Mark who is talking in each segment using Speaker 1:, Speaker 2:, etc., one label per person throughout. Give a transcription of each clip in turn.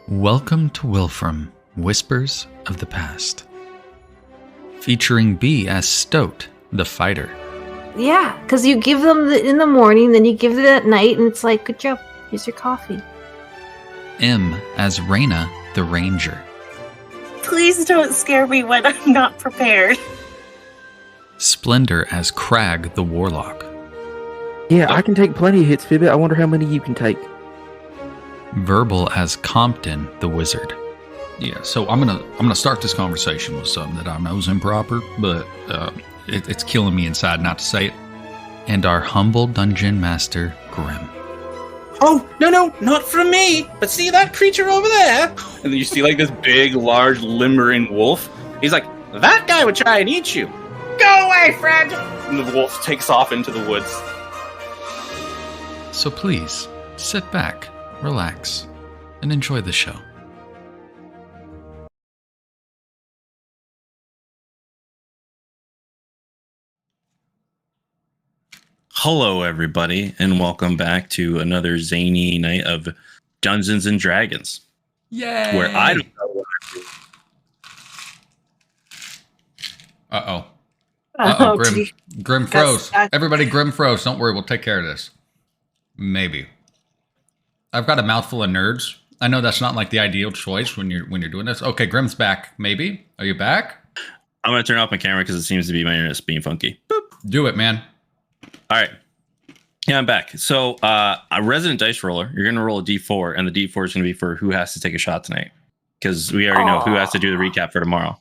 Speaker 1: Welcome to Wilfrem, Whispers of the Past. Featuring B as Stoat, the fighter.
Speaker 2: Yeah, because you give them in the morning, then you give them at night, and it's like, good job, here's your coffee.
Speaker 1: M as Reyna, the ranger.
Speaker 3: Please don't scare me when I'm not prepared.
Speaker 1: Splendor as Crag, the warlock.
Speaker 4: Yeah, I can take plenty of hits, Fibbit. I wonder how many you can take.
Speaker 1: Verbal as Compton, the wizard.
Speaker 5: Yeah, so I'm gonna start this conversation with something that I know is improper, but it's killing me inside not to say it.
Speaker 1: And our humble dungeon master, Grim.
Speaker 6: Oh, no, not from me. But see that creature over there? And then you see like this big, large, limbering wolf. He's like, that guy would try and eat you. Go away, friend! And the wolf takes off into the woods.
Speaker 1: So please, sit back, relax, and enjoy the show.
Speaker 6: Hello, everybody, and welcome back to another zany night of Dungeons and Dragons.
Speaker 5: Yay!
Speaker 6: Where I don't know what
Speaker 5: Uh-oh, Grim froze.
Speaker 3: Guys,
Speaker 5: Everybody, Grim froze. Don't worry, we'll take care of this. Maybe. I've got a mouthful of nerds. I know that's not like the ideal choice when you're doing this. Okay, Grim's back. Maybe. Are you back?
Speaker 6: I'm going to turn off my camera because it seems to be my internet's being funky. Boop.
Speaker 5: Do it, man.
Speaker 6: All right. Yeah, I'm back. So, a resident dice roller, you're going to roll a d4, and the d4 is going to be for who has to take a shot tonight. Because we already know who has to do the recap for tomorrow.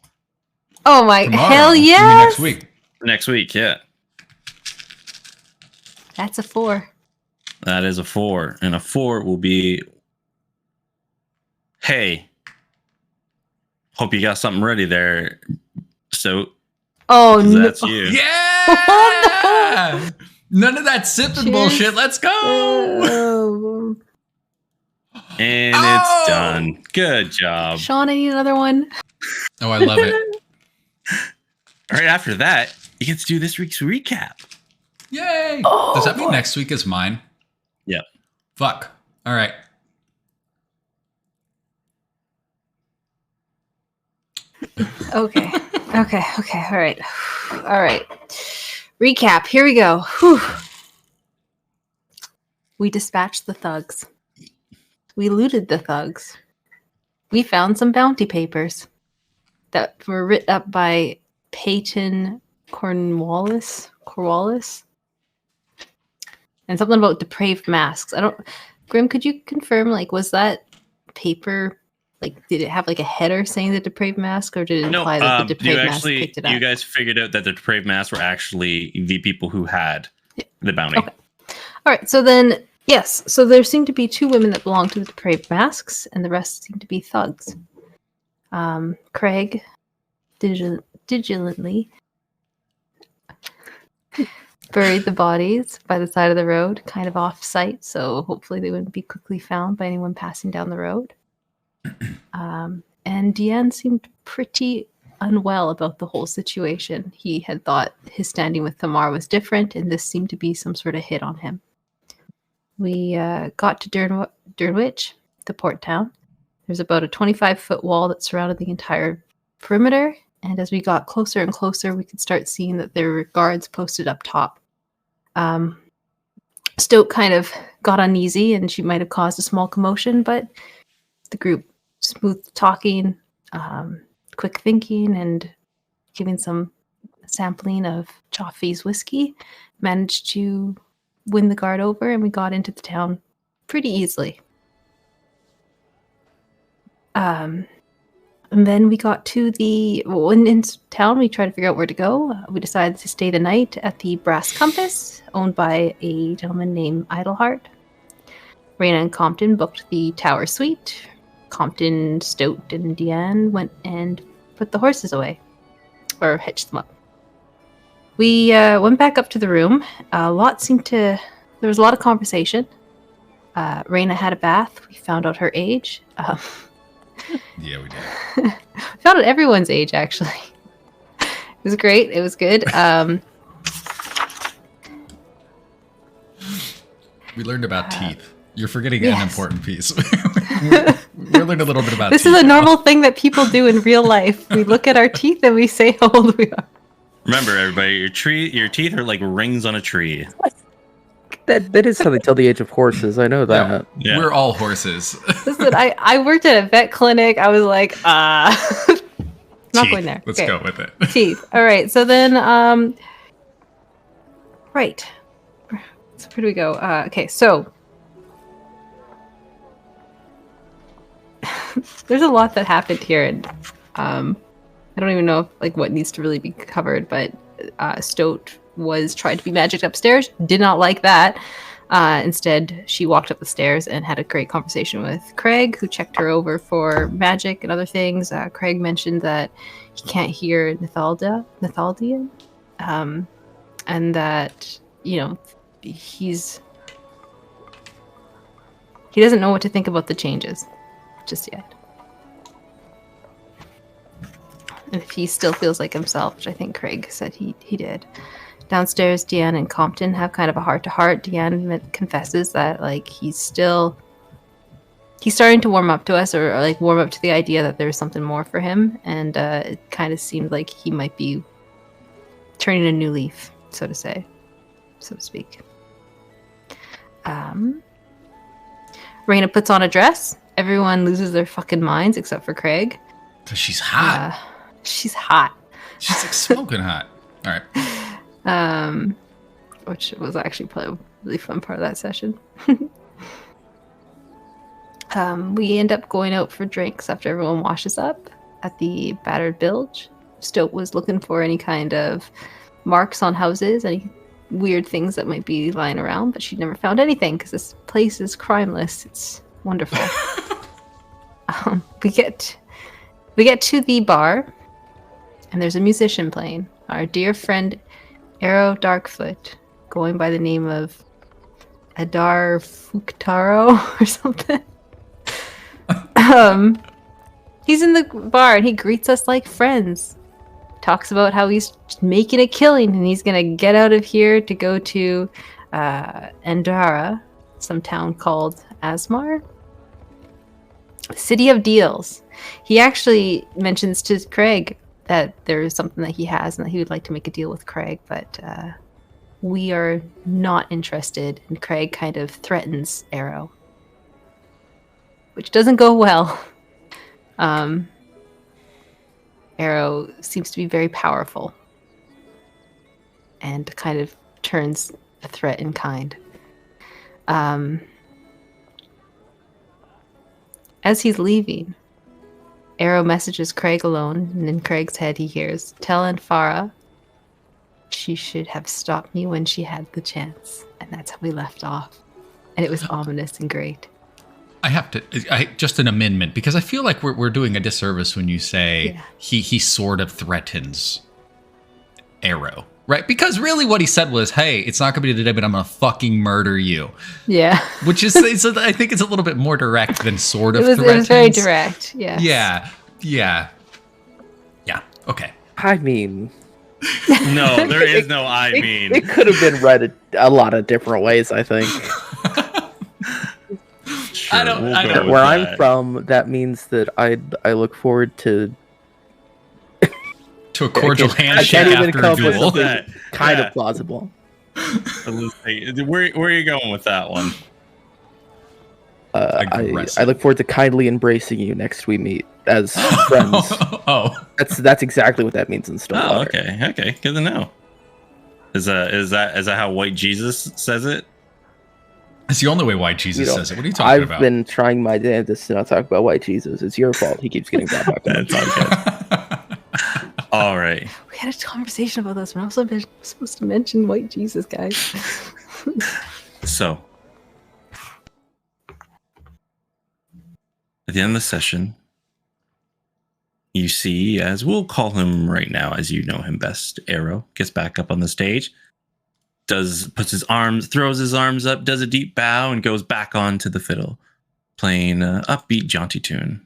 Speaker 2: Oh my,
Speaker 5: Tomorrow.
Speaker 2: hell
Speaker 5: You mean
Speaker 2: yes!
Speaker 5: next week.
Speaker 6: Next week, yeah.
Speaker 2: That's a 4.
Speaker 6: That is a 4. And a 4 will be, hey, hope you got something ready there. So,
Speaker 2: Oh no.
Speaker 6: that's you.
Speaker 5: Yeah! None of that sipping
Speaker 2: Cheers.
Speaker 5: bullshit. Let's go!
Speaker 2: Oh.
Speaker 6: And
Speaker 5: Oh!
Speaker 6: it's done. Good job.
Speaker 2: Sean, I need another one.
Speaker 5: Oh, I love it.
Speaker 6: Right after that, you get to do this week's recap.
Speaker 5: Yay!
Speaker 2: Oh,
Speaker 5: Does that mean
Speaker 2: boy.
Speaker 5: next week is mine?
Speaker 6: Yep.
Speaker 5: Fuck. All right.
Speaker 2: Okay. All right. Recap. Here we go. Whew. We dispatched the thugs. We looted the thugs. We found some bounty papers that were written up by Peyton Cornwallis. And something about depraved masks. Grim, could you confirm, like, was that paper, like, did it have like a header saying the depraved mask, or did it imply that the depraved mask picked it up?
Speaker 6: You guys figured out that the depraved masks were actually the people who had the bounty.
Speaker 2: Okay. All right, so then, yes. So there seem to be 2 women that belong to the depraved masks, and the rest seem to be thugs. Craig diligently buried the bodies by the side of the road, kind of off-site, so hopefully they wouldn't be quickly found by anyone passing down the road. And Deanne seemed pretty unwell about the whole situation. He had thought his standing with Thamar was different, and this seemed to be some sort of hit on him. We got to Durnwich, the port town. There's about a 25-foot wall that surrounded the entire perimeter, and as we got closer and closer, we could start seeing that there were guards posted up top. Stoke kind of got uneasy, and she might have caused a small commotion, but the group, smooth talking, quick thinking, and giving some sampling of Joffrey's whiskey, managed to win the guard over, and we got into the town pretty easily. And then we got to when in town, we tried to figure out where to go. We decided to stay the night at the Brass Compass, owned by a gentleman named Idleheart. Reyna and Compton booked the Tower Suite. Compton, Stoat, and Deanne went and put the horses away, or hitched them up. We went back up to the room. There was a lot of conversation. Reyna had a bath. We found out her age.
Speaker 5: Yeah, we did.
Speaker 2: Found out everyone's age, actually. It was great. It was good.
Speaker 5: We learned about teeth. You're forgetting
Speaker 2: Yes.
Speaker 5: an important piece. We're learning a little bit about
Speaker 2: This
Speaker 5: teeth
Speaker 2: is a
Speaker 5: now.
Speaker 2: normal thing that people do in real life. We look at our teeth and we say how old we are.
Speaker 7: Remember, everybody, your teeth are like rings on a tree.
Speaker 4: That is how they tell the age of horses. I know that.
Speaker 7: Yeah.
Speaker 5: We're all horses.
Speaker 2: Listen, I worked at a vet clinic. I was like, not
Speaker 5: Teeth.
Speaker 2: going there.
Speaker 5: Let's
Speaker 2: Okay.
Speaker 5: go with it.
Speaker 2: Teeth. All right. So then, right. So where do we go? Okay. So there's a lot that happened here, and I don't even know if, like, what needs to really be covered. But Stoat was trying to be magicked upstairs. Did not like that. Instead, she walked up the stairs and had a great conversation with Craig, who checked her over for magic and other things. Craig mentioned that he can't hear Nathaldian, and that, you know, he doesn't know what to think about the changes just yet. And if he still feels like himself, which I think Craig said he did. Downstairs, Deanne and Compton have kind of a heart-to-heart. Deanne confesses that, like, he's starting to warm up to us, or like warm up to the idea that there's something more for him, and it kind of seemed like he might be turning a new leaf, so to speak. Raina puts on a dress. Everyone loses their fucking minds except for Craig.
Speaker 5: Because she's hot.
Speaker 2: She's hot.
Speaker 5: She's like smoking hot. All right.
Speaker 2: Which was actually probably a really fun part of that session. We end up going out for drinks after everyone washes up at the Battered Bilge. Stoat was looking for any kind of marks on houses, any weird things that might be lying around, but she never found anything because this place is crimeless. It's wonderful. We get to the bar, and there's a musician playing. Our dear friend Arrow Darkfoot, going by the name of Adar Fuktaro or something. He's in the bar and he greets us like friends. Talks about how he's making a killing and he's gonna get out of here to go to Andara, some town called Asmar. City of Deals. He actually mentions to Craig that there is something that he has and that he would like to make a deal with Craig, but we are not interested, and Craig kind of threatens Arrow, which doesn't go well. Arrow seems to be very powerful and kind of turns a threat in kind. As he's leaving, Arrow messages Craig alone, and in Craig's head he hears, "Tell Anfara she should have stopped me when she had the chance." And that's how we left off. And it was ominous and great.
Speaker 5: I have to, just an amendment, because I feel like we're doing a disservice when you say he sort of threatens Arrow, right? Because really what he said was, hey, it's not going to be today, but I'm going to fucking murder you.
Speaker 2: Yeah.
Speaker 5: Which is, I think it's a little bit more direct than sort of
Speaker 2: threatens. It was very direct, yeah.
Speaker 5: Yeah. Okay.
Speaker 4: I mean,
Speaker 7: No, there is no I mean.
Speaker 4: it could have been read a lot of different ways, I think.
Speaker 7: Sure,
Speaker 5: I don't-
Speaker 4: Where I'm from, that means that I look forward to
Speaker 5: To a cordial
Speaker 4: I
Speaker 5: handshake
Speaker 4: can't even
Speaker 5: after a
Speaker 4: come up with
Speaker 5: duel.
Speaker 4: something kind
Speaker 7: Yeah.
Speaker 4: of plausible.
Speaker 7: Where are you going with that one?
Speaker 5: Aggressive.
Speaker 4: I look forward to kindly embracing you next we meet as friends.
Speaker 5: Oh,
Speaker 4: That's exactly what that means in
Speaker 7: Oh,
Speaker 4: Stillwater.
Speaker 7: okay, good to know. Is that how White Jesus says it?
Speaker 5: it's the only way White Jesus
Speaker 4: You know,
Speaker 5: says it. What are you talking
Speaker 4: I've
Speaker 5: about?
Speaker 4: been trying my damnedest to not talk about White Jesus. It's your fault. He keeps getting brought back on.
Speaker 7: That's okay. All right.
Speaker 2: We had a conversation about this. We're not supposed to mention White Jesus, guys.
Speaker 7: So, at the end of the session, you see, as we'll call him right now, as you know him best, Arrow gets back up on the stage, throws his arms up, does a deep bow, and goes back onto the fiddle, playing an upbeat, jaunty tune.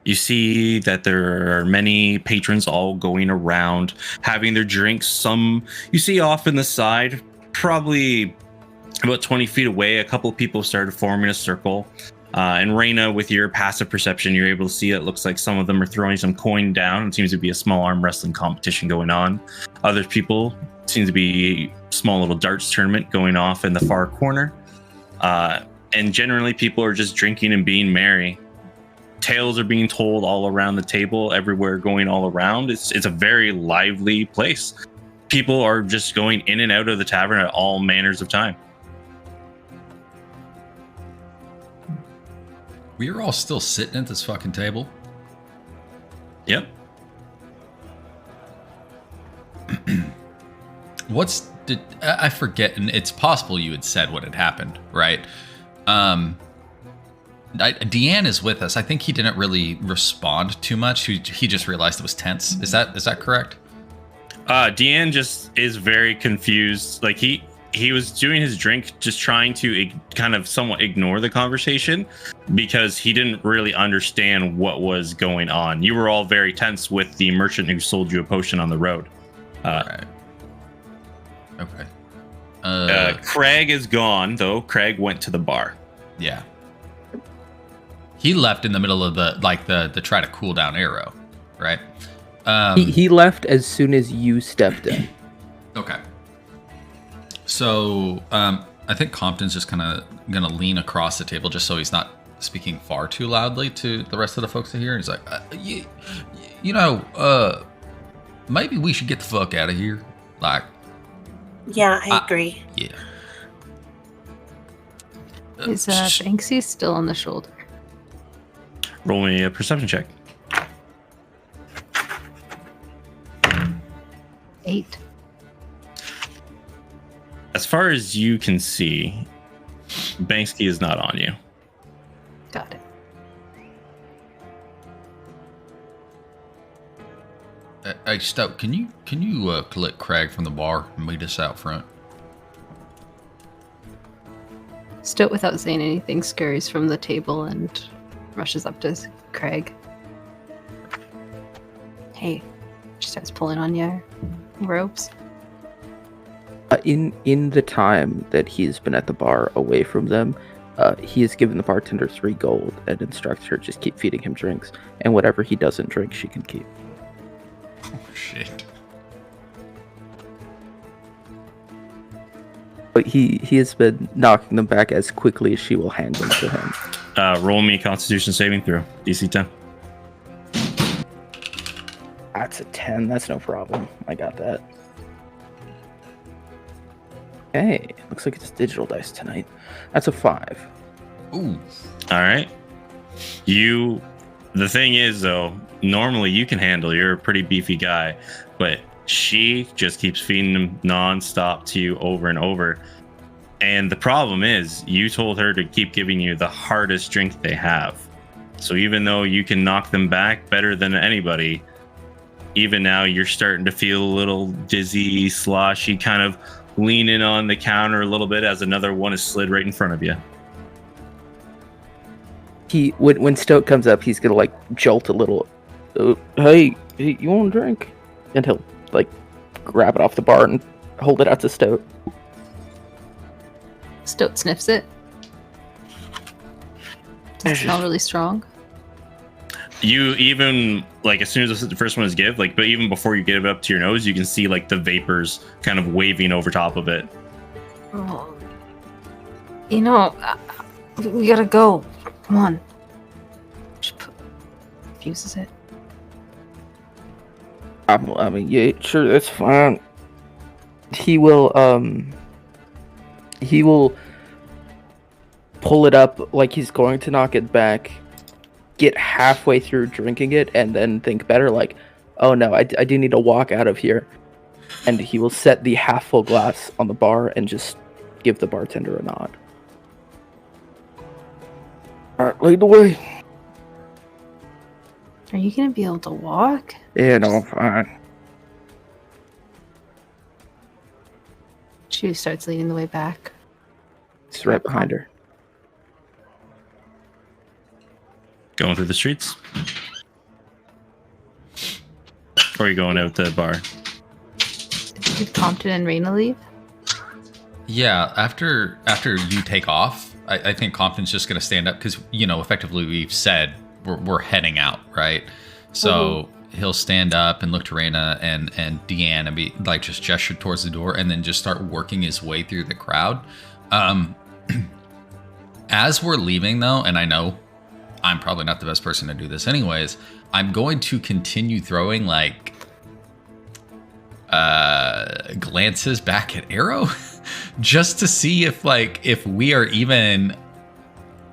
Speaker 7: You see that there are many patrons all going around, having their drinks. Some you see off in the side, probably About 20 feet away, a couple of people started forming a circle. And Reyna, with your passive perception, you're able to see it looks like some of them are throwing some coin down. It seems to be a small arm wrestling competition going on. Other people seems to be a small little darts tournament going off in the far corner. And generally, people are just drinking and being merry. Tales are being told all around the table, everywhere going all around. It's a very lively place. People are just going in and out of the tavern at all manners of time.
Speaker 5: We are all still sitting at this fucking table.
Speaker 7: Yep.
Speaker 5: I forget, and it's possible you had said what had happened, right? Deanne is with us. I think he didn't really respond too much. He just realized it was tense. Is that correct?
Speaker 7: Deanne just is very confused. Like he was doing his drink, just trying to kind of somewhat ignore the conversation because he didn't really understand what was going on. You were all very tense with the merchant who sold you a potion on the road.
Speaker 5: Right. Okay.
Speaker 7: Craig is gone, though. Craig went to the bar.
Speaker 5: Yeah. He left in the middle of the try to cool down arrow, right?
Speaker 4: He left as soon as you stepped in.
Speaker 5: Okay. So I think Compton's just kind of gonna lean across the table just so he's not speaking far too loudly to the rest of the folks to hear. He's like, maybe we should get the fuck out of here. Like,
Speaker 3: Yeah, I agree.
Speaker 5: yeah.
Speaker 2: Is Banksy still on the shoulder?
Speaker 7: Roll me a perception check.
Speaker 2: 8.
Speaker 7: As far as you can see, Banksy is not on you.
Speaker 2: Got it.
Speaker 5: Hey, Stout, can you collect Craig from the bar and meet us out front?
Speaker 2: Stoat, without saying anything, scurries from the table and rushes up to Craig. Hey, she starts pulling on your ropes.
Speaker 4: In the time that he's been at the bar away from them, he has given the bartender 3 gold and instructs her just keep feeding him drinks, and whatever he doesn't drink, she can keep.
Speaker 5: Oh, shit.
Speaker 4: But he has been knocking them back as quickly as she will hand them to him.
Speaker 7: Roll me Constitution saving throw. DC 10.
Speaker 4: That's a 10. That's no problem. I got that. Okay. Looks like it's digital dice tonight. That's a 5.
Speaker 5: Ooh.
Speaker 7: All right. The thing is, though, normally you can handle. You're a pretty beefy guy, but she just keeps feeding them nonstop to you over and over. And the problem is, you told her to keep giving you the hardest drink they have. So even though you can knock them back better than anybody, even now you're starting to feel a little dizzy, sloshy, kind of leaning on the counter a little bit as another one is slid right in front of you.
Speaker 4: When Stoat comes up, he's gonna like jolt a little. Hey, you want a drink? And he'll like grab it off the bar and hold it out to Stoat.
Speaker 2: Stoat sniffs it. Does it smell really strong?
Speaker 7: You even, like, as soon as the first one is give, like, but even before you get it up to your nose, you can see like the vapors kind of waving over top of it.
Speaker 2: Oh. We gotta go. Come on. She fuses it.
Speaker 4: I mean, yeah, sure, that's fine. He will pull it up like he's going to knock it back, get halfway through drinking it, and then think better, like, oh no, I do need to walk out of here. And he will set the half full glass on the bar and just give the bartender a nod. Alright, lead the way.
Speaker 2: Are you gonna be able to walk?
Speaker 4: Yeah, no, I'm fine.
Speaker 2: She starts leading the way back.
Speaker 4: He's right behind her.
Speaker 7: Going through the streets? Or are you going out the bar?
Speaker 2: Did Compton and Reyna leave?
Speaker 5: Yeah, after you take off, I think Compton's just gonna stand up because effectively we've said we're heading out, right? So he'll stand up and look to Raina and Deanne and be like just gesture towards the door and then just start working his way through the crowd. As we're leaving though, and I know I'm probably not the best person to do this anyways, I'm going to continue throwing like glances back at Arrow just to see if we are even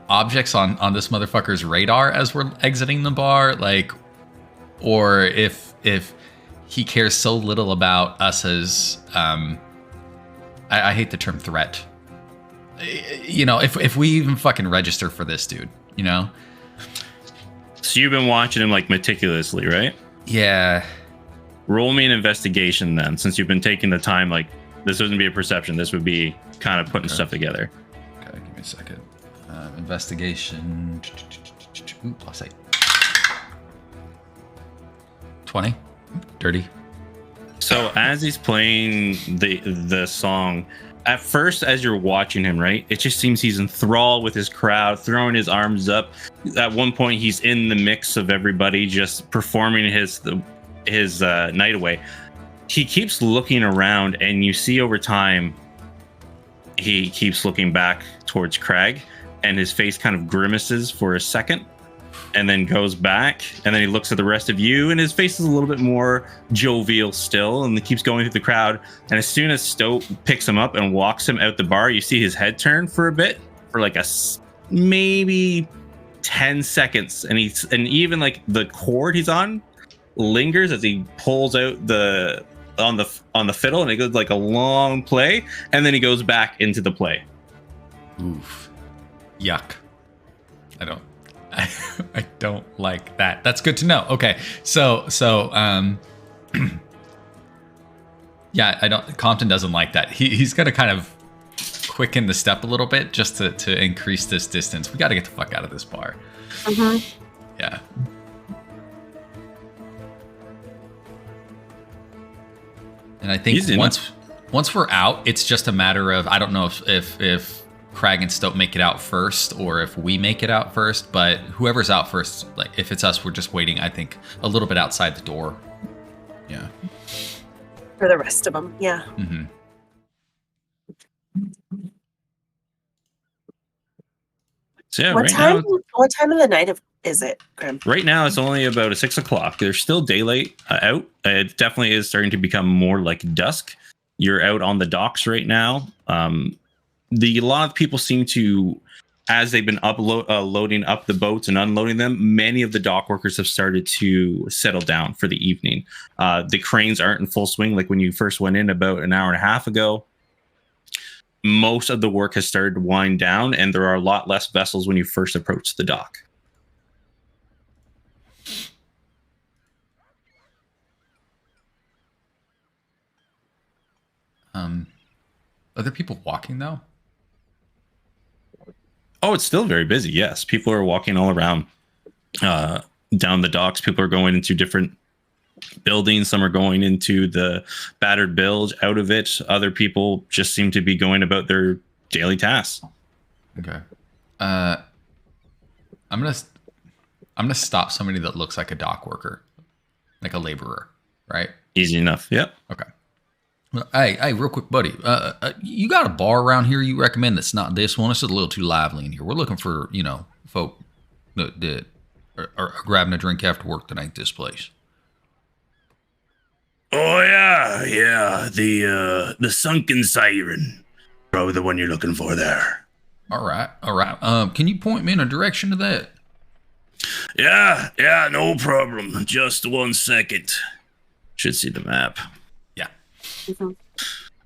Speaker 5: objects on this motherfucker's radar as we're exiting the bar, like, or if he cares so little about us as I hate the term threat. If we even fucking register for this dude,
Speaker 7: So you've been watching him like meticulously, right?
Speaker 5: Yeah.
Speaker 7: Roll me an investigation then, since you've been taking the time. Like, this wouldn't be a perception. This would be kind of putting stuff together.
Speaker 5: Okay, give me a second. Investigation. Ooh, +8. 20. Dirty.
Speaker 7: So as he's playing the song, at first, as you're watching him, right, it just seems he's enthralled with his crowd, throwing his arms up. At one point, he's in the mix of everybody, just performing his night away. He keeps looking around, and you see over time, he keeps looking back towards Craig, and his face kind of grimaces for a second, and then goes back, and then he looks at the rest of you, and his face is a little bit more jovial still, and he keeps going through the crowd. And as soon as Stoat picks him up and walks him out the bar, you see his head turn for a bit, for like maybe 10 seconds, and even like the chord he's on lingers as he pulls out on the fiddle, and it goes like a long play, and then he goes back into the play.
Speaker 5: Oof. Yuck. I don't like that. That's good to know. Okay. So yeah, Compton doesn't like that. He's gonna kind of quicken the step a little bit just to increase this distance. We gotta get the fuck out of this bar. Yeah. And I think once we're out, it's just a matter of, I don't know if Crag and Stoat make it out first or if we make it out first, but whoever's out first, like if it's us, we're just waiting, I think, a little bit outside the door. Yeah.
Speaker 3: For the rest of them, yeah.
Speaker 5: Mm-hmm.
Speaker 7: So yeah,
Speaker 3: What time of the night is it, Grim?
Speaker 7: Right now, it's only about 6 o'clock. There's still daylight out. It definitely is starting to become more like dusk. You're out on the docks right now. A lot of people seem to, as they've been loading up the boats and unloading them, many of the dock workers have started to settle down for the evening. The cranes aren't in full swing like when you first went in about an hour and a half ago. Most of the work has started to wind down, and there are a lot less vessels when you first approach the dock.
Speaker 5: Are there people walking though?
Speaker 7: Oh, it's still very busy. Yes, people are walking all around down the docks. People are going into different buildings. Some are going into the battered bilge out of it. Other people just seem to be going about their daily tasks.
Speaker 5: Okay. I'm gonna stop somebody that looks like a dock worker, like a laborer, right?
Speaker 7: Easy enough. Yep.
Speaker 5: Okay. Hey, real quick, buddy. You got a bar around here you recommend that's not this one? It's a little too lively in here. We're looking for, folk that are grabbing a drink after work that ain't this place.
Speaker 8: Oh, yeah. The Sunken Siren. Probably the one you're looking for there.
Speaker 5: All right. Can you point me in a direction to that?
Speaker 8: Yeah, no problem. Just 1 second.
Speaker 7: Should see the map.
Speaker 5: Yeah.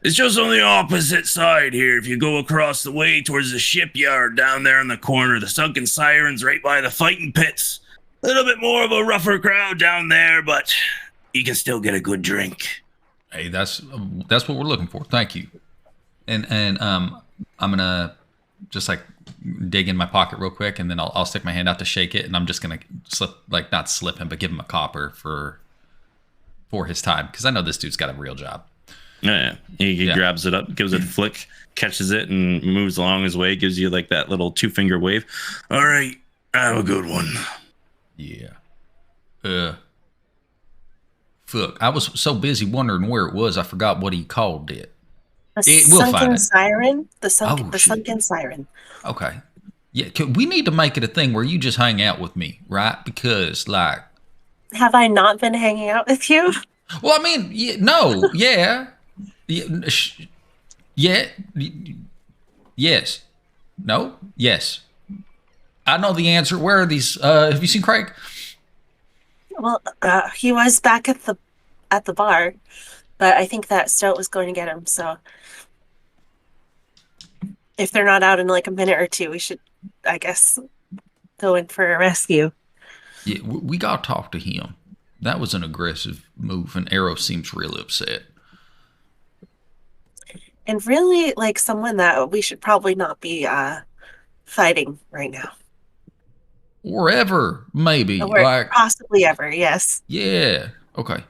Speaker 8: It's just on the opposite side here. If you go across the way towards the shipyard down there in the corner, the Sunken Siren's right by the fighting pits. A little bit more of a rougher crowd down there, but you can still get a good drink.
Speaker 5: Hey, that's what we're looking for. Thank you. And I'm gonna just like dig in my pocket real quick, and then I'll stick my hand out to shake it, and I'm just gonna not slip him, but give him a copper for his time, because I know this dude's got a real job.
Speaker 7: Yeah, he grabs it up, gives it a flick, catches it, and moves along his way. Gives you like that little 2-finger wave.
Speaker 8: All right, have a good one.
Speaker 5: Yeah. Fuck. I was so busy wondering where it was, I forgot what he called it. We'll find
Speaker 3: sunken
Speaker 5: it.
Speaker 3: siren. The
Speaker 5: shit.
Speaker 3: sunken siren.
Speaker 5: Okay. Yeah, we need to make it a thing where you just hang out with me, right? Because, like...
Speaker 3: Have I not been hanging out with you?
Speaker 5: Well, I mean, no, yeah. Yes. No? Yes. I know the answer. Where are these? Have you seen Craig?
Speaker 3: Well, he was back at the bar, but I think that Stoat was going to get him. So if they're not out in like a minute or two, we should, I guess, go in for a rescue.
Speaker 5: Yeah, we got to talk to him. That was an aggressive move, and Arrow seems really upset.
Speaker 3: And really, like, someone that we should probably not be fighting right now.
Speaker 5: Or ever, maybe.
Speaker 3: Or
Speaker 5: like
Speaker 3: possibly ever, yes.
Speaker 5: Yeah. Okay.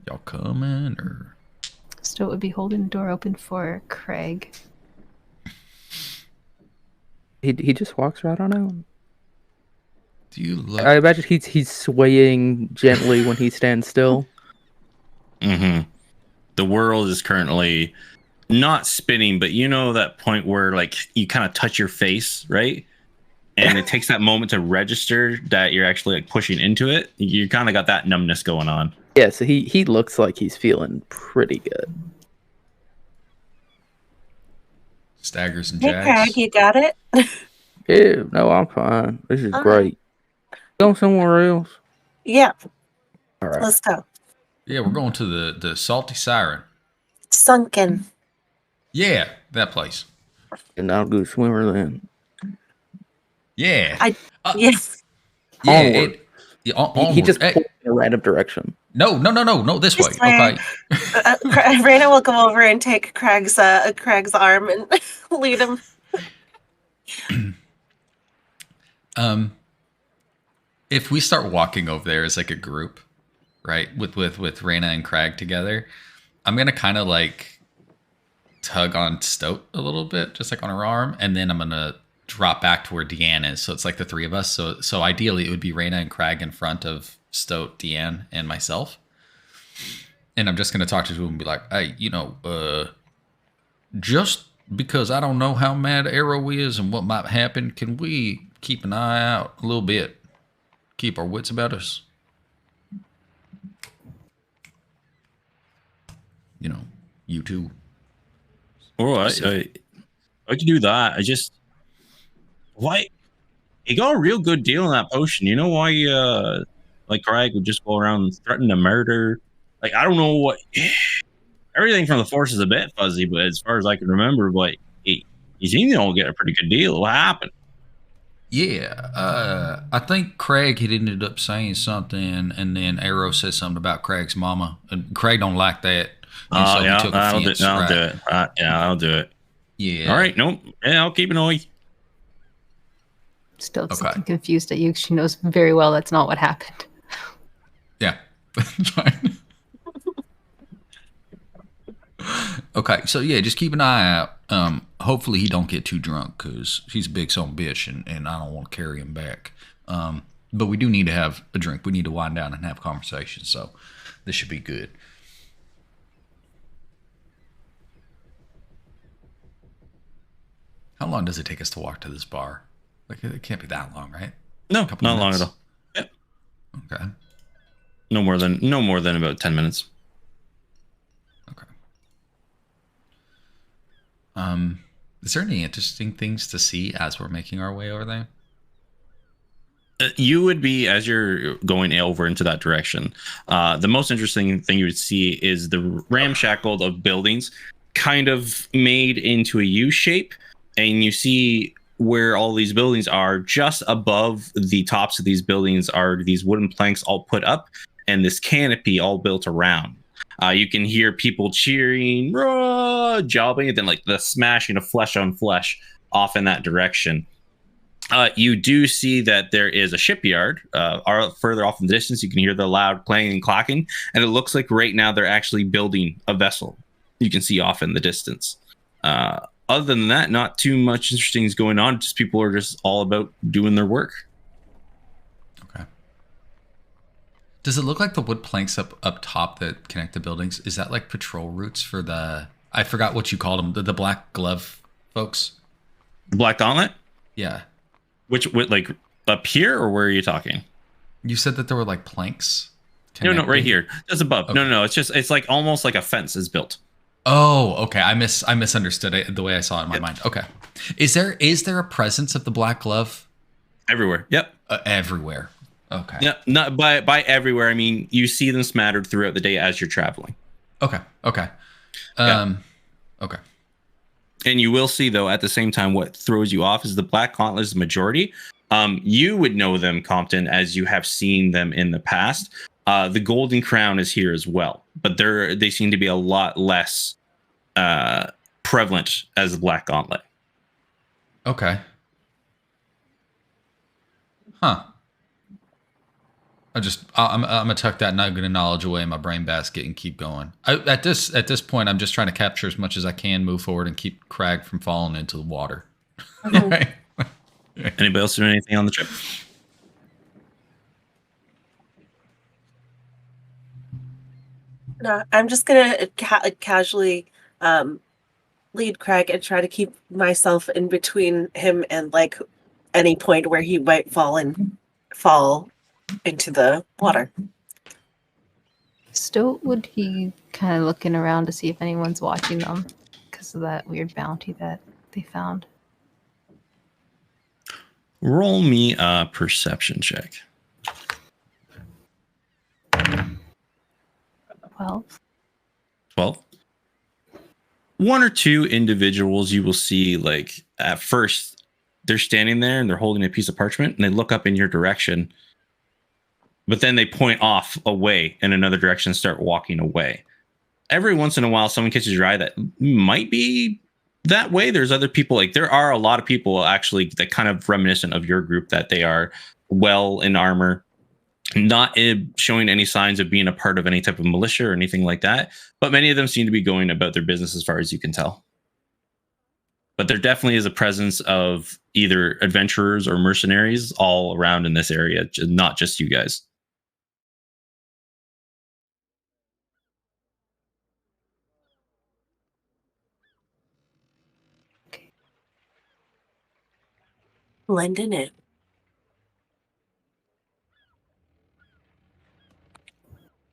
Speaker 5: Y'all coming, or?
Speaker 2: Stoat would be holding the door open for Craig.
Speaker 4: He just walks right on out.
Speaker 5: Do you look?
Speaker 4: I imagine he's swaying gently when he stands still.
Speaker 7: Mm-hmm. The world is currently not spinning, but you know that point where like you kind of touch your face, right? And it takes that moment to register that you're actually like pushing into it. You kind of got that numbness going on.
Speaker 4: Yeah, so he looks like he's feeling pretty good.
Speaker 5: Staggers and
Speaker 3: Hey,
Speaker 5: jags.
Speaker 3: Craig, you got it?
Speaker 4: Yeah, no, I'm fine. This is great. Going somewhere else?
Speaker 3: Yeah.
Speaker 4: All right.
Speaker 3: Let's go.
Speaker 5: Yeah, we're going to the Salty Siren.
Speaker 3: Sunken.
Speaker 5: Yeah, that place.
Speaker 4: And I'll go swimmer then.
Speaker 5: Yeah.
Speaker 3: Yes.
Speaker 5: Yeah.
Speaker 4: He just pulled in a random direction.
Speaker 5: No, this way. Okay.
Speaker 3: Raina will come over and take Craig's arm and lead him.
Speaker 5: If we start walking over there as like a group, right, with Raina and Craig together, I'm gonna kind of like tug on Stoat a little bit, just like on her arm, and then I'm gonna drop back to where Deanne is. So it's like the three of us. So ideally it would be Raina and Craig in front of Stoat, Deanne, and myself. And I'm just gonna talk to him and be like, hey, just because I don't know how mad Arrow is and what might happen, can we keep an eye out a little bit? Keep our wits about us. You two.
Speaker 7: All right, I can do that. Why? He got a real good deal on that potion. You know why? Like Craig would just go around and threaten to murder. Like I don't know what. Everything from the Force is a bit fuzzy, but as far as I can remember, but he seemed to get a pretty good deal. What happened?
Speaker 5: Yeah, I think Craig had ended up saying something, and then Arrow said something about Craig's mama, and Craig don't like that.
Speaker 7: Oh, yeah, I'll do it. I'll do it.
Speaker 5: Yeah.
Speaker 7: All right, nope. Yeah, I'll keep an eye.
Speaker 2: Still looking confused at you. She knows very well that's not what happened.
Speaker 5: Yeah. Fine. Okay, so yeah, just keep an eye out. Hopefully he don't get too drunk because he's a big son of a bitch, and I don't want to carry him back. But we do need to have a drink. We need to wind down and have conversations. So this should be good. How long does it take us to walk to this bar? Like it can't be that long, right?
Speaker 7: No, not long at all. Yep.
Speaker 5: Okay.
Speaker 7: No more than about 10 minutes.
Speaker 5: Okay. Is there any interesting things to see as we're making our way over there?
Speaker 7: You would be, as you're going over into that direction, the most interesting thing you would see is the ramshackled of buildings kind of made into a U shape. And you see where all these buildings are, just above the tops of these buildings are these wooden planks all put up and this canopy all built around. You can hear people cheering, rah, jobbing, and then like the smashing of flesh on flesh off in that direction. You do see that there is a shipyard. Further off in the distance, you can hear the loud clanging and clacking, and it looks like right now they're actually building a vessel. You can see off in the distance. Other than that, not too much interesting is going on. Just people are just all about doing their work.
Speaker 5: Okay. Does it look like the wood planks up top that connect the buildings? Is that like patrol routes for the... I forgot what you called them. The black glove folks?
Speaker 7: The Black Gauntlet?
Speaker 5: Yeah.
Speaker 7: Which, like, up here, or where are you talking?
Speaker 5: You said that there were like planks.
Speaker 7: No, right here. Just above.
Speaker 5: Okay.
Speaker 7: No. It's like almost like a fence is built.
Speaker 5: Oh, okay. I misunderstood it the way I saw it in my mind. Okay. Is there a presence of the black glove?
Speaker 7: Everywhere. Yep.
Speaker 5: Everywhere. Okay.
Speaker 7: Yeah. Not by everywhere. I mean, you see them smattered throughout the day as you're traveling.
Speaker 5: Okay. Okay. Okay.
Speaker 7: And you will see, though, at the same time, what throws you off is the Black Gauntlet is the majority. You would know them, Compton, as you have seen them in the past. The Golden Crown is here as well, but they seem to be a lot less prevalent as the Black Gauntlet.
Speaker 5: Okay. Huh. I'm gonna tuck that nugget of knowledge away in my brain basket and keep going. At this point, I'm just trying to capture as much as I can, move forward, and keep Crag from falling into the water. Right?
Speaker 7: Anybody else doing anything on the trip?
Speaker 3: No, I'm just gonna casually lead Craig and try to keep myself in between him and like any point where he might fall into the water.
Speaker 2: Stoat, would he kind of looking around to see if anyone's watching them because of that weird bounty that they found?
Speaker 7: Roll me a perception check. 12. One or two individuals you will see, like, at first, they're standing there and they're holding a piece of parchment and they look up in your direction, but then they point off away in another direction and start walking away. Every once in a while, someone catches your eye that might be that way. There's other people, like, there are a lot of people actually that kind of reminiscent of your group, that they are well in armor, not showing any signs of being a part of any type of militia or anything like that. But many of them seem to be going about their business as far as you can tell. But there definitely is a presence of either adventurers or mercenaries all around in this area, not just you guys.
Speaker 3: Blending it.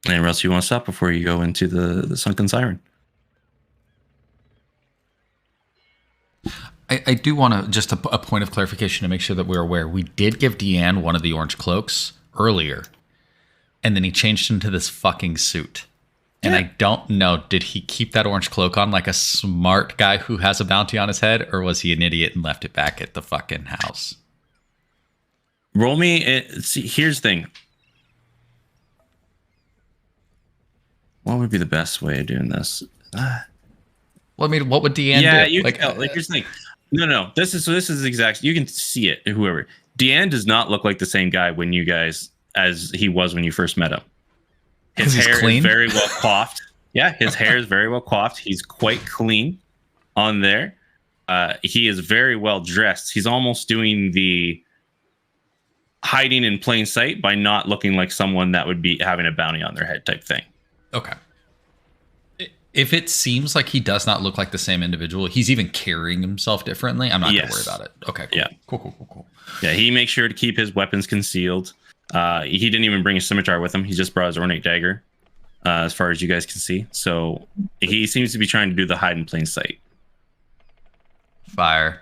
Speaker 7: Anywhere else you want to stop before you go into the Sunken Siren?
Speaker 5: I do want to just a point of clarification to make sure that we're aware. We did give Deanne one of the orange cloaks earlier, and then he changed into this fucking suit. And I don't know, did he keep that orange cloak on like a smart guy who has a bounty on his head, or was he an idiot and left it back at the fucking house?
Speaker 7: Roll me. See, here's the thing. What would be the best way of doing this?
Speaker 5: Well, I mean, what would Deanne do?
Speaker 7: Yeah, you can tell. Like, here's the thing. No. This is exact. You can see it. Whoever. Deanne does not look like the same guy when you guys as he was when you first met him. His hair is very well coiffed. Yeah, his hair is very well coiffed. He's quite clean on there. He is very well dressed. He's almost doing the hiding in plain sight by not looking like someone that would be having a bounty on their head type thing.
Speaker 5: Okay. If it seems like he does not look like the same individual, he's even carrying himself differently, I'm not going to worry about it. Okay, cool.
Speaker 7: Yeah.
Speaker 5: Cool.
Speaker 7: Yeah, he makes sure to keep his weapons concealed. He didn't even bring a scimitar with him. He just brought his ornate dagger, as far as you guys can see. So he seems to be trying to do the hide in plain sight.
Speaker 5: Fire.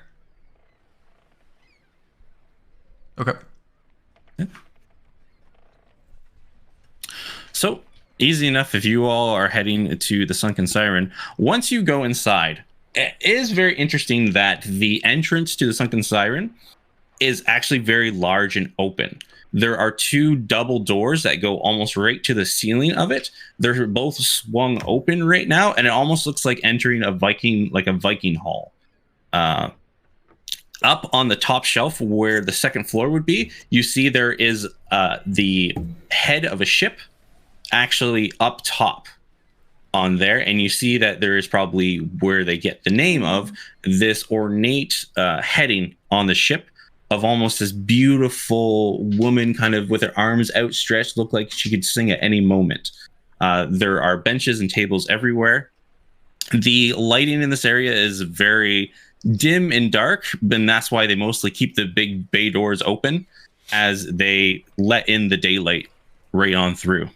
Speaker 5: Okay.
Speaker 7: Yeah. So easy enough if you all are heading to the Sunken Siren. Once you go inside, it is very interesting that the entrance to the Sunken Siren is actually very large and open. There are two double doors that go almost right to the ceiling of it. They're both swung open right now, and it almost looks like entering a Viking hall. up on the top shelf where the second floor would be, you see there is the head of a ship actually up top on there, and you see that there is probably where they get the name of this ornate heading on the ship of almost this beautiful woman kind of with her arms outstretched, look like she could sing at any moment. There are benches and tables everywhere. The lighting in this area is very dim and dark, and that's why they mostly keep the big bay doors open as they let in the daylight right on through.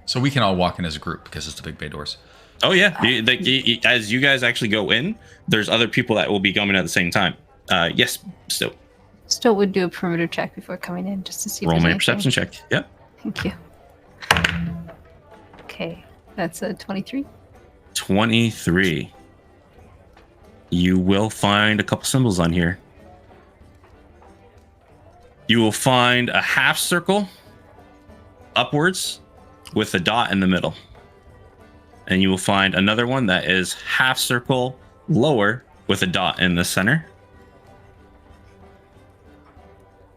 Speaker 5: So we can all walk in as a group because it's the big bay doors.
Speaker 7: Oh yeah, as you guys actually go in, there's other people that will be coming at the same time. Yes, still.
Speaker 2: Still would do a perimeter check before coming in just to see.
Speaker 7: Roll
Speaker 2: if
Speaker 7: my
Speaker 2: there's anything.
Speaker 7: perception check. Yep.
Speaker 2: Thank you. Okay, that's a 23.
Speaker 7: 23. You will find a couple symbols on here. You will find a half circle upwards with a dot in the middle. And you will find another one that is half circle lower with a dot in the center.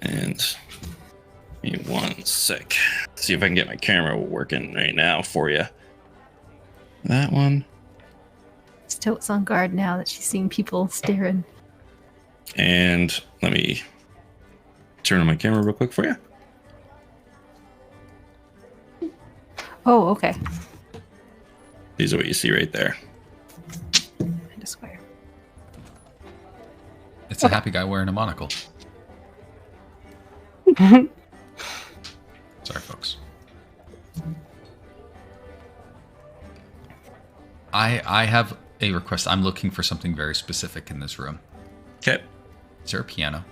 Speaker 7: And give me 1 sec. See if I can get my camera working right now for you. That one.
Speaker 2: Stoat's on guard now that she's seeing people staring.
Speaker 7: And let me turn on my camera real quick for you.
Speaker 2: Oh, okay.
Speaker 7: These are what you see right there.
Speaker 2: And a square.
Speaker 5: It's a happy guy wearing a monocle. Sorry, folks. I have a request. I'm looking for something very specific in this room.
Speaker 7: Okay.
Speaker 5: Is there a piano?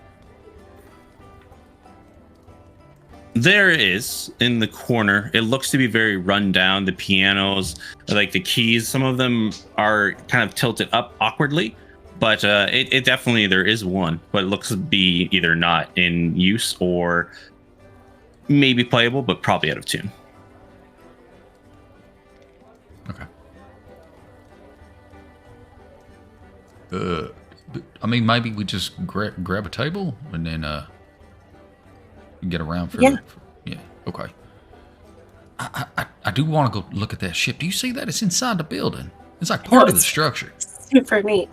Speaker 7: There is in the corner. It looks to be very run down. The pianos, like the keys, some of them are kind of tilted up awkwardly, but it definitely, there is one, but it looks to be either not in use or maybe playable, but probably out of tune.
Speaker 5: Okay. I mean, maybe we just grab a table and then get around for
Speaker 3: Yeah.
Speaker 5: Yeah. Okay. I do want to go look at that ship. Do you see that? It's inside the building. It's like part of the structure.
Speaker 3: Super neat.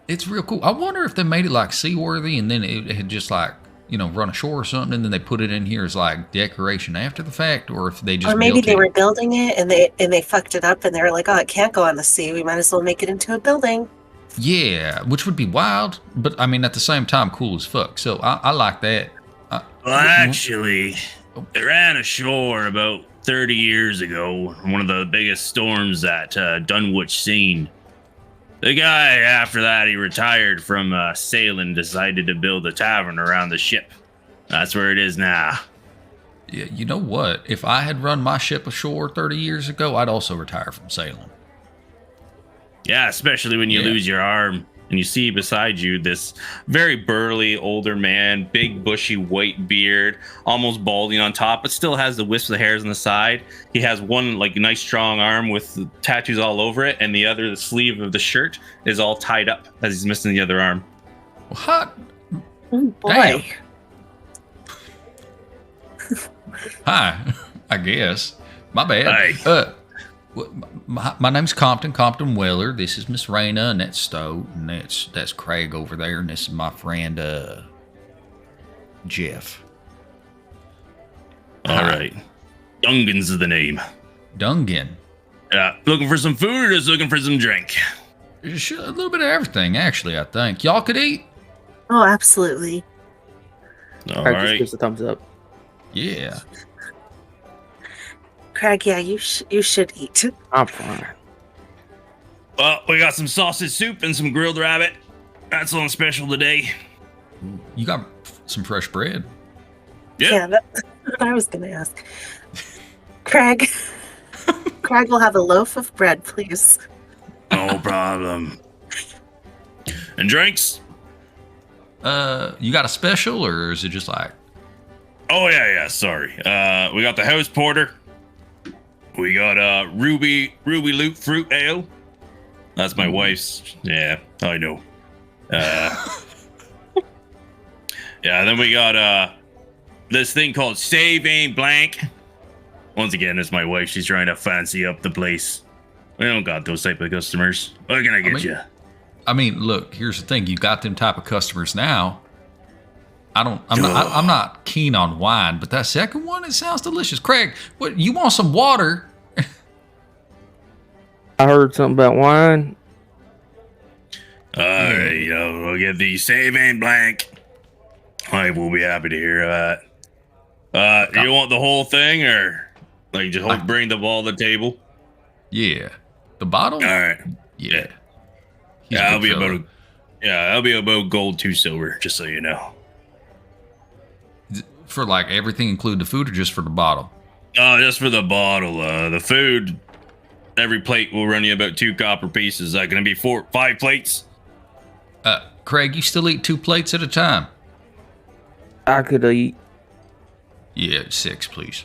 Speaker 5: It's real cool. I wonder if they made it like seaworthy and then it had just like, you know, run ashore or something, and then they put it in here as like decoration after the fact, or if they just
Speaker 3: Or maybe
Speaker 5: built
Speaker 3: they
Speaker 5: it.
Speaker 3: were building it and they fucked it up and they were like, oh, it can't go on the sea. We might as well make it into a building.
Speaker 5: Yeah, which would be wild, but I mean at the same time cool as fuck. So I like that.
Speaker 8: Well, actually, it ran ashore about 30 years ago. One of the biggest storms that Dunwich seen. The guy, after that, he retired from sailing, decided to build a tavern around the ship. That's where it is now.
Speaker 5: Yeah, you know what? If I had run my ship ashore 30 years ago, I'd also retire from sailing.
Speaker 8: Yeah, especially when you lose your arm. And you see beside you this very burly older man, big bushy white beard, almost balding on top, but still has the wisps of hairs on the side. He has one like nice strong arm with tattoos all over it, and the other, the sleeve of the shirt, is all tied up as he's missing the other arm.
Speaker 5: What?
Speaker 3: Oh, boy.
Speaker 5: Damn. Hi, I guess. My bad.
Speaker 8: Hi.
Speaker 5: My name's Compton Weller. This is Miss Raina, and that's Stoat, and that's Craig over there, and this is my friend Jeff.
Speaker 8: All right. Dungan's is the name.
Speaker 5: Dungan.
Speaker 8: Looking for some food or just looking for some drink?
Speaker 5: A little bit of everything, actually, I think. Y'all could eat?
Speaker 3: Oh, absolutely.
Speaker 8: All
Speaker 4: Craig just
Speaker 8: right.
Speaker 4: gives a thumbs up.
Speaker 5: Yeah.
Speaker 3: Craig, yeah, you should eat.
Speaker 4: I'm fine.
Speaker 8: Well, we got some sausage soup and some grilled rabbit. That's on special today.
Speaker 5: You got some fresh bread?
Speaker 3: Yeah, that's what I was going to ask. Craig. Craig will have a loaf of bread, please.
Speaker 8: No problem. And drinks?
Speaker 5: You got a special, or is it just like...
Speaker 8: Oh, yeah, sorry. We got the house porter. We got Ruby Loot Fruit Ale. That's my wife's. Yeah, I know. Yeah, then we got this thing called Save Aim Blank. Once again, it's my wife. She's trying to fancy up the place. We don't got those type of customers. What can I get you?
Speaker 5: I mean, look, here's the thing. You got them type of customers now. I'm not keen on wine, but that second one, it sounds delicious. Craig, what, you want some water?
Speaker 4: I heard something about wine.
Speaker 8: Alright, we'll get the Save Aim Blank. I will be happy to hear that. You want the whole thing, or like just bring the ball to the table?
Speaker 5: Yeah. The bottle?
Speaker 8: All right.
Speaker 5: Yeah.
Speaker 8: That'll be about gold, 2 silver, just so you know.
Speaker 5: For like everything, include the food, or just for the bottle?
Speaker 8: Just for the bottle. The food, every plate will run you about 2 copper pieces. Is that going to be 5 plates?
Speaker 5: Craig, you still eat 2 plates at a time?
Speaker 4: I could eat.
Speaker 5: Yeah, 6, please.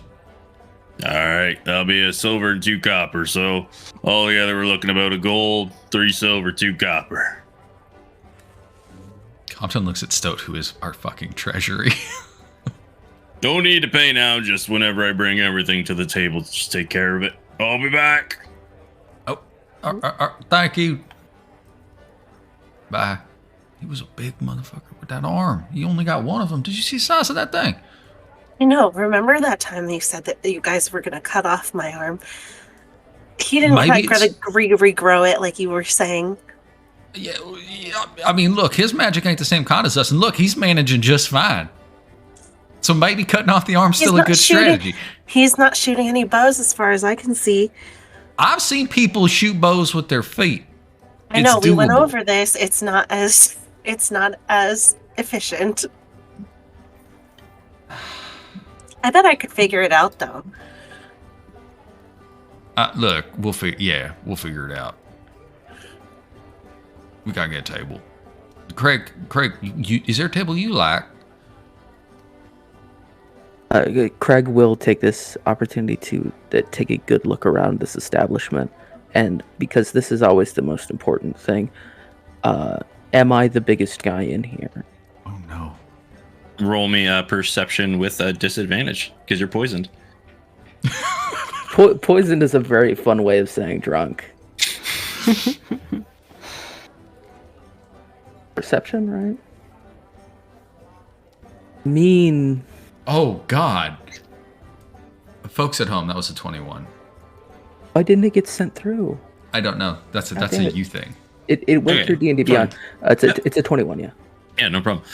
Speaker 8: All right, that'll be a silver and 2 copper. So all together, we're looking about a gold, 3 silver, 2 copper.
Speaker 5: Compton looks at Stoat, who is our fucking treasury.
Speaker 8: Don't need to pay now. Just whenever I bring everything to the table, just take care of it. I'll be back.
Speaker 5: Oh, thank you. Bye. He was a big motherfucker with that arm. He only got one of them. Did you see the size of that thing?
Speaker 3: I know. Remember that time you said that you guys were going to cut off my arm? He didn't quite regrow it like you were saying.
Speaker 5: Yeah, I mean, look, his magic ain't the same kind as us. And look, he's managing just fine. So maybe cutting off the arm's still a good strategy.
Speaker 3: He's not shooting any bows as far as I can see.
Speaker 5: I've seen people shoot bows with their feet.
Speaker 3: I know, we went over this. It's not as efficient. I bet I could figure it out, though.
Speaker 5: Look, we'll figure it out. We gotta get a table. Craig, is there a table you like?
Speaker 4: Craig will take this opportunity to take a good look around this establishment, and because this is always the most important thing, am I the biggest guy in here?
Speaker 5: Oh no.
Speaker 7: Roll me a perception with a disadvantage because you're poisoned.
Speaker 4: Poisoned is a very fun way of saying drunk. Perception, right? Mean.
Speaker 5: Oh God. Folks at home, that was a 21.
Speaker 4: Why didn't it get sent through?
Speaker 5: I don't know. That's a you thing.
Speaker 4: It went through D&D Beyond. It's a 21, yeah.
Speaker 7: Yeah, no problem.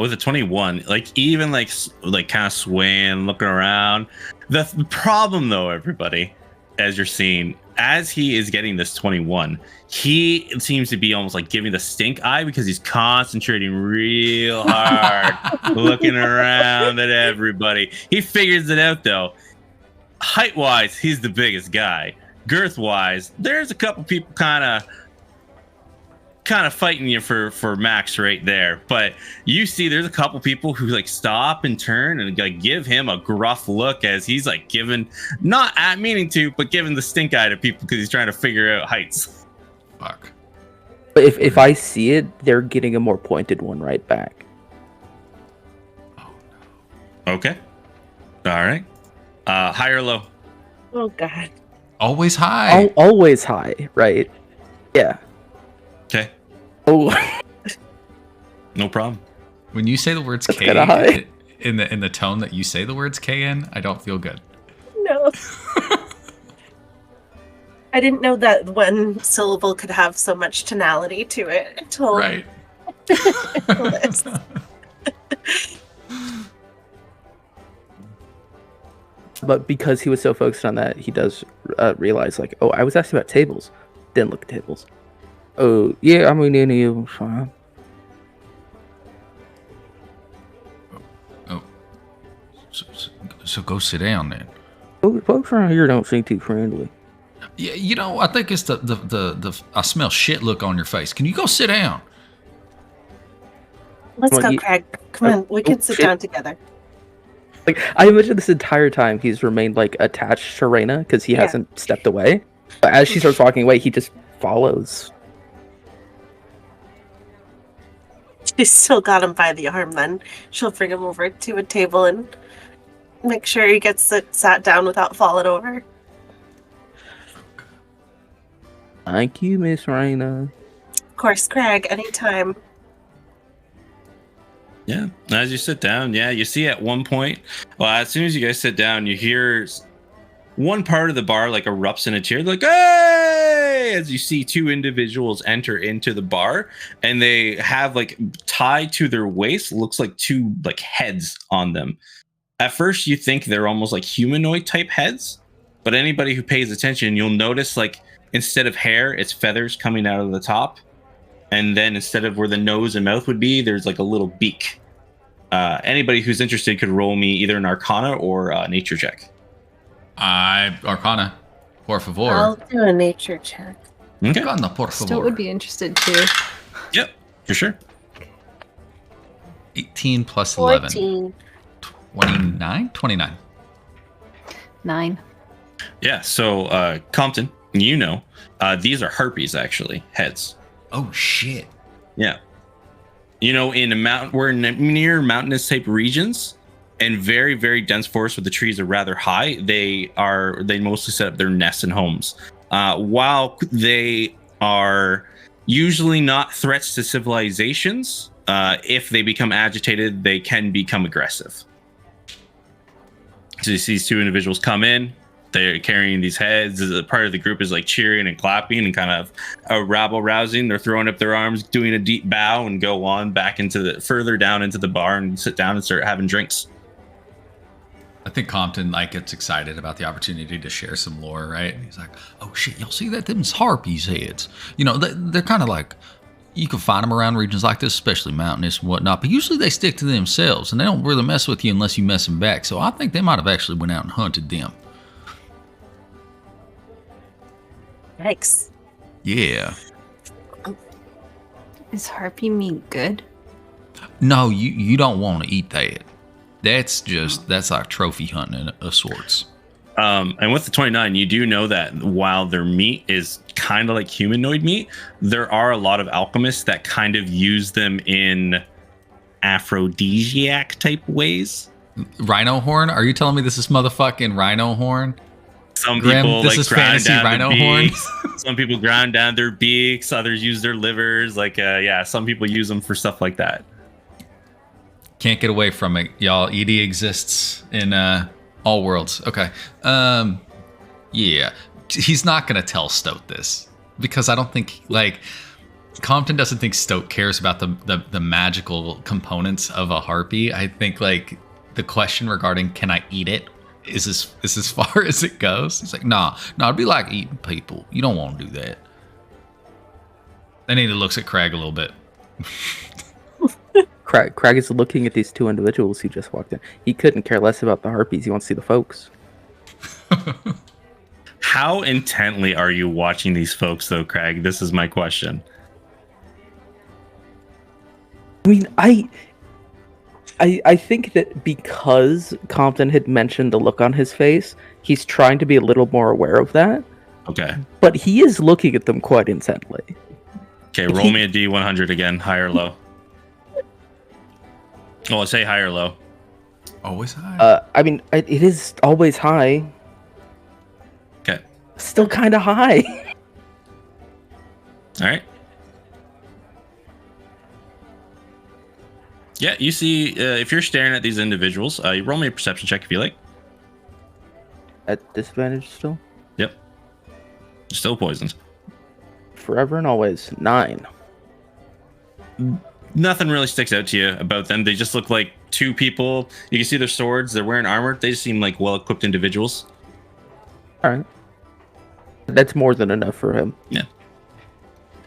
Speaker 7: With a 21, even kind of swaying, looking around. The problem, though, everybody, as you're seeing, as he is getting this 21, he seems to be almost like giving the stink eye because he's concentrating real hard, looking around at everybody. He figures it out, though. Height-wise, he's the biggest guy. Girth-wise, there's a couple people kind of fighting you for max right there, but you see there's a couple people who stop and turn and give him a gruff look as he's giving, not at meaning to, but giving the stink eye to people because he's trying to figure out heights.
Speaker 5: Fuck.
Speaker 4: But if I see it, they're getting a more pointed one right back.
Speaker 5: Oh no.
Speaker 7: Okay. All right. High or low?
Speaker 3: Oh God.
Speaker 5: Always high.
Speaker 4: Always high, right? Yeah.
Speaker 7: Okay.
Speaker 4: Oh.
Speaker 7: No problem.
Speaker 5: When you say the words
Speaker 4: That's
Speaker 5: K
Speaker 4: high.
Speaker 5: in the tone that you say the words K in, I don't feel good.
Speaker 3: No. I didn't know that one syllable could have so much tonality to it until
Speaker 5: Right.
Speaker 3: this.
Speaker 4: But because he was so focused on that, he does realize, oh, I was asking about tables. Didn't look at tables. Oh, yeah, I mean, any of them fine.
Speaker 5: Oh. So go sit down then.
Speaker 4: Folks around here don't seem too friendly.
Speaker 5: Yeah, I think it's the I smell shit look on your face. Can you go sit down?
Speaker 3: Let's go, Craig. Come on, we can sit down together.
Speaker 4: Like, I imagine this entire time he's remained like attached to Reyna because he
Speaker 3: Yeah.
Speaker 4: hasn't stepped away. But as she starts walking away, he just follows.
Speaker 3: She's still got him by the arm. Then she'll bring him over to a table and make sure he gets sat down without falling over.
Speaker 4: Thank you, Miss Reyna.
Speaker 3: Of course, Craig. Anytime.
Speaker 7: Yeah. As you sit down, you see at one point, well, as soon as you guys sit down, you hear one part of the bar like erupts in a cheer, like, hey! As you see two individuals enter into the bar, and they have like tied to their waist, looks like two like heads on them. At first, you think they're almost like humanoid type heads, but anybody who pays attention, you'll notice like instead of hair, it's feathers coming out of the top. And then instead of where the nose and mouth would be, there's like a little beak. Anybody who's interested could roll me either an Arcana or a nature check.
Speaker 5: Arcana, por favor.
Speaker 3: I'll do a nature check.
Speaker 7: Okay.
Speaker 5: Arcana, por favor.
Speaker 2: Still would be interested too.
Speaker 7: Yep, for sure.
Speaker 5: 18 plus 11.
Speaker 3: 14.
Speaker 5: 29? 29.
Speaker 2: 9.
Speaker 7: Yeah, so Compton, these are harpies actually, heads.
Speaker 5: Oh, shit.
Speaker 7: Yeah. We're near mountainous type regions and very, very dense forests where the trees are rather high. They mostly set up their nests and homes. While they are usually not threats to civilizations, if they become agitated, they can become aggressive. So you see these two individuals come in. They're carrying these heads. Part of the group is like cheering and clapping and kind of rabble rousing. They're throwing up their arms, doing a deep bow, and go on back further down into the bar and sit down and start having drinks.
Speaker 5: I think Compton gets excited about the opportunity to share some lore, right? And he's like, "Oh shit, y'all see that? Them's harpies heads. They're kind of like, you can find them around regions like this, especially mountainous and whatnot. But usually they stick to themselves, and they don't really mess with you unless you mess them back. So I think they might have actually went out and hunted them."
Speaker 3: Yikes.
Speaker 5: Yeah.
Speaker 2: Is harpy meat good?
Speaker 5: No, you don't want to eat that. That's like trophy hunting of sorts.
Speaker 7: And with the 29, you do know that while their meat is kind of like humanoid meat, there are a lot of alchemists that kind of use them in aphrodisiac type ways.
Speaker 5: Rhino horn? Are you telling me this is motherfucking rhino horn?
Speaker 7: Some
Speaker 5: Grim,
Speaker 7: people
Speaker 5: this is
Speaker 7: grind
Speaker 5: fantasy
Speaker 7: down
Speaker 5: rhino
Speaker 7: their
Speaker 5: horn.
Speaker 7: beaks. Some people grind down their beaks. Others use their livers. Some people use them for stuff like that.
Speaker 5: Can't get away from it, y'all. ED exists in all worlds. Okay. Yeah. He's not gonna tell Stoat this because I don't think Compton doesn't think Stoat cares about the magical components of a harpy. I think the question regarding can I eat it is as far as it goes. He's like, nah, it'd be like eating people. You don't want to do that. Then he looks at Craig a little bit.
Speaker 4: Craig is looking at these two individuals who just walked in. He couldn't care less about the harpies. He wants to see the folks.
Speaker 7: How intently are you watching these folks, though, Craig? This is my question.
Speaker 4: I mean, I think that because Compton had mentioned the look on his face, he's trying to be a little more aware of that.
Speaker 7: Okay.
Speaker 4: But he is looking at them quite intently.
Speaker 7: Okay, roll me a D100 again, high or low. Oh, I'll say high or low.
Speaker 5: Always high.
Speaker 4: I mean, it is always high.
Speaker 7: Okay.
Speaker 4: Still kind of high.
Speaker 7: All right. Yeah, you see, if you're staring at these individuals, you roll me a perception check if you like.
Speaker 4: At disadvantage still?
Speaker 7: Yep. Still poisoned.
Speaker 4: Forever and always. 9.
Speaker 7: Nothing really sticks out to you about them. They just look like two people. You can see their swords. They're wearing armor. They just seem like well-equipped individuals.
Speaker 4: All right. That's more than enough for him.
Speaker 7: Yeah.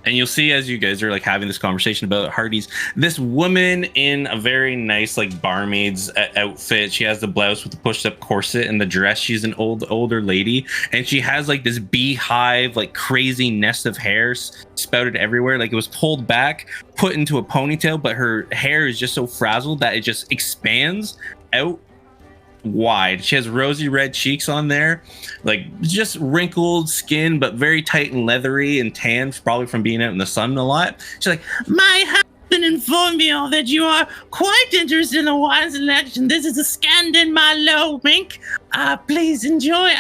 Speaker 7: And you'll see as you guys are having this conversation about Hardy's, this woman in a very nice barmaid's outfit. She has the blouse with the pushed up corset and the dress. She's an older lady, and she has this beehive, crazy nest of hair spouted everywhere. It was pulled back, put into a ponytail, but her hair is just so frazzled that it just expands out wide. She has rosy red cheeks on there, like just wrinkled skin, but very tight and leathery and tan, probably from being out in the sun a lot. She's like,
Speaker 8: My husband informed me all that you are quite interested in the wine selection. This is a Scandin Malo mink. Please enjoy.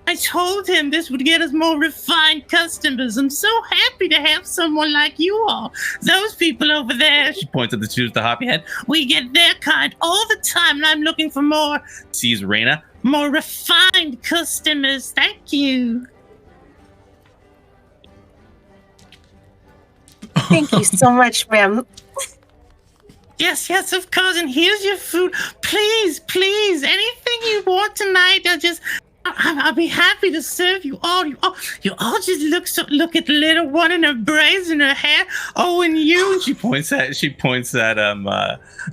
Speaker 8: I told him this would get us more refined customers. I'm so happy to have someone like you all. Those people over there,
Speaker 7: she points at the two with the hoppy head.
Speaker 8: We get their kind all the time, and I'm looking for more.
Speaker 7: Sees Raina.
Speaker 8: More refined customers. Thank you.
Speaker 3: Thank you so much, ma'am.
Speaker 8: Yes, of course. And here's your food. Please, anything you want tonight, I'll be happy to serve you all. You all just look at the little one in her braids and her hair. Oh, and you.
Speaker 7: She points at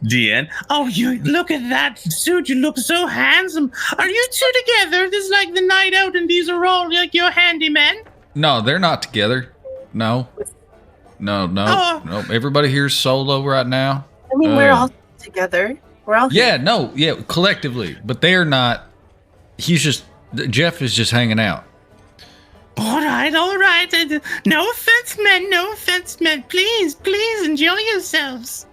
Speaker 7: Deanne.
Speaker 8: Oh, you look at that suit. You look so handsome. Are you two together? This is like the night out, and these are all like your handymen.
Speaker 5: No, they're not together. No. Everybody here's solo right now.
Speaker 3: I mean, we're all together. We're all here.
Speaker 5: Collectively, but they're not. Jeff is just hanging out.
Speaker 8: All right. No offense, men. Please enjoy yourselves.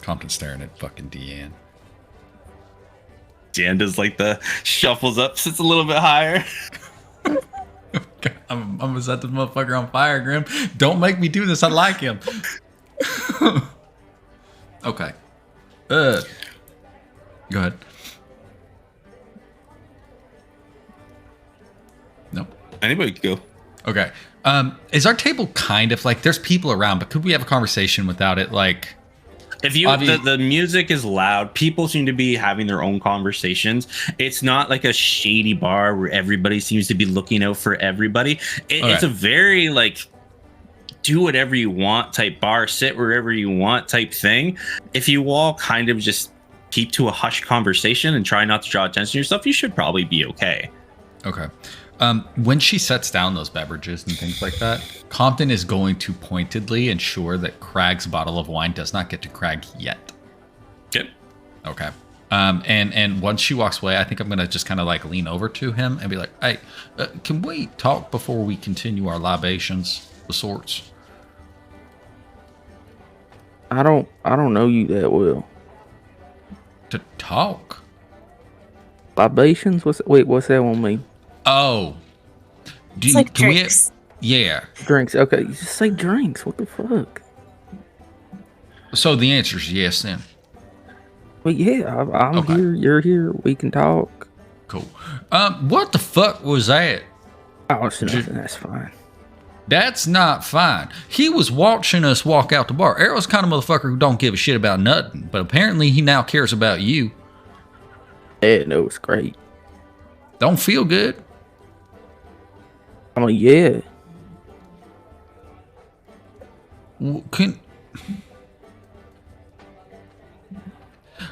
Speaker 5: Compton's staring at fucking Deanne.
Speaker 7: Deanne does like the shuffles up, sits a little bit higher.
Speaker 5: I'm gonna set this motherfucker on fire, Grim. Don't make me do this. I like him. Okay. Go ahead. Nope.
Speaker 7: Anybody can go.
Speaker 5: Okay. Is our table kind of like there's people around, but could we have a conversation without it? Like,
Speaker 7: if the music is loud, people seem to be having their own conversations. It's not like a shady bar where everybody seems to be looking out for everybody. It's a very like do whatever you want type bar, sit wherever you want type thing. If you all kind of just keep to a hushed conversation and try not to draw attention to yourself, you should probably be okay.
Speaker 5: Okay. When she sets down those beverages and things like that, Compton is going to pointedly ensure that Craig's bottle of wine does not get to Craig yet.
Speaker 7: Yep.
Speaker 5: Okay. And once she walks away, I think I'm going to just kind of like lean over to him and be like, hey, can we talk before we continue our libations of sorts?
Speaker 4: I don't know you that well.
Speaker 5: To talk?
Speaker 4: Libations? What's that one mean?
Speaker 5: Oh.
Speaker 3: It's like drinks.
Speaker 5: Yeah.
Speaker 4: Drinks. Okay, you just say drinks. What the fuck?
Speaker 5: So the answer is yes then.
Speaker 4: Well, yeah, I'm okay. Here. You're here. We can talk.
Speaker 5: Cool. What the fuck was that?
Speaker 4: Oh, it's nothing. That's fine.
Speaker 5: That's not fine. He was watching us walk out the bar. Arrow's kind of motherfucker who don't give a shit about nothing, but apparently he now cares about you.
Speaker 4: Yeah, no, it's great.
Speaker 5: Don't feel good.
Speaker 4: I'm like, yeah.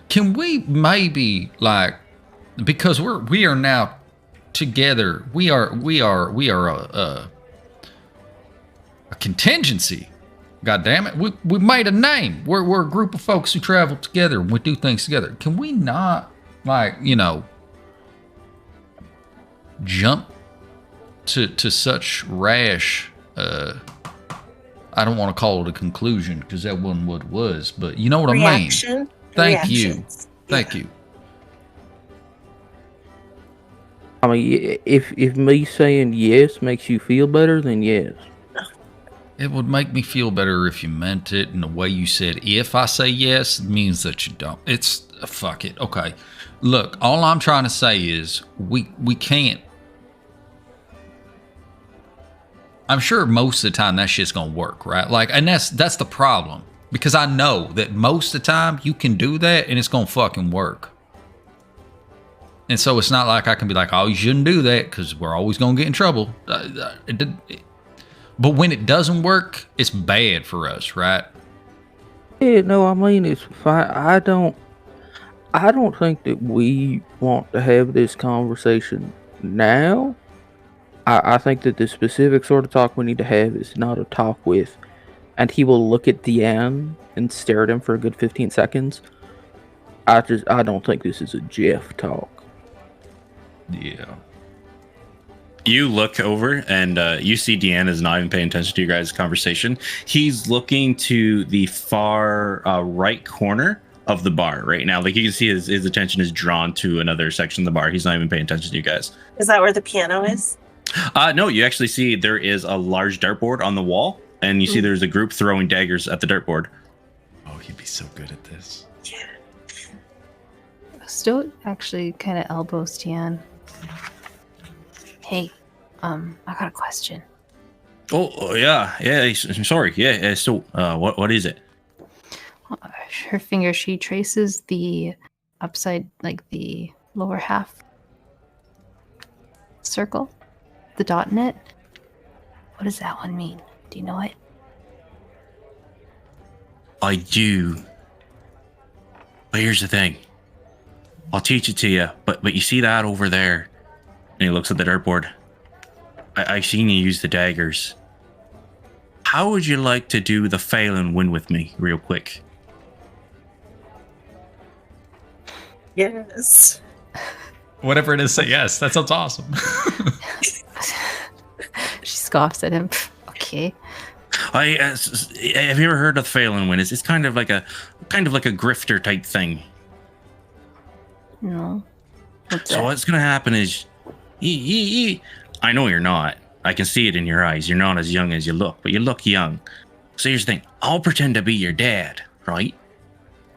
Speaker 5: Can we maybe like, because we are now together. We are a contingency. God damn it. We made a name. We're a group of folks who travel together and we do things together. Can we not like, jump to such rash I don't want to call it a conclusion because that wasn't what it was, but you know what I mean. Thank you. Thank you.
Speaker 4: I mean, if me saying yes makes you feel better, then yes.
Speaker 5: It would make me feel better if you meant it, and the way you said if I say yes means that you don't. It's fuck it. Okay. Look, all I'm trying to say is we can't. I'm sure most of the time that shit's gonna work, right? Like, and that's the problem. Because I know that most of the time you can do that and it's gonna fucking work. And so it's not like I can be like, oh, you shouldn't do that because we're always gonna get in trouble. But when it doesn't work, it's bad for us, right?
Speaker 4: Yeah, no, I mean, it's fine. I don't think that we want to have this conversation now. I think that the specific sort of talk we need to have is not a talk with, and he will look at Deanne and stare at him for a good 15 seconds. I don't think this is a Jeff talk.
Speaker 5: Yeah.
Speaker 7: You look over and you see Deanne is not even paying attention to your guys' conversation. He's looking to the far right corner of the bar right now. Like you can see his attention is drawn to another section of the bar. He's not even paying attention to you guys.
Speaker 3: Is that where the piano is?
Speaker 7: No, you actually see there is a large dartboard on the wall, and you see there's a group throwing daggers at the dartboard.
Speaker 5: Oh, he'd be so good at this.
Speaker 2: Stoat actually kind of elbows Tian. Hey, I got a question.
Speaker 7: Oh yeah. Sorry. Yeah. So, what is it?
Speaker 2: Her finger, she traces the upside, like the lower half circle, the dot in it. What does that one mean? Do you know it?
Speaker 7: I do. But here's the thing. I'll teach it to you. But you see that over there? And he looks at the dartboard. I seen you use the daggers. How would you like to do the fail and win with me real quick?
Speaker 3: Yes.
Speaker 5: Whatever it is, say yes. That sounds awesome.
Speaker 2: She scoffs at him. Okay.
Speaker 7: Have you ever heard of fail and win? It's kind of like a grifter type thing.
Speaker 2: No.
Speaker 7: So what's gonna happen is, I know you're not. I can see it in your eyes. You're not as young as you look, but you look young. So here's the thing. I'll pretend to be your dad, right?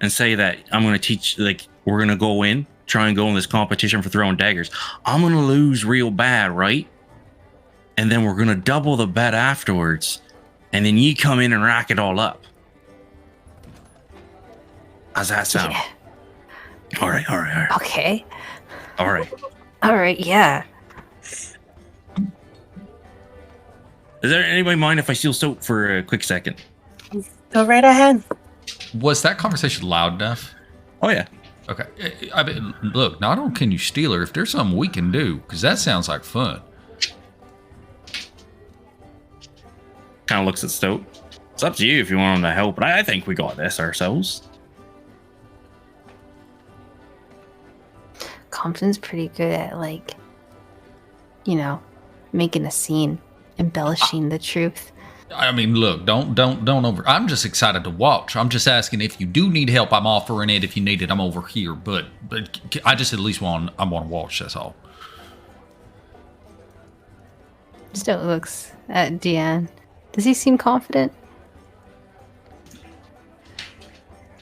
Speaker 7: And say that I'm gonna teach, like, we're gonna try and go in this competition for throwing daggers. I'm gonna lose real bad, right? And then we're gonna double the bet afterwards. And then you come in and rack it all up. How's that sound?
Speaker 2: Yeah.
Speaker 7: All right.
Speaker 2: Okay.
Speaker 7: All right.
Speaker 2: All right, yeah.
Speaker 7: Does there anybody mind if I steal soap for a quick second?
Speaker 3: Go right ahead.
Speaker 5: Was that conversation loud enough?
Speaker 7: Oh, yeah.
Speaker 5: Okay. I mean, look, not only can you steal her, if there's something we can do, because that sounds like fun.
Speaker 7: Kind of looks at Stoat. It's up to you if you want him to help, but I think we got this ourselves.
Speaker 2: Compton's pretty good at, like, making a scene, embellishing the truth.
Speaker 5: I mean, look, don't over. I'm just excited to watch. I'm just asking if you do need help. I'm offering it. If you need it, I'm over here. But I just at least want to watch. That's all.
Speaker 2: Stoat looks at Deanne. Does he seem confident?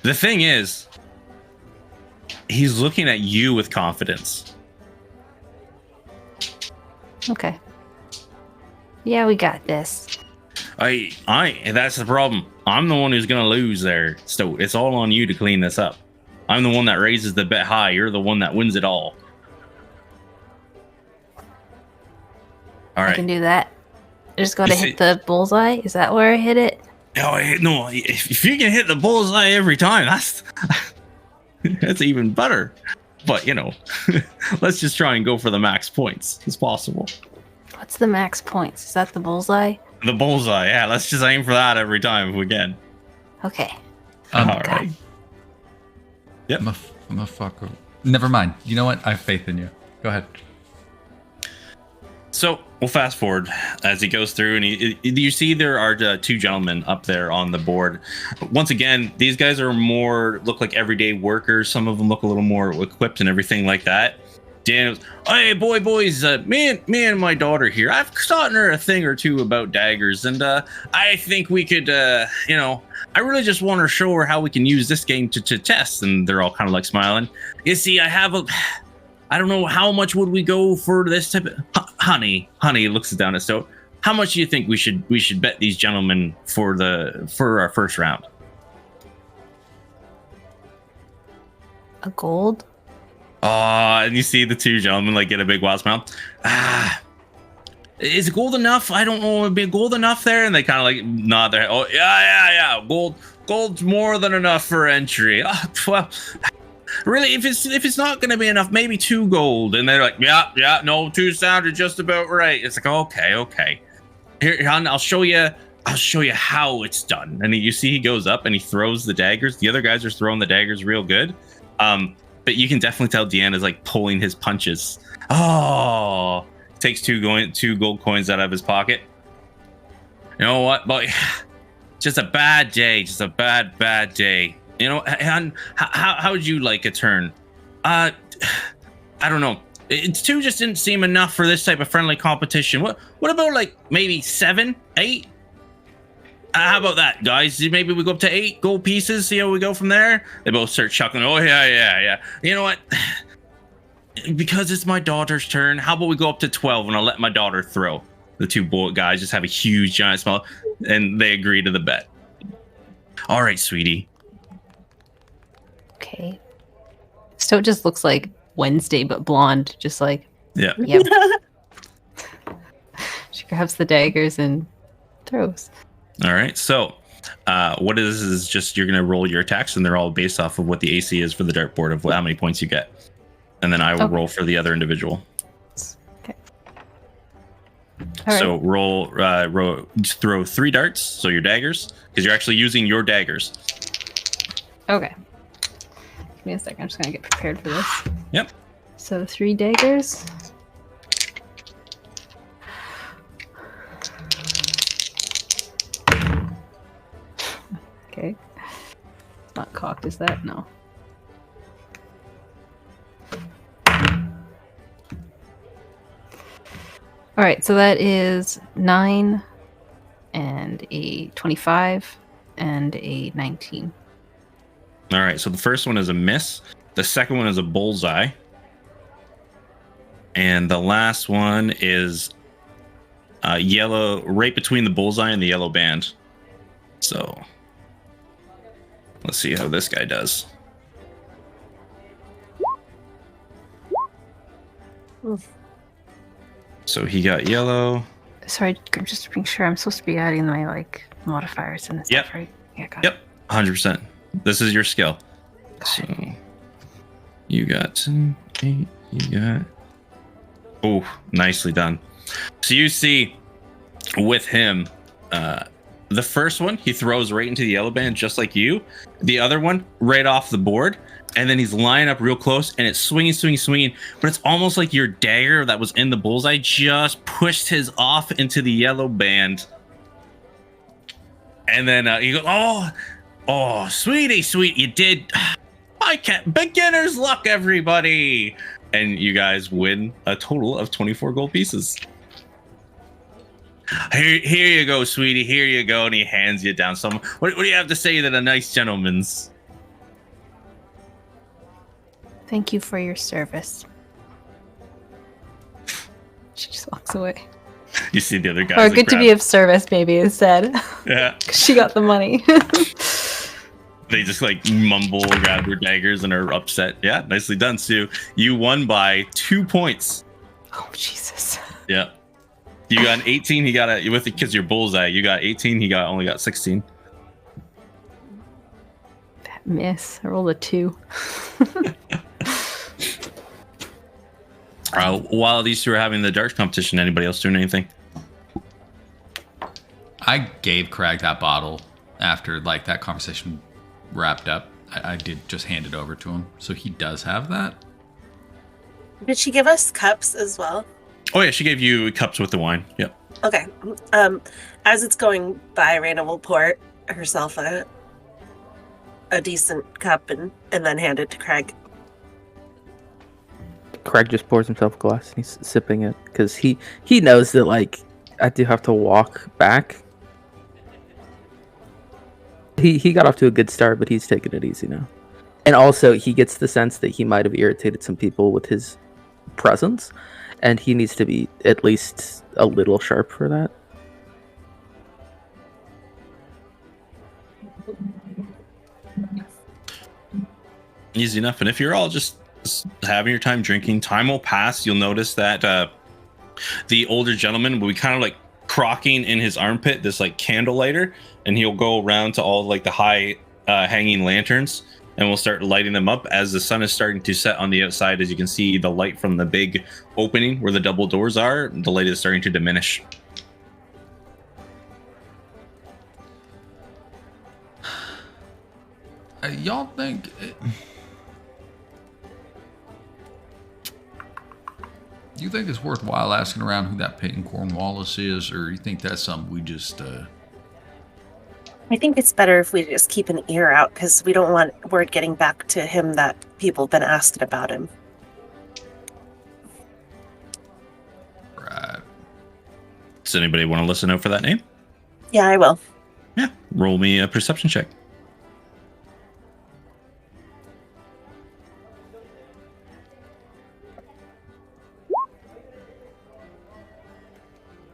Speaker 7: The thing is, he's looking at you with confidence.
Speaker 2: Okay. Yeah, we got this.
Speaker 7: That's the problem. I'm the one who's gonna lose there. So it's all on you to clean this up. I'm the one that raises the bet high. You're the one that wins it all. All right.
Speaker 2: I can do that. I just gotta hit the bullseye. Is that where I hit it?
Speaker 7: No, if you can hit the bullseye every time, that's even better. But let's just try and go for the max points as possible.
Speaker 2: What's the max points? Is that the bullseye?
Speaker 7: The bullseye, yeah. Let's just aim for that every time if we can.
Speaker 2: Okay.
Speaker 7: All right. Yep.
Speaker 5: I'm a fucker. Never mind. You know what? I have faith in you. Go ahead.
Speaker 7: So we'll fast forward as he goes through, and you see there are two gentlemen up there on the board. Once again, these guys look like everyday workers. Some of them look a little more equipped and everything like that. Dan goes, "Hey, boys, me and my daughter here. I've taught her a thing or two about daggers, and I think we could, I really just want to show her how we can use this game to test." And they're all kind of like smiling. You see, I don't know, how much would we go for this type of... Honey looks down at Stoat. How much do you think we should bet these gentlemen for our first round?
Speaker 2: A gold?
Speaker 7: And you see the two gentlemen like get a big wild smile. Is gold enough? I don't know. Would be gold enough there? And they kind of like nod their head. Oh yeah. Gold's more than enough for entry. Well, really, if it's not going to be enough, maybe 2 gold. And they're like, yeah, no, 2 sounded just about right. It's like, okay. Here, hon, I'll show you how it's done. And you see he goes up and he throws the daggers. The other guys are throwing the daggers real good. But you can definitely tell Deanna's like pulling his punches. Oh, takes two gold coins out of his pocket. You know what, boy? Just a bad day. Just a bad day. You know, and how would you like a turn? I don't know. Two just didn't seem enough for this type of friendly competition. What about like maybe 7, 8? How about that, guys? Maybe we go up to 8 gold pieces, see how we go from there? They both start chuckling. Oh, yeah. You know what? Because it's my daughter's turn, how about we go up to 12 and I'll let my daughter throw? The two bullet guys just have a huge, giant smile, and they agree to the bet. All right, sweetie.
Speaker 2: Okay. So it just looks like Wednesday, but blonde. Just like,
Speaker 7: Yeah.
Speaker 2: yep. She grabs the daggers and throws.
Speaker 7: All right. So, what is just you're gonna roll your attacks, and they're all based off of what the AC is for the dartboard of how many points you get, and then I will roll for the other individual.
Speaker 2: Okay. All
Speaker 7: So
Speaker 2: right.
Speaker 7: throw 3 darts, so your daggers, because you're actually using your daggers.
Speaker 2: Okay. Give me a second. I'm just gonna get prepared for this.
Speaker 7: Yep.
Speaker 2: So 3 daggers. Okay. It's not cocked, is that? No. All right, so that is 9 and a 25 and a 19.
Speaker 7: All right. So the first one is a miss. The second one is a bullseye. And the last one is yellow, right between the bullseye and the yellow band. So let's see how this guy does. So he got yellow.
Speaker 2: Sorry, I'm just making sure I'm supposed to be adding my like modifiers and stuff,
Speaker 7: Yep.
Speaker 2: right? Yeah, got
Speaker 7: Yep, 100%. This is your skill. So you got 8. You got. Oh, nicely done. So you see, with him, the first one he throws right into the yellow band, just like you. The other one right off the board, and then he's lining up real close, and it's swinging. But it's almost like your dagger that was in the bullseye just pushed his off into the yellow band. And then he goes, "Oh, sweetie, you did. I can't. Beginner's luck, everybody." And you guys win a total of 24 gold pieces. Here you go, sweetie. Here you go. And he hands you down some. What do you have to say to the nice gentleman's?
Speaker 2: Thank you for your service. She just walks away.
Speaker 7: You see the other guys.
Speaker 2: Or good to be of service, maybe instead.
Speaker 7: Yeah.
Speaker 2: She got the money.
Speaker 7: They just like mumble, grab their daggers, and are upset. Yeah, nicely done, Sue. You won by 2 points.
Speaker 2: Oh Jesus.
Speaker 7: Yeah. You got an 18. He got with it because you're bullseye. You got 18. He only got 16.
Speaker 2: That miss. I rolled a 2.
Speaker 7: While these two are having the darts competition, anybody else doing anything?
Speaker 5: I gave Craig that bottle after like that conversation wrapped up. I did just hand it over to him, so he does have that.
Speaker 3: Did she give us cups as well?
Speaker 7: Oh yeah, she gave you cups with the wine. Yep.
Speaker 3: Okay. As it's going by, Raina will pour herself a decent cup and then hand it to Craig.
Speaker 4: Craig just pours himself a glass and he's sipping it because he knows that like I do have to walk back. He got off to a good start, but he's taking it easy now. And also he gets the sense that he might have irritated some people with his presence, and he needs to be at least a little sharp for that.
Speaker 7: Easy enough. And if you're all just having your time drinking, time will pass. You'll notice that the older gentleman will be kind of like crocking in his armpit, this like candle lighter, and he'll go around to all like the high hanging lanterns, and we'll start lighting them up as the sun is starting to set on the outside. As you can see, the light from the big opening where the double doors are, the light is starting to diminish.
Speaker 5: Y'all think Do you think it's worthwhile asking around who that Peyton Cornwallis is, or you think that's something we just...
Speaker 3: I think it's better if we just keep an ear out, because we don't want word getting back to him that people have been asking about him.
Speaker 5: Right.
Speaker 7: Does anybody want to listen out for that name?
Speaker 3: Yeah, I will.
Speaker 7: Yeah. Roll me a perception check.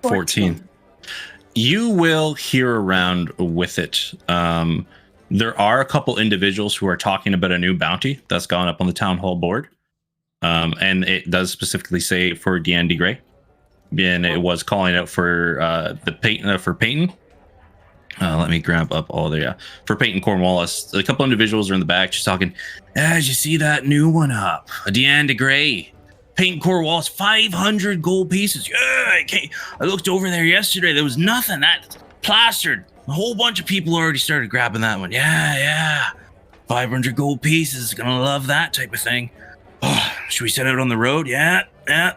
Speaker 7: 14. You will hear around with it. There are a couple individuals who are talking about a new bounty that's gone up on the town hall board. And it does specifically say for Deanne Gray. And it was calling out for the Peyton for Peyton. Let me grab up all the for Peyton Cornwallis. A couple individuals are in the back just talking. As you see that new one up, Deanne Gray. Peyton Cornwallis, 500 gold pieces. Yeah, I looked over there yesterday. There was nothing. That plastered. A whole bunch of people already started grabbing that one. Yeah. 500 gold pieces. Gonna love that type of thing. Oh, should we set out on the road? Yeah. I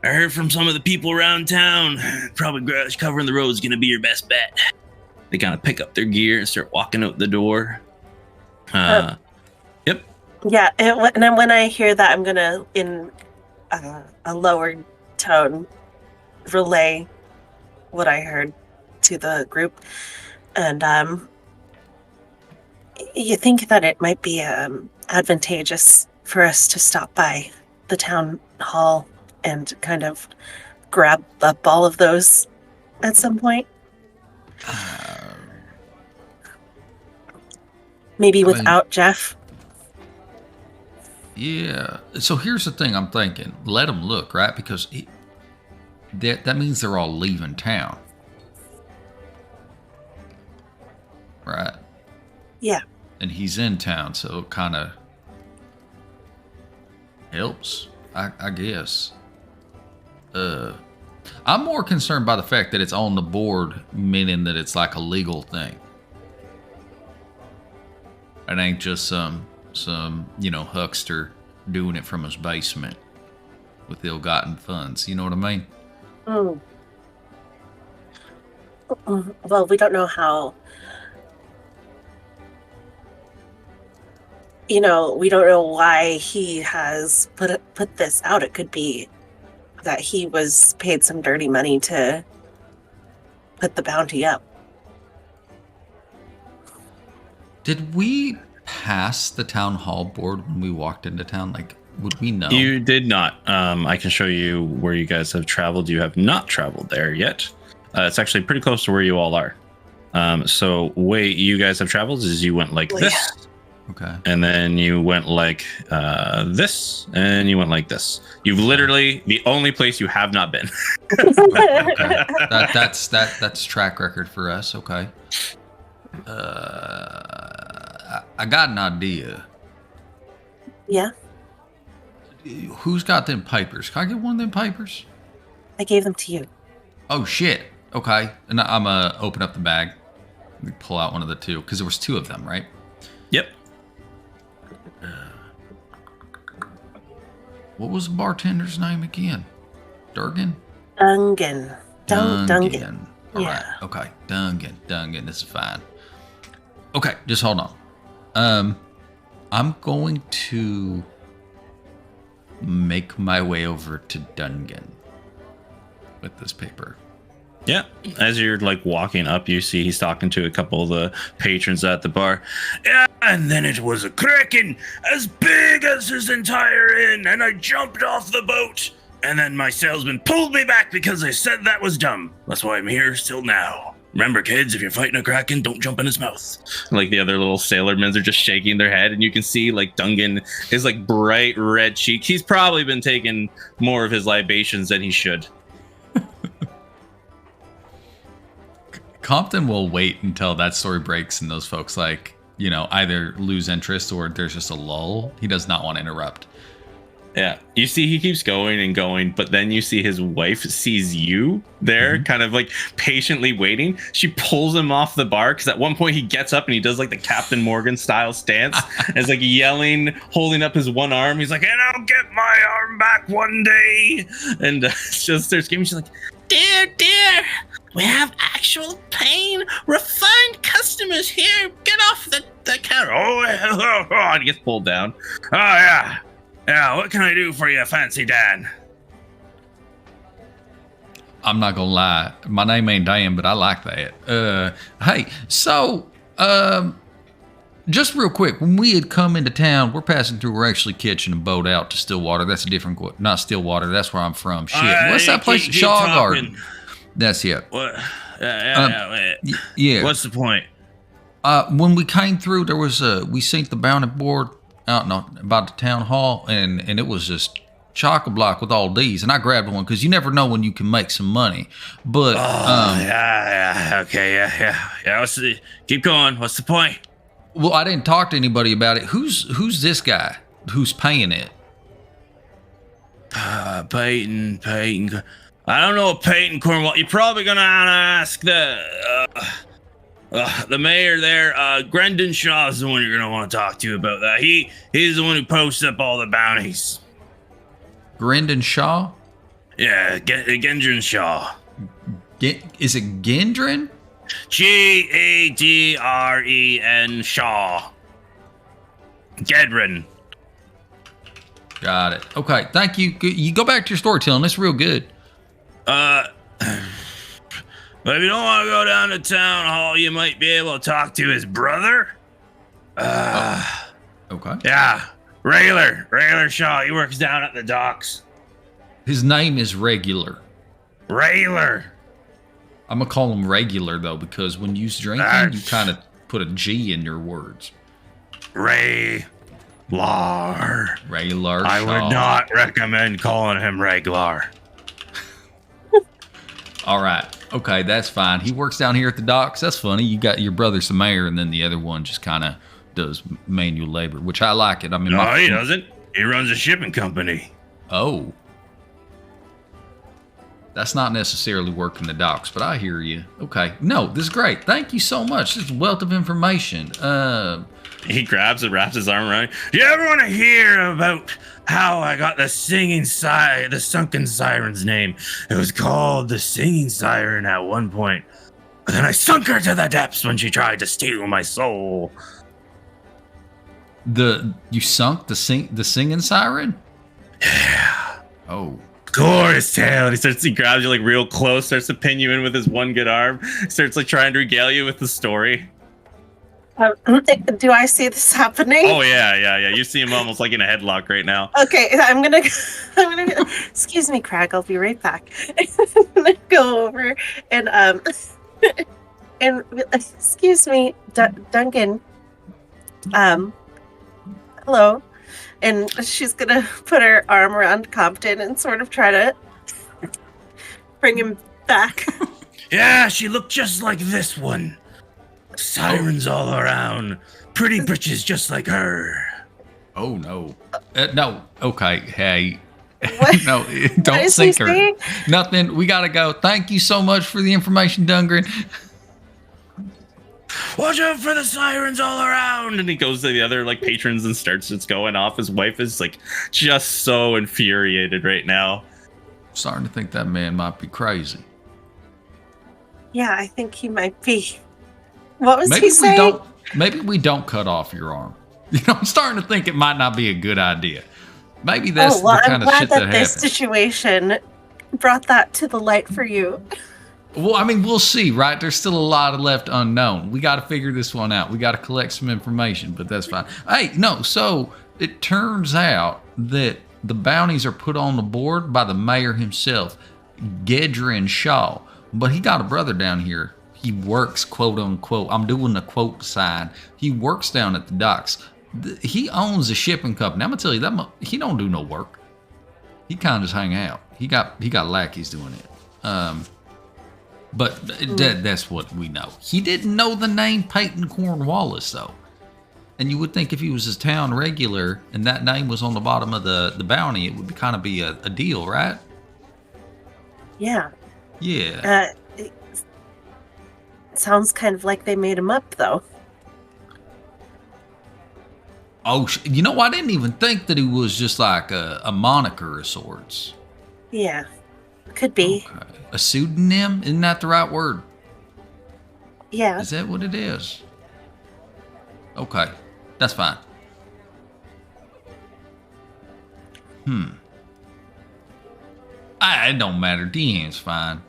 Speaker 7: heard from some of the people around town. Probably covering the road is gonna be your best bet. They kind of pick up their gear and start walking out the door. Yep.
Speaker 3: Yeah, and then when I hear that, I'm gonna, in a lower tone, relay what I heard to the group. And you think that it might be advantageous for us to stop by the town hall and kind of grab up all of those at some point? Maybe without Jeff?
Speaker 5: Yeah. So here's the thing I'm thinking. Let them look, right? Because that means they're all leaving town. Right?
Speaker 3: Yeah.
Speaker 5: And he's in town, so it kind of helps, I guess. I'm more concerned by the fact that it's on the board, meaning that it's like a legal thing. It ain't just some huckster doing it from his basement with ill-gotten funds. You know what I mean?
Speaker 3: Well, we don't know how. We don't know why he has put this out. It could be that he was paid some dirty money to put the bounty up.
Speaker 5: Did we pass the town hall board when we walked into town? Like, would we know?
Speaker 7: You did not. I can show you where you guys have traveled. You have not traveled there yet. It's actually pretty close to where you all are. So way you guys have traveled is you went like this.
Speaker 3: Yeah.
Speaker 5: Okay.
Speaker 7: And then you went like this, and you went like this. You've literally the only place you have not been.
Speaker 5: Okay. That's track record for us. Okay. I got an idea.
Speaker 3: Yeah.
Speaker 5: Who's got them papers? Can I get one of them papers?
Speaker 3: I gave them to you.
Speaker 5: Oh shit. Okay. And I'm gonna open up the bag. Pull out one of the two because there was two of them, right?
Speaker 7: Yep.
Speaker 5: What was the bartender's name again? Durgan?
Speaker 3: Dungan.
Speaker 5: Dungan. All
Speaker 3: Yeah.
Speaker 5: right. Okay. Dungan. This is fine. Okay. Just hold on. I'm going to make my way over to Dungan with this paper.
Speaker 7: Yeah. As you're like walking up, you see he's talking to a couple of the patrons at the bar.
Speaker 8: Yeah, and then it was a kraken as big as his entire inn, and I jumped off the boat. And then my salesman pulled me back because I said that was dumb. That's why I'm here still now. Remember, kids, if you're fighting a kraken, don't jump in his mouth.
Speaker 7: Like the other little sailormen are just shaking their head, and you can see like Dungan is like bright red cheek. He's probably been taking more of his libations than he should.
Speaker 5: Compton will wait until that story breaks and those folks either lose interest or there's just a lull. He does not want to interrupt.
Speaker 7: Yeah, you see he keeps going and going, but then you see his wife sees you there, kind of like patiently waiting. She pulls him off the bar because at one point he gets up and he does like the Captain Morgan style stance. And it's like yelling, holding up his one arm. He's like, and I'll get my arm back one day. And just starts giving. She's like, dear, we have actual pain refined customers here. Get off the counter. Oh, and he gets pulled down. Oh, yeah. Yeah, what can I do for you, Fancy Dan?
Speaker 5: I'm not gonna lie, my name ain't Dan, but I like that. Hey, so just real quick, when we had come into town, we're passing through. We're actually catching a boat out to Stillwater. That's a different, not Stillwater. That's where I'm from. Shit, what's that place? Shaw Garden. That's it.
Speaker 8: What? Yeah. What's the point?
Speaker 5: When we came through, there was we seen the bounty board out about the town hall, and it was just chock-a-block with all these, and I grabbed one because you never know when you can make some money. But
Speaker 8: okay. Keep going. What's the point?
Speaker 5: Well, I didn't talk to anybody about it. Who's this guy who's paying it?
Speaker 8: Peyton. I don't know Peyton Cornwall. You're probably gonna ask the mayor there. Grendon Shaw is the one you're gonna want to talk to about that. He's the one who posts up all the bounties.
Speaker 5: Grendon Shaw?
Speaker 8: Yeah, Gendron Shaw.
Speaker 5: Is it Gendron?
Speaker 8: Gadren Shaw. Gedron.
Speaker 5: Got it. Okay, thank you. You go back to your storytelling. It's real good.
Speaker 8: But if you don't want to go down to town hall, you might be able to talk to his brother.
Speaker 5: Okay.
Speaker 8: Yeah, Regular Shaw. He works down at the docks.
Speaker 5: His name is Regular.
Speaker 8: Regular.
Speaker 5: I'm gonna call him Regular though, because when you drinking, you kind of put a G in your words.
Speaker 8: Regular. I would not recommend calling him Regular.
Speaker 5: All right. Okay, that's fine. He works down here at the docks. That's funny. You got your brother's the mayor, and then the other one just kind of does manual labor, which I like it. I mean,
Speaker 8: no, he doesn't. He runs a shipping company.
Speaker 5: Oh. That's not necessarily working the docks, but I hear you. Okay. No, this is great. Thank you so much. This is a wealth of information.
Speaker 7: He grabs and wraps his arm around.
Speaker 8: Do you ever want to hear about how I got the sunken siren's name? It was called the Singing Siren at one point. But then I sunk her to the depths when she tried to steal my soul.
Speaker 5: You sunk the singing siren?
Speaker 8: Yeah.
Speaker 5: Oh.
Speaker 8: Glorious tale.
Speaker 7: And he grabs you like real close, starts to pin you in with his one good arm, starts like trying to regale you with the story.
Speaker 3: Do I see this happening?
Speaker 7: Oh yeah. You see him almost like in a headlock right now.
Speaker 3: Okay, I'm gonna excuse me, Craig, I'll be right back. I'm gonna go over and excuse me, Duncan. Hello. And she's gonna put her arm around Compton and sort of try to bring him back.
Speaker 8: Yeah, she looked just like this one. Sirens all around. Pretty bitches just like her.
Speaker 5: Oh, no. No. Okay. Hey.
Speaker 3: What?
Speaker 5: No, don't sink her. Saying? Nothing. We got to go. Thank you so much for the information, Dungren.
Speaker 8: Watch out for the sirens all around.
Speaker 7: And he goes to the other like patrons and starts just going off. His wife is like just so infuriated right now.
Speaker 5: Starting to think that man might be crazy.
Speaker 3: Yeah, I think he might be. What was he saying?
Speaker 5: Maybe we don't cut off your arm. You know, I'm starting to think it might not be a good idea. Maybe that's the kind of shit that happens.
Speaker 3: This situation brought that to the light for you.
Speaker 5: Well, I mean, we'll see, right? There's still a lot left unknown. We got to figure this one out. We got to collect some information, but that's fine. Hey, no, so it turns out that the bounties are put on the board by the mayor himself, Gedrin Shaw, but he got a brother down here. He works, quote unquote, I'm doing the quote sign. He works down at the docks. He owns a shipping company. I'm gonna tell you that he don't do no work. He kind of just hang out. He got lackeys doing it. But that's what we know. He didn't know the name Peyton Cornwallis though. And you would think if he was a town regular and that name was on the bottom of the bounty, it would kind of be a deal, right?
Speaker 3: Yeah.
Speaker 5: Yeah.
Speaker 3: It sounds kind of like they made him up, though.
Speaker 5: Oh, you know, I didn't even think that he was just like a moniker of sorts.
Speaker 3: Yeah. Could be.
Speaker 5: Okay. A pseudonym? Isn't that the right word?
Speaker 3: Yeah.
Speaker 5: Is that what it is? Okay. That's fine. It don't matter. Deanne's fine.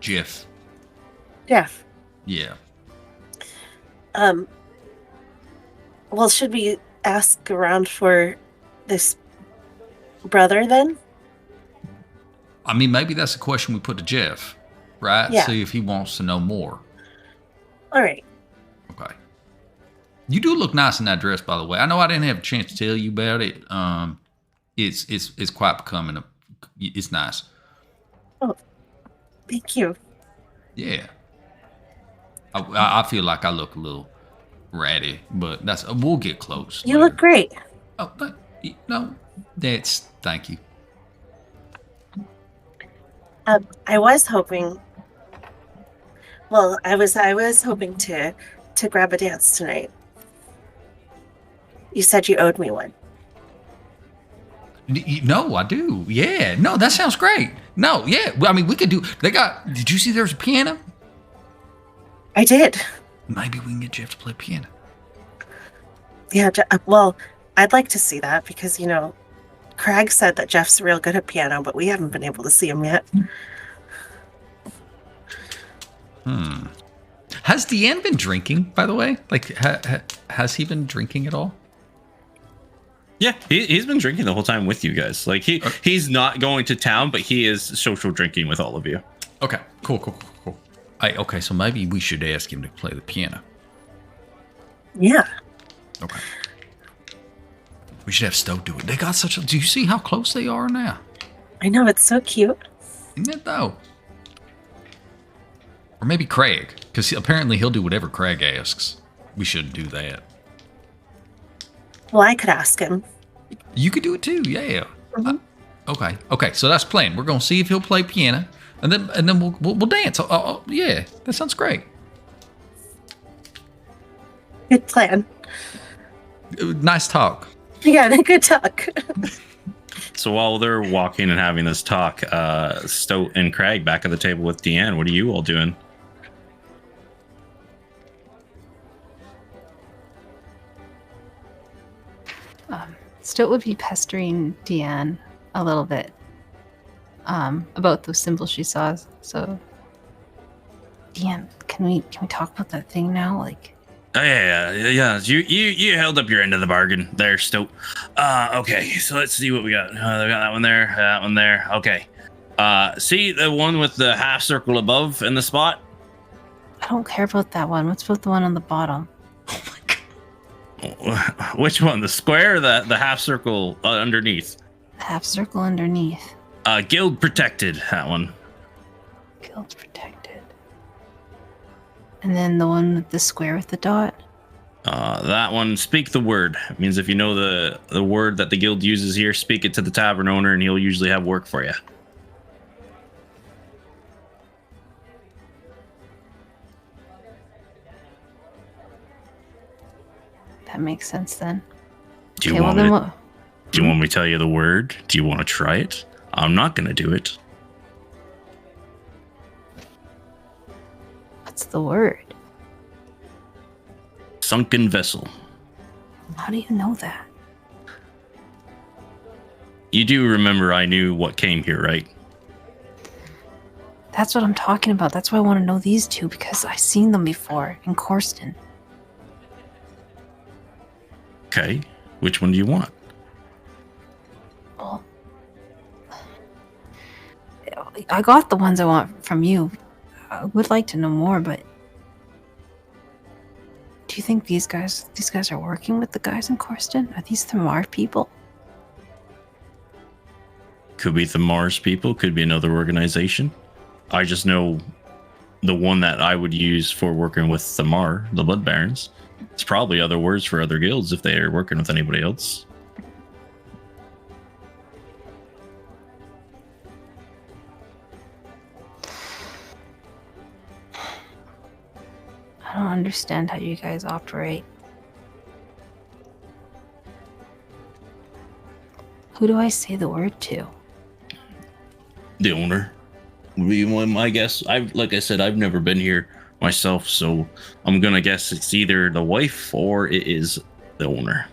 Speaker 5: Jeff.
Speaker 3: Jeff.
Speaker 5: Yeah.
Speaker 3: Well, should we ask around for this brother then?
Speaker 5: I mean, maybe that's a question we put to Jeff, right?
Speaker 3: Yeah.
Speaker 5: See if he wants to know more.
Speaker 3: All right.
Speaker 5: Okay. You do look nice in that dress, by the way. I know I didn't have a chance to tell you about it. It's quite becoming. It's nice.
Speaker 3: Oh, thank you.
Speaker 5: Yeah. I feel like I look a little ratty, but we'll get close.
Speaker 3: You look great.
Speaker 5: Oh, no, thank you.
Speaker 3: I was hoping. Well, I was hoping to grab a dance tonight. You said you owed me one.
Speaker 5: No, I do. Yeah. No, that sounds great. No, yeah. I mean, we could do. Did you see there's a piano?
Speaker 3: I did.
Speaker 5: Maybe we can get Jeff to play piano.
Speaker 3: Yeah. Well, I'd like to see that because Craig said that Jeff's real good at piano, but we haven't been able to see him yet.
Speaker 5: Has Deanne been drinking, by the way? Like, has he been drinking at all?
Speaker 7: Yeah, he's been drinking the whole time with you guys. Like he's not going to town, but he is social drinking with all of you.
Speaker 5: Okay, cool. Okay, so maybe we should ask him to play the piano.
Speaker 3: Yeah.
Speaker 5: Okay. We should have Stowe do it. They got do you see how close they are now?
Speaker 3: I know, it's so cute.
Speaker 5: Isn't it though? Or maybe Craig, because apparently he'll do whatever Craig asks. We should do that.
Speaker 3: Well, I could ask him.
Speaker 5: You could do it too, yeah.
Speaker 3: Mm-hmm.
Speaker 5: Okay. So that's plan. We're gonna see if he'll play piano, and then we'll dance. Yeah, that sounds great.
Speaker 3: Good plan.
Speaker 5: Nice talk.
Speaker 3: Yeah, good talk.
Speaker 7: So while they're walking and having this talk, Stoat and Craig back at the table with Deanne, what are you all doing?
Speaker 2: Stoat would be pestering Deanne a little bit about those symbols she saw. So, Deanne, can we talk about that thing now? Like,
Speaker 8: oh, yeah. You held up your end of the bargain there, Stoat. Okay, so let's see what we got. They got that one there. Okay. See the one with the half circle above in the spot?
Speaker 2: I don't care about that one. What's about the one on the bottom?
Speaker 7: Which one? The square or the half circle underneath?
Speaker 2: The half circle underneath.
Speaker 7: Guild protected, that one.
Speaker 2: Guild protected. And then the one with the square with the dot?
Speaker 7: That one, speak the word. It means if you know the word that the guild uses here, speak it to the tavern owner and he'll usually have work for you.
Speaker 2: That makes sense then.
Speaker 7: Do you want me to tell you the word? Do you want to try it? I'm not going to do it.
Speaker 2: What's the word?
Speaker 7: Sunken vessel.
Speaker 2: How do you know that?
Speaker 7: You do remember I knew what came here, right?
Speaker 2: That's what I'm talking about. That's why I want to know these two, because I've seen them before in Corsten.
Speaker 7: Okay. Which one do you want?
Speaker 2: Well, I got the ones I want from you. I would like to know more, but do you think these guys are working with the guys in Corsten? Are these Thamar people?
Speaker 7: Could be the Mars people, could be another organization. I just know the one that I would use for working with Thamar, the Blood Barons. It's probably other words for other guilds if they're working with anybody else.
Speaker 2: I don't understand how you guys operate. Who do I say the word to?
Speaker 7: The owner. Would be my guess. Like I said, I've never been here myself, so I'm gonna guess it's either the wife or it is the owner.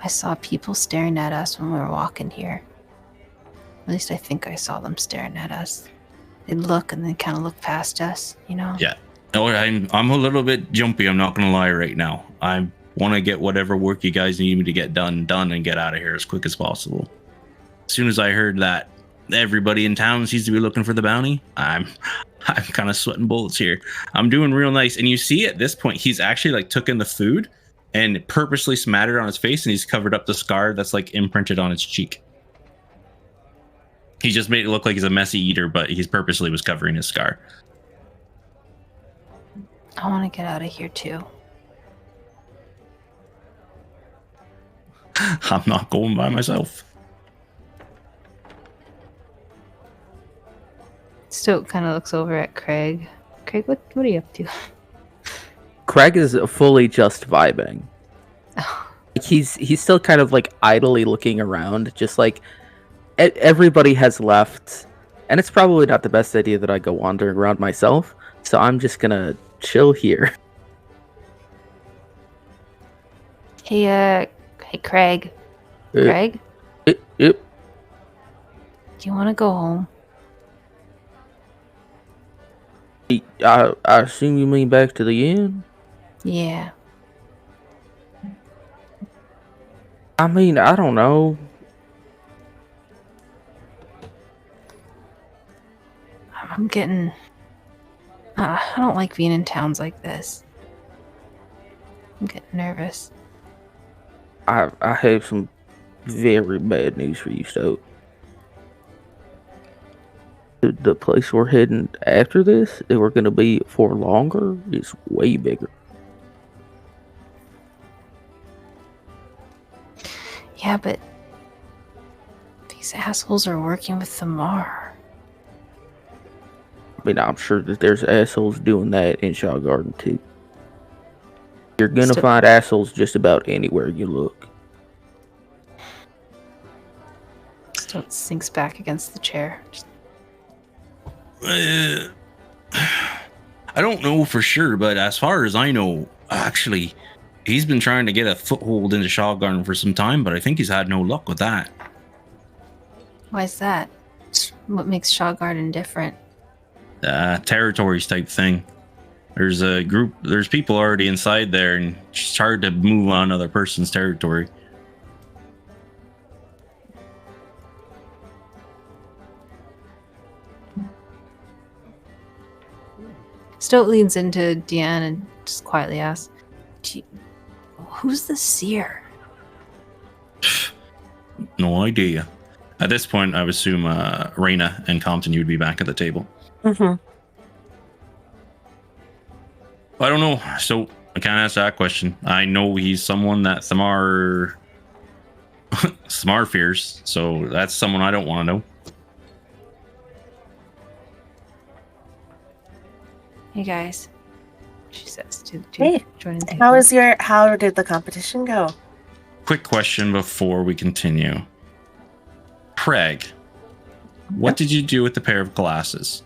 Speaker 2: I saw people staring at us when we were walking here. At least I think I saw them staring at us. They'd look and then kind of look past us, you know?
Speaker 7: Yeah. No, I'm a little bit jumpy, I'm not gonna lie right now. I want to get whatever work you guys need me to get done and get out of here as quick as possible. As soon as I heard that everybody in town seems to be looking for the bounty, I'm kind of sweating bullets here. I'm doing real nice. And you see at this point, he's actually like took in the food and purposely smattered on his face, and he's covered up the scar that's like imprinted on his cheek. He just made it look like he's a messy eater, but he's purposely was covering his scar.
Speaker 2: I want to get out of here too.
Speaker 7: I'm not going by myself.
Speaker 2: Stoke kind of looks over at Craig. Craig, what are you up to?
Speaker 4: Craig is fully just vibing. He's still kind of like idly looking around, just like everybody has left, and it's probably not the best idea that I go wandering around myself. So I'm just gonna chill here.
Speaker 2: Hey, Craig. Craig?
Speaker 4: Yep.
Speaker 2: Do you want to go home?
Speaker 4: I assume you mean back to the inn?
Speaker 2: Yeah.
Speaker 4: I mean, I don't know.
Speaker 2: I'm getting... I don't like being in towns like this. I'm getting nervous.
Speaker 4: I have some very bad news for you, Stoke. The place we're heading after this, that we're going to be for longer, is way bigger.
Speaker 2: Yeah, but these assholes are working with Thamar.
Speaker 4: I mean, I'm sure that there's assholes doing that in Shaw Garden too. You're gonna find assholes just about anywhere you look.
Speaker 2: Stoke sinks back against the chair.
Speaker 7: I don't know for sure, but as far as I know, actually, he's been trying to get a foothold into Shaw Garden for some time, but I think he's had no luck with that.
Speaker 2: Why's that? What makes Shaw Garden different?
Speaker 7: Territories type thing. There's people already inside there, and it's hard to move on other person's territory.
Speaker 2: Stoke leans into Deanne and just quietly asks, who's the seer?
Speaker 7: No idea. At this point, I would assume Raina and Compton, you would be back at the table.
Speaker 3: Mm-hmm.
Speaker 7: I don't know, so I can't ask that question. I know he's someone that Thamar fears, so that's someone I don't want to know.
Speaker 2: Hey guys, she says to
Speaker 3: Hey,
Speaker 2: join the table.
Speaker 3: How did the competition go?
Speaker 7: Quick question before we continue. Craig, what did you do with the pair of glasses?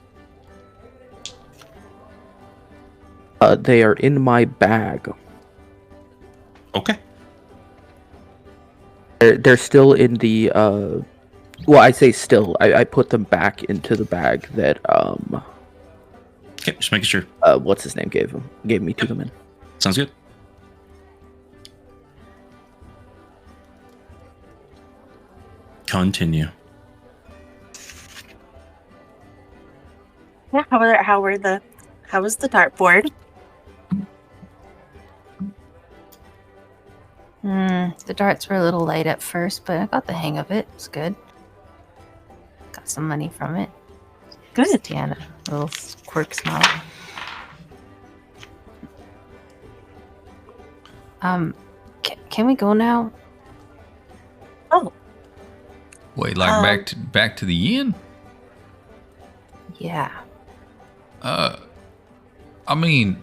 Speaker 4: They are in my bag.
Speaker 7: Okay.
Speaker 4: They're still in the well, I say still. I put them back into the bag that
Speaker 7: Okay, just making sure.
Speaker 4: What's his name gave me to them in.
Speaker 7: Sounds good. Continue.
Speaker 3: Yeah, how was the dartboard?
Speaker 2: The darts were a little light at first, but I got the hang of it. It's good. Got some money from it.
Speaker 3: Good.
Speaker 2: Deanna, a little quirk smile. Can we go now?
Speaker 3: Oh,
Speaker 5: Wait, like back to the inn?
Speaker 2: Yeah.
Speaker 5: I mean,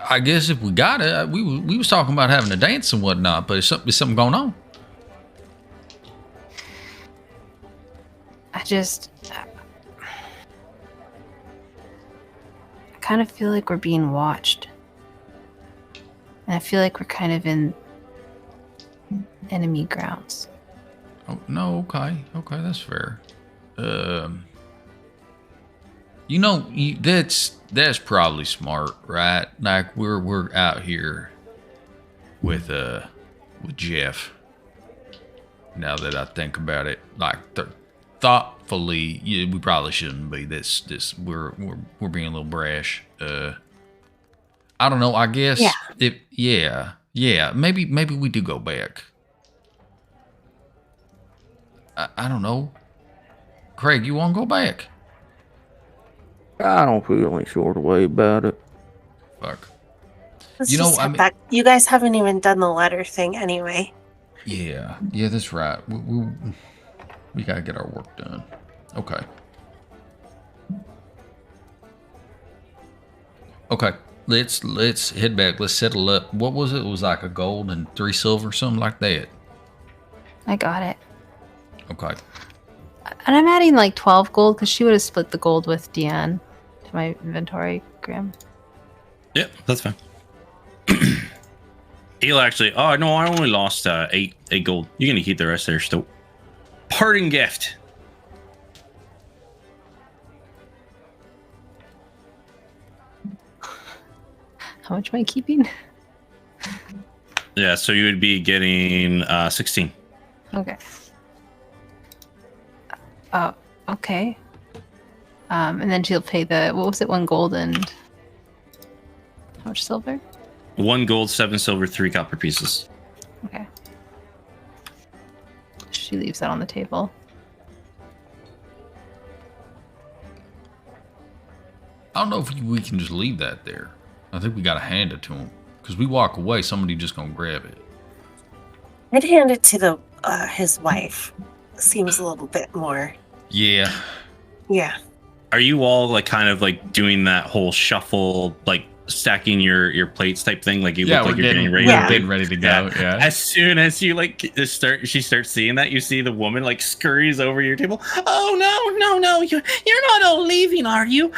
Speaker 5: I guess if we got it, we was talking about having a dance and whatnot, but is something going on?
Speaker 2: I kind of feel like we're being watched. And I feel like we're kind of in enemy grounds.
Speaker 5: Oh no, okay, that's fair. You know, that's probably smart, right? Like we're out here with Jeff. Now that I think about it, like thoughtfully, we probably shouldn't be. We're being a little brash. I don't know. I guess maybe we do go back. I don't know. Craig, you want to go back?
Speaker 4: I don't feel any sort of way about it.
Speaker 5: Fuck.
Speaker 3: let's
Speaker 5: You know,
Speaker 3: just
Speaker 5: I
Speaker 3: head
Speaker 5: mean-
Speaker 3: back. You guys haven't even done the letter thing anyway.
Speaker 5: Yeah, that's right. We gotta get our work done. Okay. Okay. Let's head back. Let's settle up. What was it? It was like a gold and 3 silver, something like that.
Speaker 2: I got it.
Speaker 5: Okay.
Speaker 2: And I'm adding like 12 gold because she would have split the gold with Deanne to my inventory, Grim.
Speaker 7: Yeah, that's fine. He'll actually. Oh no, I only lost 8 gold. You're gonna keep the rest there still. Parting gift.
Speaker 2: How much am I keeping?
Speaker 7: Yeah, so you would be getting 16.
Speaker 2: Okay. Oh, okay. And then she'll pay what was it, 1 gold and how much silver?
Speaker 7: 1 gold, 7 silver, 3 copper pieces.
Speaker 2: Okay. She leaves that on the table.
Speaker 5: I don't know if we can just leave that there. I think we gotta hand it to him. Because we walk away, somebody just gonna grab it.
Speaker 3: I'd hand it to his wife. Seems a little bit more.
Speaker 5: Yeah.
Speaker 3: Yeah.
Speaker 7: Are you all like kind of like doing that whole shuffle, like stacking your plates type thing? Like you look like you're getting ready.
Speaker 3: Yeah.
Speaker 5: Getting ready to go. Yeah.
Speaker 7: As soon as you like she starts seeing that, you see the woman like scurries over your table. Oh no, you're not all leaving, are you?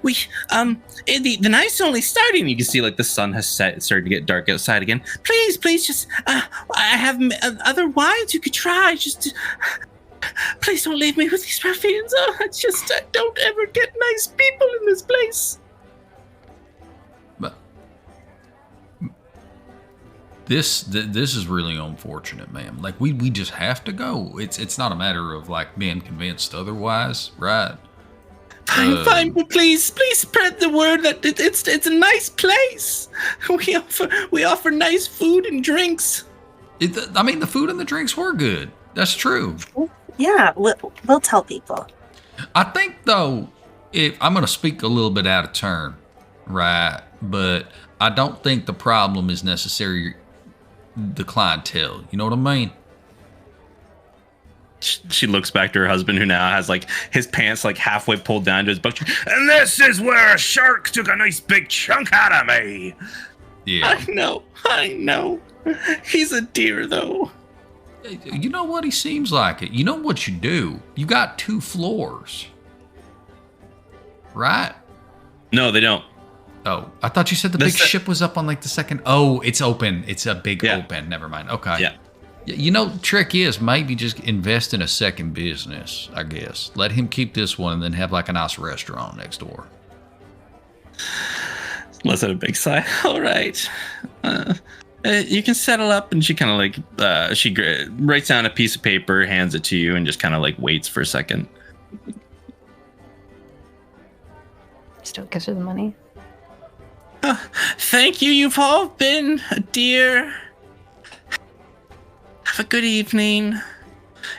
Speaker 7: The night's only starting. You can see like the sun has set. It's starting to get dark outside again. Please, just I have other wines you could try. Just please don't leave me with these ruffians. I don't ever get nice people in this place.
Speaker 5: But this is really unfortunate, ma'am. Like we just have to go. It's not a matter of like being convinced otherwise, right?
Speaker 7: Fine, but please spread the word that it's a nice place. We offer nice food and drinks.
Speaker 5: I mean, the food and the drinks were good. That's true.
Speaker 3: Yeah, we'll tell people.
Speaker 5: I think though, if I'm going to speak a little bit out of turn, right? But I don't think the problem is necessarily the clientele. You know what I mean?
Speaker 7: She looks back to her husband, who now has like his pants like halfway pulled down to his butt.
Speaker 8: And this is where a shark took a nice big chunk out of me.
Speaker 5: Yeah.
Speaker 7: I know. He's a dear though.
Speaker 5: You know what? He seems like it. You know what you do? You got 2 floors. Right?
Speaker 7: No, they don't.
Speaker 5: Oh, I thought you said the big ship was up on like the second. Oh, it's open. It's a big open. Never mind. Okay.
Speaker 7: Yeah.
Speaker 5: You know, trick is maybe just invest in a second business, I guess. Let him keep this one and then have like a nice restaurant next door.
Speaker 7: Let's have a big sigh. All right. You can settle up. And she kind of like, she writes down a piece of paper, hands it to you, and just kind of like waits for a second.
Speaker 2: Still gives her the money.
Speaker 7: Thank you. You've all been a dear. Have a good evening.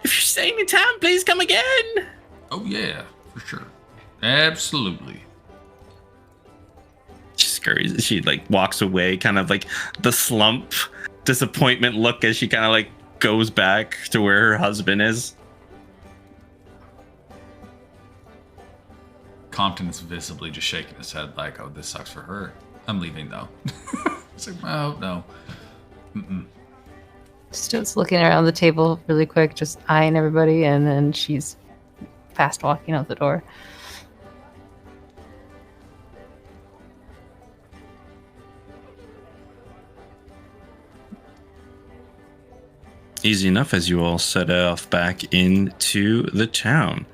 Speaker 7: If you're staying in town, please come again.
Speaker 5: Oh, yeah, for sure. Absolutely.
Speaker 7: She scurries. She like walks away, kind of like the slump, disappointment look as she kind of like goes back to where her husband is.
Speaker 5: Compton is visibly just shaking his head like, oh, this sucks for her. I'm leaving, though. It's like, oh, no. Mm-mm.
Speaker 2: Stoat's looking around the table really quick, just eyeing everybody, and then she's fast walking out the door.
Speaker 7: Easy enough as you all set off back into the town.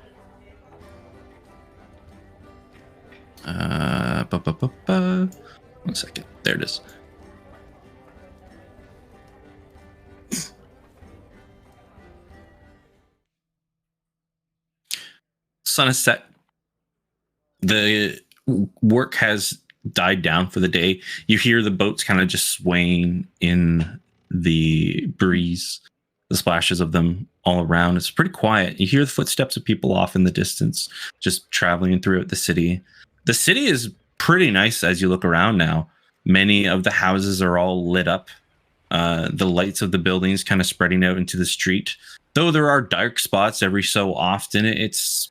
Speaker 7: One second. There it is. Sun is set. The work has died down for the day. You hear the boats kind of just swaying in the breeze, the splashes of them all around. It's pretty quiet. You hear the footsteps of people off in the distance, just traveling throughout the city. The city is pretty nice as you look around now. Many of the houses are all lit up. The lights of the buildings kind of spreading out into the street. Though there are dark spots every so often, it's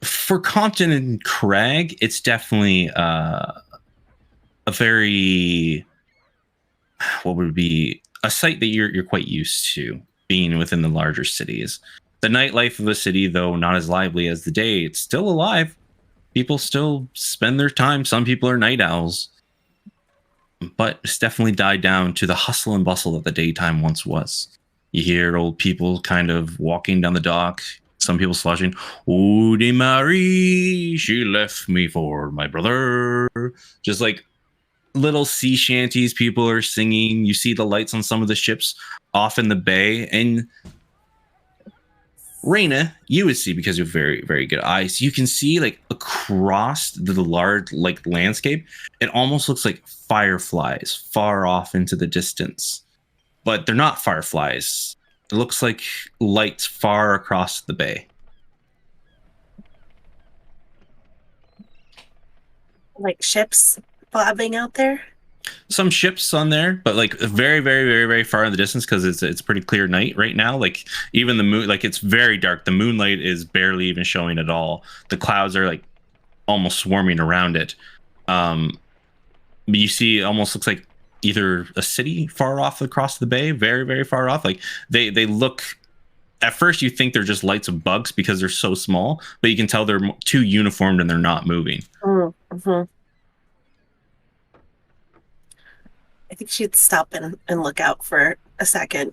Speaker 7: for Compton and Crag, it's definitely a very, what would it be, a sight that you're quite used to being within the larger cities. The nightlife of the city, though not as lively as the day, it's still alive. People still spend their time. Some people are night owls. But it's definitely died down to the hustle and bustle that the daytime once was. You hear old people kind of walking down the dock. Some people sloshing, "Oh, de Marie, she left me for my brother." Just like little sea shanties, people are singing. You see the lights on some of the ships off in the bay. And Reyna, you would see, because you have very, very good eyes, you can see like across the large like landscape, it almost looks like fireflies far off into the distance. But they're not fireflies. It looks like lights far across the bay.
Speaker 3: Like ships bobbing out there?
Speaker 7: Some ships on there, but like very, very, very, very far in the distance, because it's pretty clear night right now. Like even the moon, like it's very dark. The moonlight is barely even showing at all. The clouds are like almost swarming around it. But you see, it almost looks like either a city far off across the bay, very, very far off. Like they look, at first you think they're just lights of bugs because they're so small, but you can tell they're too uniformed and they're not moving.
Speaker 3: Mm-hmm. I think she'd stop and look out for a second.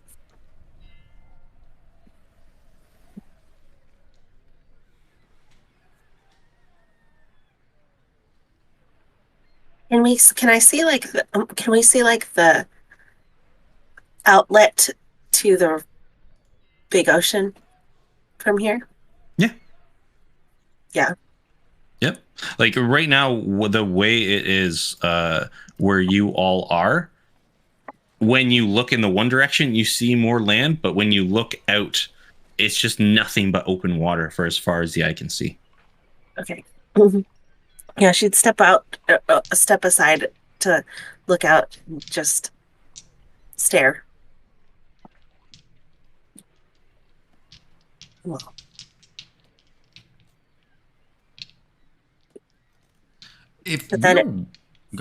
Speaker 3: Can I see like can we see like the outlet to the big ocean from here?
Speaker 7: Yeah.
Speaker 3: Yeah.
Speaker 7: Yep. Like right now, the way it is where you all are, when you look in the one direction, you see more land, but when you look out, it's just nothing but open water for as far as the eye can see.
Speaker 3: Okay. Mm-hmm. Yeah, she'd step aside to look out and just stare. Well.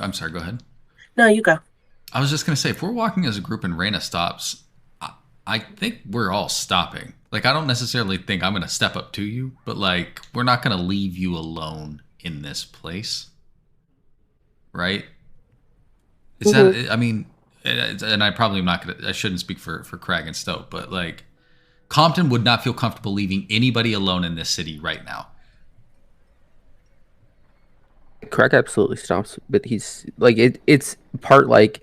Speaker 5: I'm sorry, go ahead.
Speaker 3: No, you go.
Speaker 5: I was just going to say, if we're walking as a group and Reyna stops, I think we're all stopping. Like, I don't necessarily think I'm going to step up to you, but like, we're not going to leave you alone in this place. Right? Is that, I mean, and I probably am not going to, I shouldn't speak for Crag and Stoat, but like, Compton would not feel comfortable leaving anybody alone in this city right now.
Speaker 4: Crag absolutely stops, but he's like, it's part like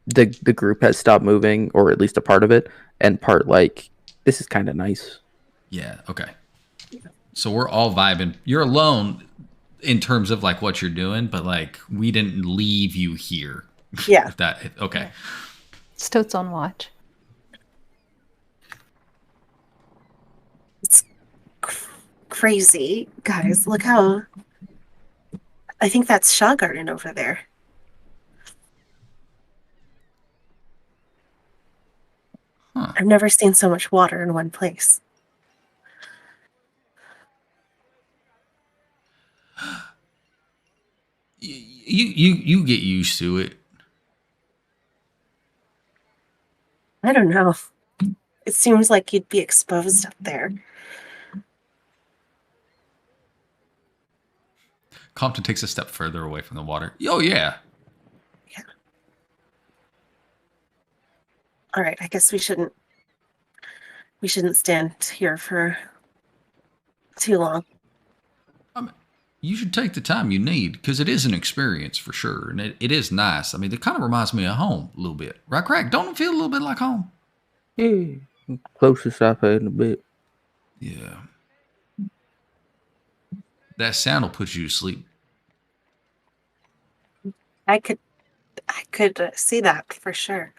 Speaker 4: the group has stopped moving, or at least a part of it, and part like, this is kind of nice.
Speaker 5: Yeah, okay. So we're all vibing. You're alone in terms of like what you're doing, but like we didn't leave you here.
Speaker 3: Yeah.
Speaker 5: Okay.
Speaker 2: Stoat's on watch.
Speaker 3: crazy. Guys, look how... I think that's Shaw Garden over there.
Speaker 5: Huh.
Speaker 3: I've never seen so much water in one place.
Speaker 5: You get used to it.
Speaker 3: I don't know. It seems like you'd be exposed up there.
Speaker 5: Compton takes a step further away from the water. Oh, yeah.
Speaker 3: Yeah. All right, I guess we shouldn't stand here for too long.
Speaker 5: You should take the time you need, because it is an experience for sure, and it is nice. I mean, it kind of reminds me of home a little bit. Right, Craig? Don't it feel a little bit like home?
Speaker 4: Yeah, closest I've had in a bit.
Speaker 5: Yeah. That sound will put you to sleep.
Speaker 3: I could see that for sure.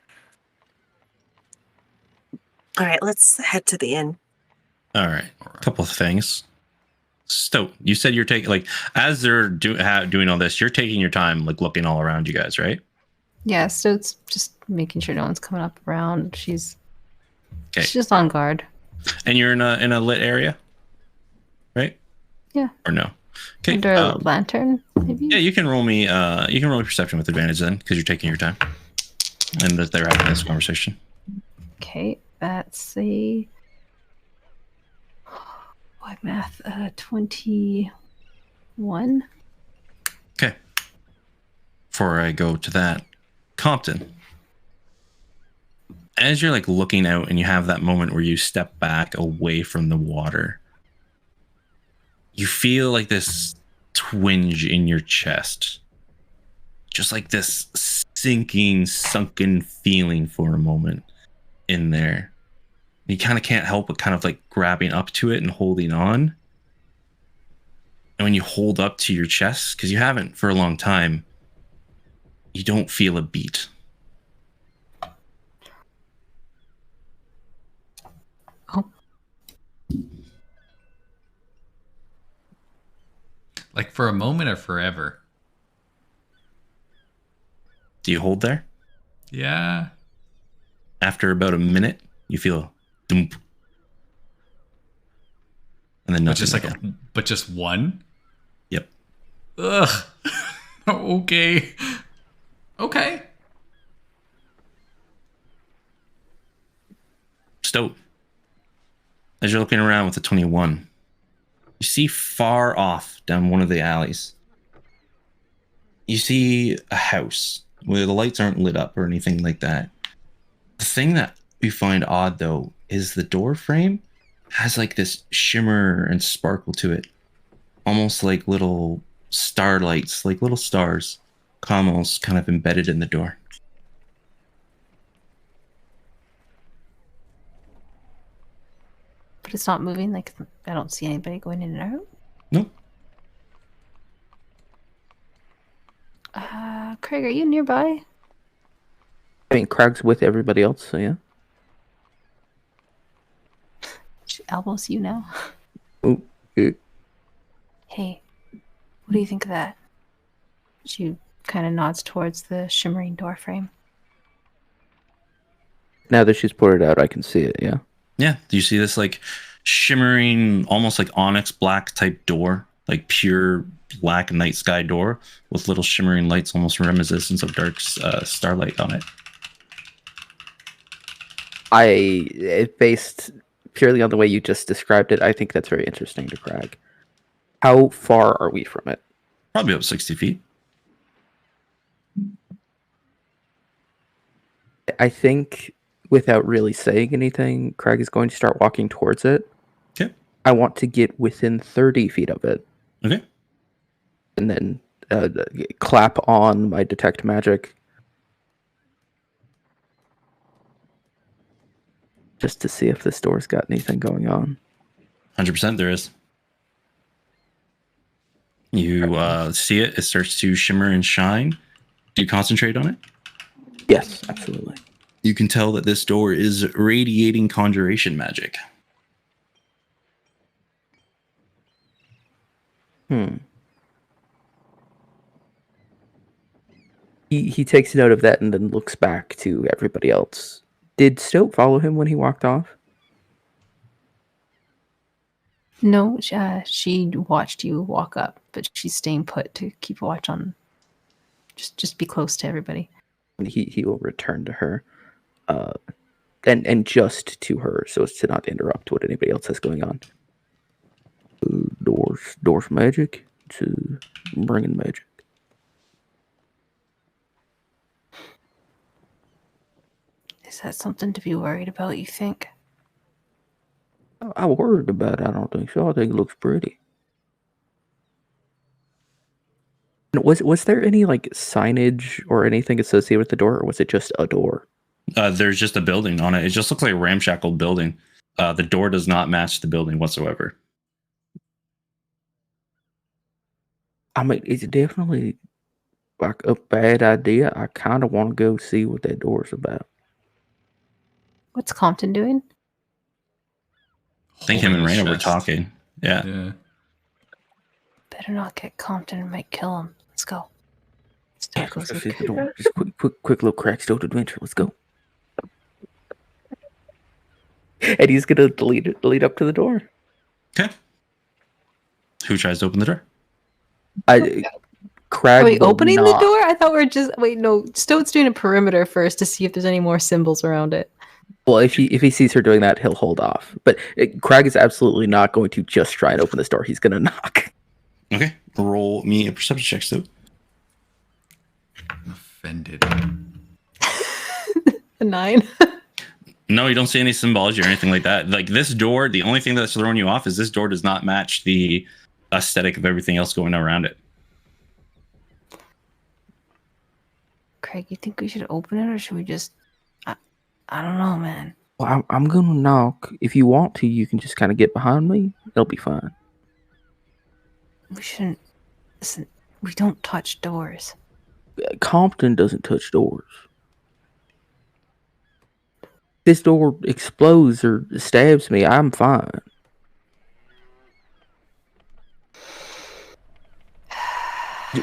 Speaker 3: All right, let's head to the inn.
Speaker 7: All right. A couple of things. Stoat, you said you're taking, like, as they're doing all this, you're taking your time, like, looking all around you guys, right?
Speaker 2: Yeah, so it's just making sure no one's coming up around. She's
Speaker 7: Okay.
Speaker 2: just on guard.
Speaker 7: And you're in a lit area, right?
Speaker 2: Yeah.
Speaker 7: Or no? Okay.
Speaker 2: Under a lantern, maybe?
Speaker 7: Yeah, you can roll me perception with advantage then, because you're taking your time. And that they're having this conversation.
Speaker 2: Okay, that's a... What math? 21.
Speaker 7: Okay. Before I go to that, Compton, as you're like looking out and you have that moment where you step back away from the water, you feel like this twinge in your chest. Just like this sinking, sunken feeling for a moment in there. You kind of can't help but kind of like grabbing up to it and holding on. And when you hold up to your chest, because you haven't for a long time, you don't feel a beat.
Speaker 2: Oh.
Speaker 5: Like for a moment or forever?
Speaker 7: Do you hold there?
Speaker 5: Yeah.
Speaker 7: After about a minute, you feel dump. And then nothing.
Speaker 5: But just one?
Speaker 7: Yep.
Speaker 5: Ugh. Okay. Okay.
Speaker 7: Stoat, as you're looking around with the 21, you see far off down one of the alleys, you see a house where the lights aren't lit up or anything like that. The thing that we find odd, though, is the door frame has like this shimmer and sparkle to it, almost like little starlights, like little stars, almost kind of embedded in the door.
Speaker 2: But it's not moving. Like, I don't see anybody going in and out.
Speaker 7: Nope.
Speaker 2: Craig, are you nearby?
Speaker 4: I mean, Craig's with everybody else, so yeah.
Speaker 2: She elbows you now.
Speaker 4: Oh,
Speaker 2: Hey, what do you think of that? She kind of nods towards the shimmering door frame.
Speaker 4: now that she's poured it out, I can see it, yeah.
Speaker 7: Yeah. Do you see this like shimmering, almost like onyx black type door, like pure black night sky door with little shimmering lights, almost reminiscent of dark starlight on it?
Speaker 4: Based purely on the way you just described it, I think that's very interesting to Craig. How far are we from it?
Speaker 7: Probably about 60 feet.
Speaker 4: I think, without really saying anything, Craig is going to start walking towards it.
Speaker 7: Okay.
Speaker 4: I want to get within 30 feet of it.
Speaker 7: Okay.
Speaker 4: And then clap on my detect magic. Just to see if this door's got anything going on.
Speaker 7: 100% there is. You see it. It starts to shimmer and shine. Do you concentrate on it?
Speaker 4: Yes, absolutely.
Speaker 7: You can tell that this door is radiating conjuration magic.
Speaker 4: He takes note of that and then looks back to everybody else. Did Stoat follow him when he walked off?
Speaker 2: No, she watched you walk up, but she's staying put to keep watch on. Just be close to everybody.
Speaker 4: He will return to her, and just to her, so as to not interrupt what anybody else has going on. Doors magic. To bringing magic.
Speaker 2: Is that something to be worried about, you think?
Speaker 4: I worried about it. I don't think so. I think it looks pretty. Was there any like signage or anything associated with the door, or was it just a door?
Speaker 7: There's just a building on it. It just looks like a ramshackle building. The door does not match the building whatsoever.
Speaker 4: I mean, it's definitely like a bad idea. I kind of want to go see what that door's about.
Speaker 2: What's Compton doing?
Speaker 7: I think him and
Speaker 5: Holding his
Speaker 7: Raina were
Speaker 5: chest.
Speaker 7: talking. Yeah.
Speaker 5: Yeah.
Speaker 2: Better not get Compton. It might kill him. Let's go. Let's go.
Speaker 4: Just the door. Just quick little crack Stoat adventure. Let's go. And he's gonna lead up to the door.
Speaker 7: Okay. Who tries to open the door?
Speaker 4: Crag
Speaker 2: Are we
Speaker 4: will
Speaker 2: opening the
Speaker 4: not.
Speaker 2: door? I thought we were just wait. No, Stoat's doing a perimeter first to see if there's any more symbols around it.
Speaker 4: Well, if he sees her doing that, he'll hold off. But Crag is absolutely not going to just try and open this door. He's going to knock.
Speaker 7: Okay. Roll me a perception check, Stoat.
Speaker 5: I'm offended.
Speaker 2: A 9.
Speaker 7: No, you don't see any symbology or anything like that. Like this door, the only thing that's throwing you off is this door does not match the aesthetic of everything else going around it.
Speaker 2: Craig, you think we should open it or should we just? I don't know, man.
Speaker 4: Well, I'm going to knock. If you want to, you can just kind of get behind me. It'll be fine.
Speaker 2: We shouldn't. Listen, we don't touch doors.
Speaker 4: Compton doesn't touch doors. If this door explodes or stabs me, I'm fine.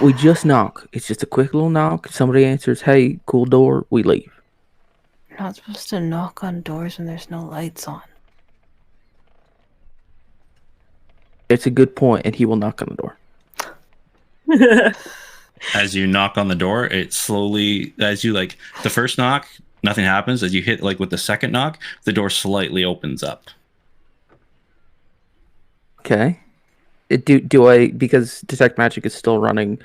Speaker 4: We just knock. It's just a quick little knock. Somebody answers, "Hey, cool door." We leave.
Speaker 2: You're not supposed to knock on doors when there's no lights on.
Speaker 4: It's a good point, and he will knock on the door.
Speaker 7: As you knock on the door, it slowly, as you like the first knock, nothing happens. As you hit like with the second knock, the door slightly opens up.
Speaker 4: Okay. Do I, because Detect Magic is still running,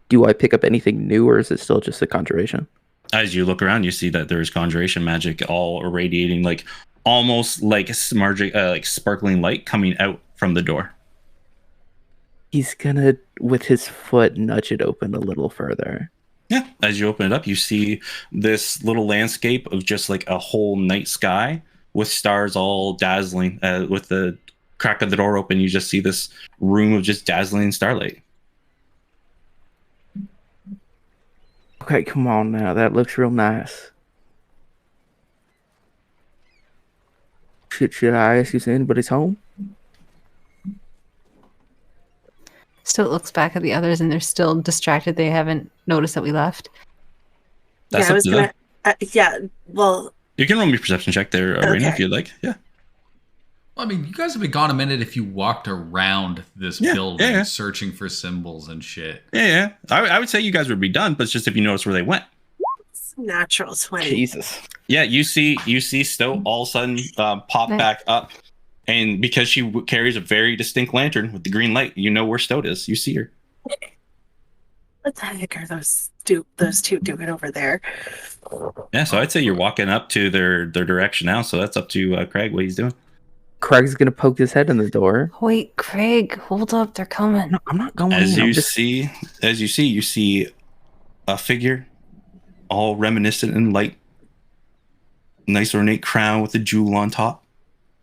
Speaker 4: do I pick up anything new, or is it still just a conjuration?
Speaker 7: As you look around, you see that there's conjuration magic all irradiating, like almost like like sparkling light coming out from the door.
Speaker 4: He's gonna, with his foot, nudge it open a little further.
Speaker 7: Yeah. As you open it up, you see this little landscape of just like a whole night sky with stars all dazzling. With the crack of the door open, you just see this room of just dazzling starlight.
Speaker 4: Okay, come on now. That looks real nice. Should I ask if anybody's home?
Speaker 2: Still looks back at the others and they're still distracted. They haven't noticed that we left.
Speaker 7: That's
Speaker 3: yeah, I
Speaker 7: up
Speaker 3: was
Speaker 7: to
Speaker 3: gonna.
Speaker 7: them.
Speaker 3: Yeah, well,
Speaker 7: You can roll me a perception check there, Raina,
Speaker 3: Okay.
Speaker 7: if you'd like. Yeah.
Speaker 5: Well, I mean, you guys have been gone a minute if you walked around this building
Speaker 7: yeah.
Speaker 5: searching for symbols and shit.
Speaker 7: Yeah. I would say you guys would be done, but it's just if you notice where they went.
Speaker 3: it's natural 20.
Speaker 4: Jesus.
Speaker 7: Yeah, you see Stoat all of a sudden pop
Speaker 2: Nice.
Speaker 7: back up, and because she carries a very distinct lantern with the green light, you know where Stoat is. You see her.
Speaker 3: What the heck are those two doing over there?
Speaker 7: Yeah, so I'd say you're walking up to their direction now. So that's up to Craig what he's doing.
Speaker 4: Craig's gonna poke his head in the door.
Speaker 2: Wait, Craig, hold up. They're coming.
Speaker 4: No, I'm not going
Speaker 7: As
Speaker 4: in.
Speaker 7: you
Speaker 4: I'm just...
Speaker 7: see a figure, all reminiscent in light. Nice ornate crown with a jewel on top,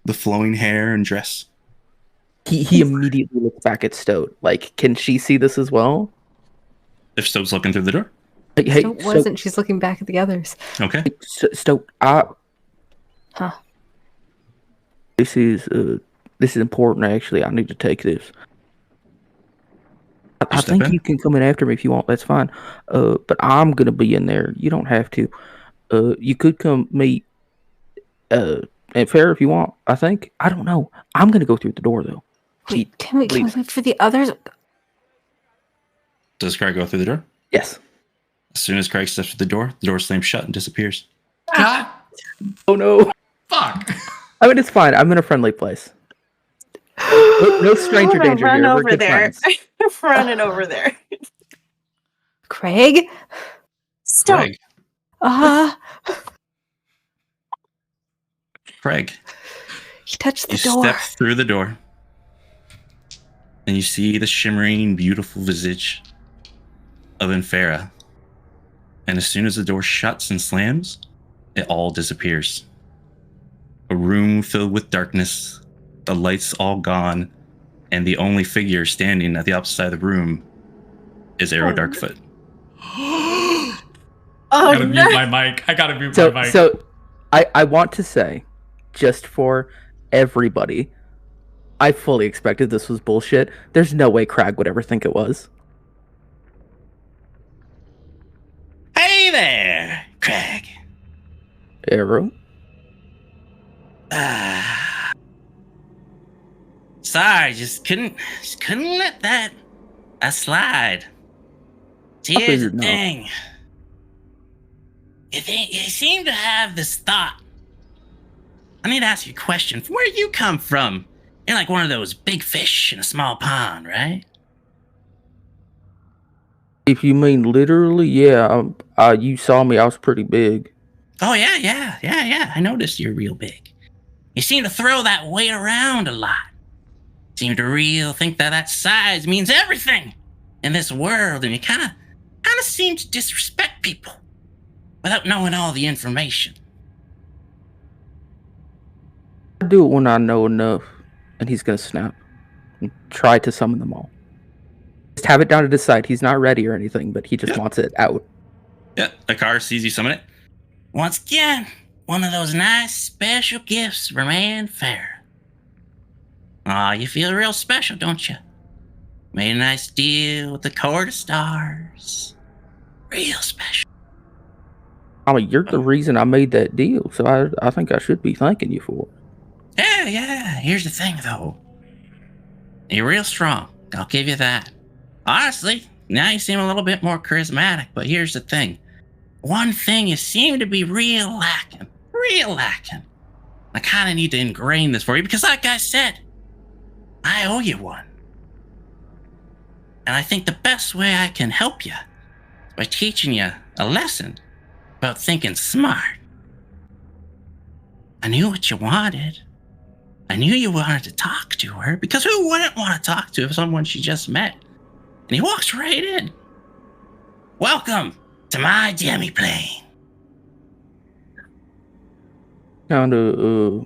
Speaker 7: the flowing hair and dress.
Speaker 4: He immediately looks back at Stoat. Like, can she see this as well?
Speaker 7: If Stoat's looking through the door,
Speaker 4: Hey,
Speaker 2: Stoat wasn't. She's looking back at the others.
Speaker 7: okay.
Speaker 4: Stoat,
Speaker 2: Huh.
Speaker 4: this is important. Actually, I need to take this. I
Speaker 7: step
Speaker 4: think
Speaker 7: in?
Speaker 4: you can come in after me if you want. That's fine. But I'm gonna be in there. You don't have to. You could come meet at Fair if you want. I think. I don't know. I'm gonna go through the door though.
Speaker 2: Wait, can we wait for the others?
Speaker 7: Does Craig go through the door?
Speaker 4: Yes.
Speaker 7: As soon as Craig steps through the door slams shut and disappears.
Speaker 5: God,
Speaker 4: Oh no.
Speaker 5: fuck.
Speaker 4: I mean, it's fine. I'm in a friendly place. No stranger danger
Speaker 3: Run
Speaker 4: here. We're
Speaker 3: over
Speaker 4: good
Speaker 3: there.
Speaker 4: friends.
Speaker 3: Running over there.
Speaker 2: Craig?
Speaker 3: Stop.
Speaker 7: Craig. Craig.
Speaker 2: He touched the
Speaker 7: You
Speaker 2: door.
Speaker 7: step through the door. And you see the shimmering, beautiful visage of Infera. And as soon as the door shuts and slams, it all disappears. A room filled with darkness, the lights all gone, and the only figure standing at the opposite side of the room is Arrow Darkfoot.
Speaker 5: I
Speaker 3: Oh,
Speaker 5: gotta mute my mic. I gotta mute my mic.
Speaker 4: So I want to say, just for everybody, I fully expected this was bullshit. There's no way Crag would ever think it was.
Speaker 8: Hey there, Craig.
Speaker 4: Arrow?
Speaker 8: Sorry, just couldn't let that slide. See, here's the
Speaker 4: figured not.
Speaker 8: thing. You seem to have this thought. I need to ask you a question. From where you come from, you're like one of those big fish in a small pond, right?
Speaker 4: If you mean literally, yeah. You saw me. I was pretty big.
Speaker 8: Oh, yeah. I noticed you're real big. You seem to throw that weight around a lot. Seem to think that size means everything in this world, and you kind of seem to disrespect people without knowing all the information.
Speaker 4: I do it when I know enough. And he's gonna snap and try to summon them all. Just have it down to decide. He's not ready or anything, but he just wants it out.
Speaker 7: Yeah, Akar sees you summon it.
Speaker 8: Once again, one of those nice special gifts from Ann Fair. Aw, you feel real special, don't you? Made a nice deal with the Court of Stars. Real special.
Speaker 4: I mean, you're the reason I made that deal, so I think I should be thanking you for it.
Speaker 8: Yeah. Here's the thing, though. You're real strong. I'll give you that. Honestly, now you seem a little bit more charismatic, but here's the thing. One thing you seem to be real lacking. I kind of need to ingrain this for you because, like I said, I owe you one. And I think the best way I can help you is by teaching you a lesson about thinking smart. I knew what you wanted. I knew you wanted to talk to her because who wouldn't want to talk to someone she just met? And he walks right in. Welcome to my demi-plane.
Speaker 4: Kinda,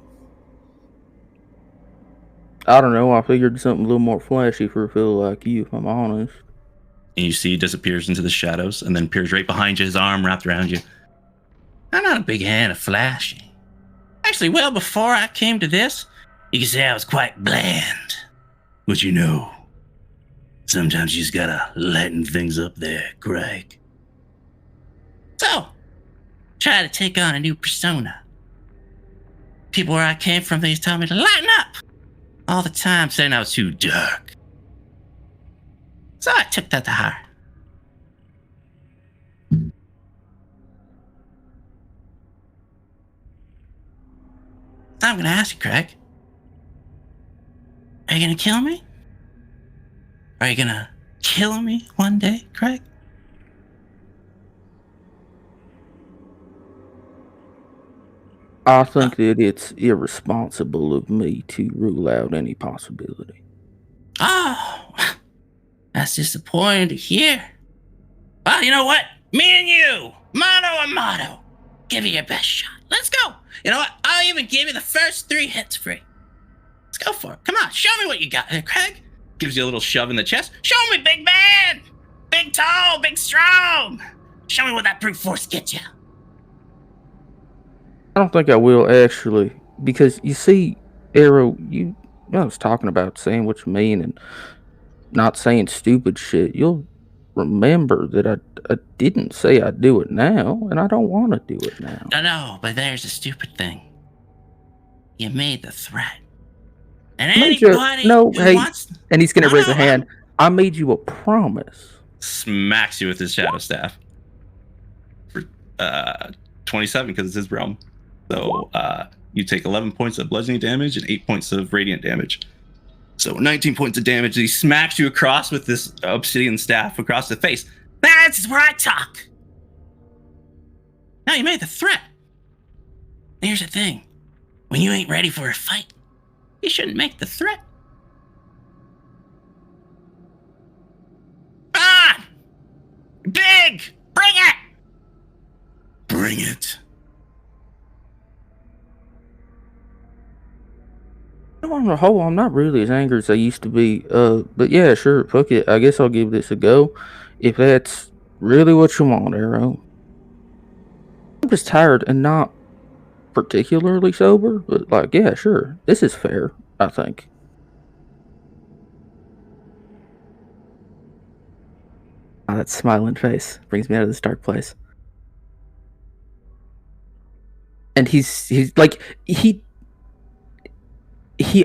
Speaker 4: I don't know. I figured something a little more flashy for a fellow like you, if I'm honest.
Speaker 7: And you see he disappears into the shadows and then appears right behind you, his arm wrapped around you.
Speaker 8: I'm not a big fan of flashy. Actually, well, before I came to this, you could say I was quite bland. But you know, sometimes you just gotta lighten things up there, Craig. So, try to take on a new persona. People where I came from, they used to tell me to lighten up all the time, saying I was too dark. So I took that to heart. So I'm gonna ask you, Craig. Are you gonna kill me? Are you gonna kill me one day, Craig?
Speaker 4: I think that it's irresponsible of me to rule out any possibility.
Speaker 8: Oh, that's disappointing to hear. Well, you know what? Me and you, mano a mano. Give you your best shot. Let's go. You know what? I'll even give you the first 3 hits free. Let's go for it. Come on, show me what you got there, Craig.
Speaker 7: Gives you a little shove in the chest.
Speaker 8: Show me, big man. Big tall, big strong. Show me what that brute force gets you.
Speaker 4: I don't think I will, actually. Because, you see, Arrow, I was talking about saying what you mean, and not saying stupid shit, you'll remember that I didn't say I'd do it now, and I don't want to do it now.
Speaker 8: No, but there's a stupid thing. You made the threat. And
Speaker 4: Made you-
Speaker 8: anybody
Speaker 4: no,
Speaker 8: who
Speaker 4: hey,
Speaker 8: wants...
Speaker 4: and he's gonna
Speaker 8: No,
Speaker 4: raise a
Speaker 8: no,
Speaker 4: hand. I made you a promise.
Speaker 7: Smacks you with his shadow staff for 27 because it's his realm. So you take 11 points of bludgeoning damage and 8 points of radiant damage. So 19 points of damage. He smacks you across with this obsidian staff across the face.
Speaker 8: That's where I talk. Now you made the threat. Here's the thing. When you ain't ready for a fight, you shouldn't make the threat. On! Big! Bring it!
Speaker 7: Bring it.
Speaker 4: On the whole, I'm not really as angry as I used to be. But yeah, sure, fuck it. I guess I'll give this a go. If that's really what you want, Arrow. I'm just tired and not particularly sober, but like, yeah, sure. This is fair, I think. Oh, that smiling face brings me out of this dark place. And he's like, he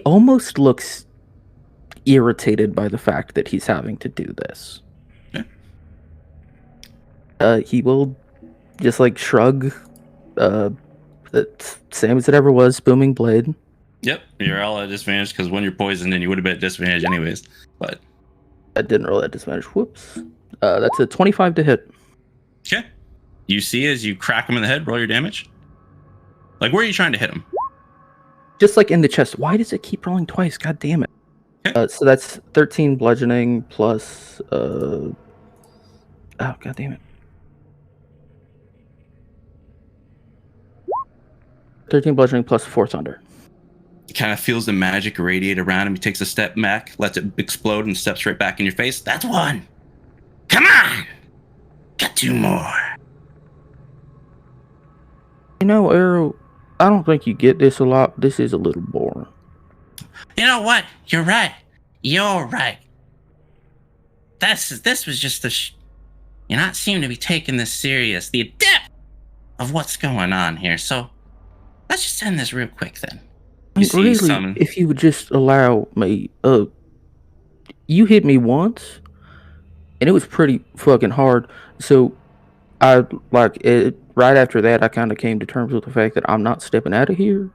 Speaker 4: almost looks irritated by the fact that he's having to do this.
Speaker 7: Yeah.
Speaker 4: He will just like shrug, same as it ever was, booming blade.
Speaker 7: Yep, you're all at disadvantage because when you're poisoned, and you would have been at disadvantage anyways. But
Speaker 4: I didn't roll that disadvantage. Whoops. That's a 25 to hit.
Speaker 7: okay, you see as you crack him in the head, roll your damage. Like, where are you trying to hit him?
Speaker 4: Just like in the chest. Why does it keep rolling twice? God damn it.
Speaker 7: Okay.
Speaker 4: So that's 13 bludgeoning plus oh god damn it. 13 bludgeoning plus 4 thunder.
Speaker 7: He kind of feels the magic radiate around him. He takes a step back, lets it explode, and steps right back in your face.
Speaker 8: That's one. Come on! Got 2 more.
Speaker 4: You know, Arrow, I don't think you get this a lot. This is a little boring.
Speaker 8: You know what? You're right. You're right. This was just you're not seem to be taking this serious. The depth of what's going on here. So let's just end this real quick then.
Speaker 7: You see
Speaker 4: really,
Speaker 7: some...
Speaker 4: if you would just allow me, you hit me once, and it was pretty fucking hard. So I like it. Right after that, I kind of came to terms with the fact that I'm not stepping out of here.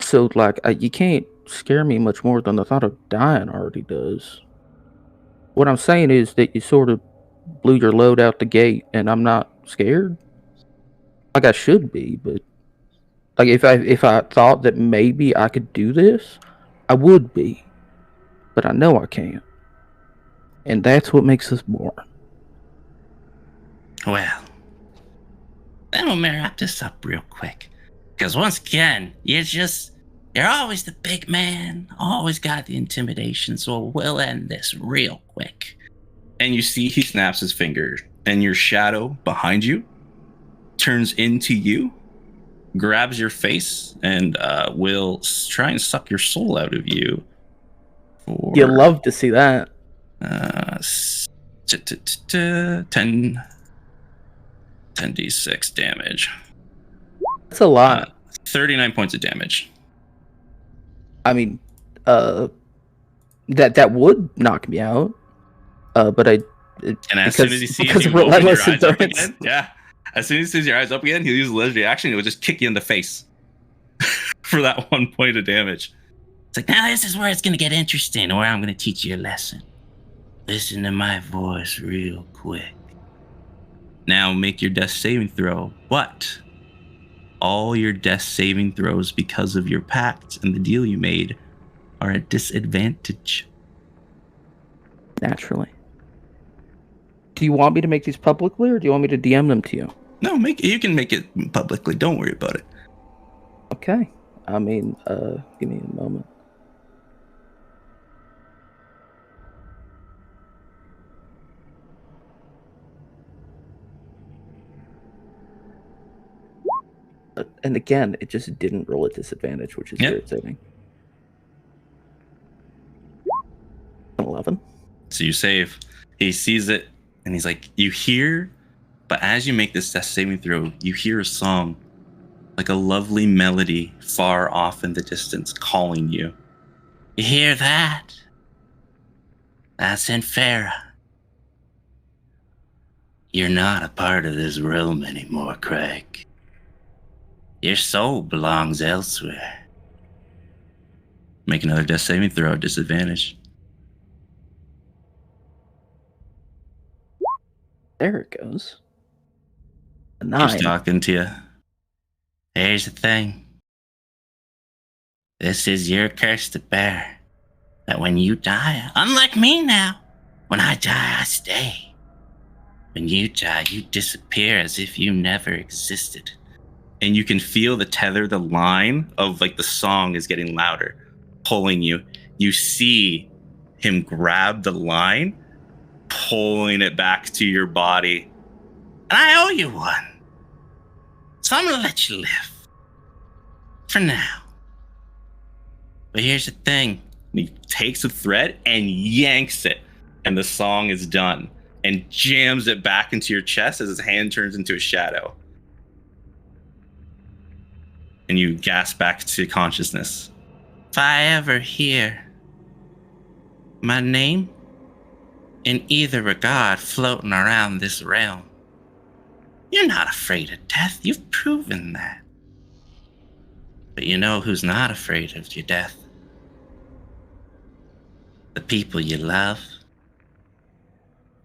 Speaker 4: So, like, you can't scare me much more than the thought of dying already does. What I'm saying is that you sort of blew your load out the gate, and I'm not scared. Like I should be, but like if I thought that maybe I could do this, I would be. But I know I can't, and that's what makes this boring.
Speaker 8: Well, then we'll wrap this up real quick. Because once again, you're always the big man, always got the intimidation, so we'll end this real quick.
Speaker 7: And you see he snaps his finger, and your shadow behind you turns into you, grabs your face, and will try and suck your soul out of you.
Speaker 4: You'd love to see that.
Speaker 7: 10d6 damage.
Speaker 4: That's a lot.
Speaker 7: 39 points of damage.
Speaker 4: I mean, that would knock me out. But
Speaker 7: and as soon as he sees you open your eyes up again, as soon as he sees your eyes up again, he'll use the legendary action. He'll just kick you in the face for that 1 point of damage.
Speaker 8: It's like, now this is where it's going to get interesting, or I'm going to teach you a lesson. Listen to my voice real quick.
Speaker 7: Now make your death saving throw, but all your death saving throws because of your pact and the deal you made are at disadvantage.
Speaker 4: Naturally. Do you want me to make these publicly, or do you want me to DM them to you?
Speaker 7: No, you can make it publicly. Don't worry about it.
Speaker 4: Okay. I mean, give me a moment. And again, it just didn't roll at disadvantage, which is irritating. 11.
Speaker 7: So you save. He sees it, and he's like, you hear, but as you make this death saving throw, you hear a song, like a lovely melody far off in the distance calling you. You hear that? That's Infera. You're not a part of this realm anymore, Craig. Your soul belongs elsewhere. Make another death saving throw at disadvantage.
Speaker 4: There it goes. A
Speaker 7: Keeps
Speaker 4: 9.
Speaker 7: talking to you. Here's the thing. This is your curse to bear. That when you die, unlike me now, when I die, I stay. When you die, you disappear as if you never existed. And you can feel the tether, the line of like the song is getting louder, pulling you. You see him grab the line, pulling it back to your body. And I owe you one. So I'm going to let you live. For now. But here's the thing. He takes a thread and yanks it. And the song is done. And jams it back into your chest as his hand turns into a shadow. And you gasp back to consciousness. If I ever hear my name in either regard floating around this realm, you're not afraid of death. You've proven that. But you know who's not afraid of your death? The people you love.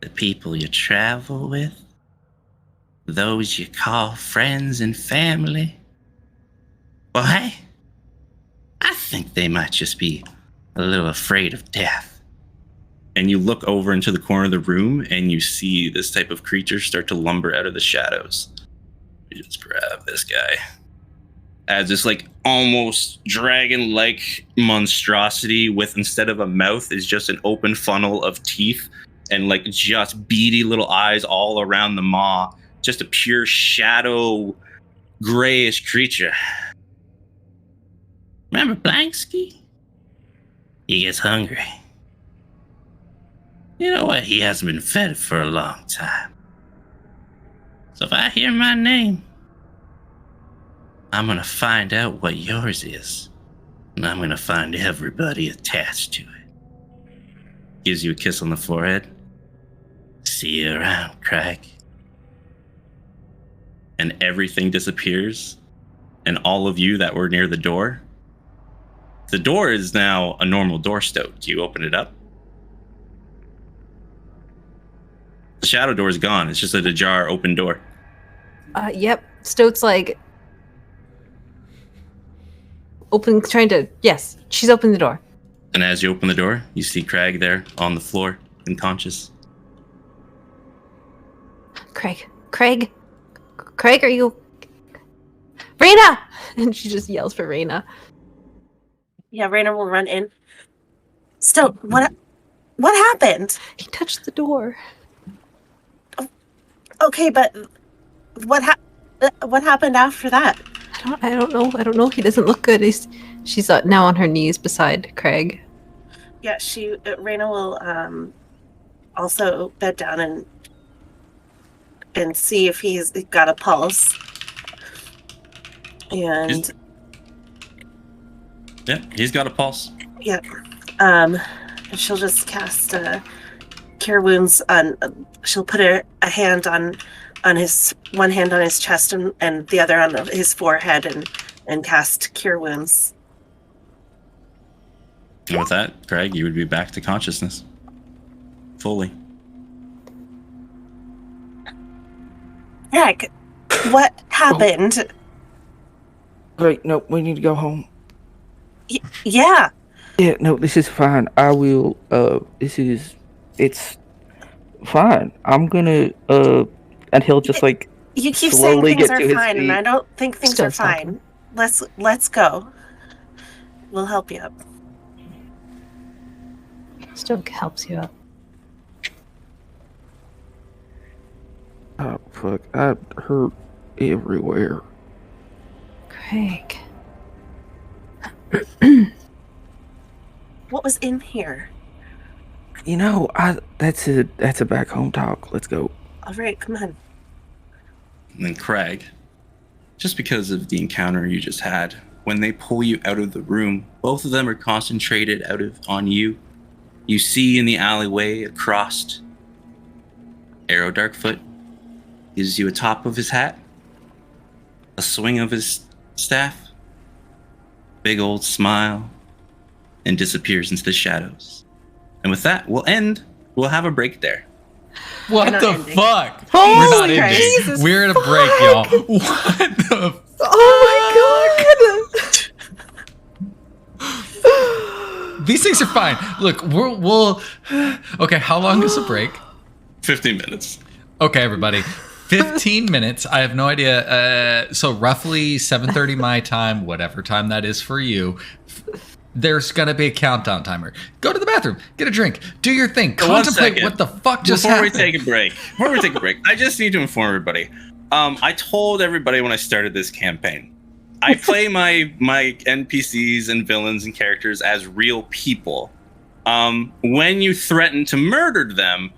Speaker 7: The people you travel with. Those you call friends and family. Well, hey, I think they might just be a little afraid of death. And you look over into the corner of the room and you see this type of creature start to lumber out of the shadows. You just grab this guy. As this like almost dragon-like monstrosity with, instead of a mouth, is just an open funnel of teeth and like just beady little eyes all around the maw. Just a pure shadow grayish creature. Remember Blanksky? He gets hungry. You know what? He hasn't been fed for a long time. So if I hear my name, I'm gonna find out what yours is. And I'm gonna find everybody attached to it. Gives you a kiss on the forehead. See you around, Craig. And everything disappears. And all of you that were near the door. The door is now a normal door, Stoat. Do you open it up? The shadow door is gone. It's just an ajar, open door.
Speaker 2: Yep. Stoat's like yes, she's opened the door.
Speaker 7: And as you open the door, you see Craig there on the floor, unconscious.
Speaker 2: Craig, are you... Raina! And she just yells for Raina.
Speaker 3: Yeah, Raina will run in. Still, what happened?
Speaker 2: He touched the door.
Speaker 3: Okay, but what happened after that?
Speaker 2: I don't know. He doesn't look good. She's now on her knees beside Craig.
Speaker 3: Yeah, Raina will also bed down and see if he's got a pulse. And
Speaker 7: yeah, he's got a pulse.
Speaker 3: Yeah. She'll just cast Cure Wounds on. She'll put a hand on his one hand on his chest and the other on his forehead and cast Cure Wounds.
Speaker 7: And with that, Craig, you would be back to consciousness. Fully.
Speaker 3: Craig, what happened?
Speaker 4: Great, no, we need to go home.
Speaker 3: Yeah.
Speaker 4: Yeah, no, this is fine. I will, it's fine. I'm gonna, and he'll just like
Speaker 3: You keep saying
Speaker 4: slowly
Speaker 3: things
Speaker 4: get to
Speaker 3: are
Speaker 4: his
Speaker 3: fine,
Speaker 4: feet.
Speaker 3: and I don't think things
Speaker 2: Still
Speaker 3: are fine. Let's go. We'll help you up.
Speaker 2: Still helps you up.
Speaker 4: Oh, fuck, I hurt everywhere.
Speaker 2: Craig.
Speaker 3: What was in here?
Speaker 4: That's a back home talk. Let's go.
Speaker 3: All right, come on.
Speaker 7: And then Craig, just because of the encounter you just had, when they pull you out of the room, both of them are concentrated on you. You see in the alleyway across, Arrow Darkfoot gives you a top of his hat, a swing of his staff, big old smile, and disappears into the shadows. And with that, we'll have a break there.
Speaker 5: What the
Speaker 3: ending.
Speaker 5: fuck?
Speaker 2: Holy
Speaker 5: We're not ending.
Speaker 2: Jesus
Speaker 5: We're at a break, y'all. What the
Speaker 2: Oh my god!
Speaker 5: These things are fine. Look, we'll okay, how long is the break?
Speaker 7: 15 minutes.
Speaker 5: Okay, everybody. 15 minutes. I have no idea. So roughly 7:30 my time, whatever time that is for you. There's gonna be a countdown timer. Go to the bathroom, get a drink, do your thing, contemplate what the fuck just happened.
Speaker 7: Before we take a break, I just need to inform everybody. I told everybody when I started this campaign, I play my NPCs and villains and characters as real people. When you threaten to murder them,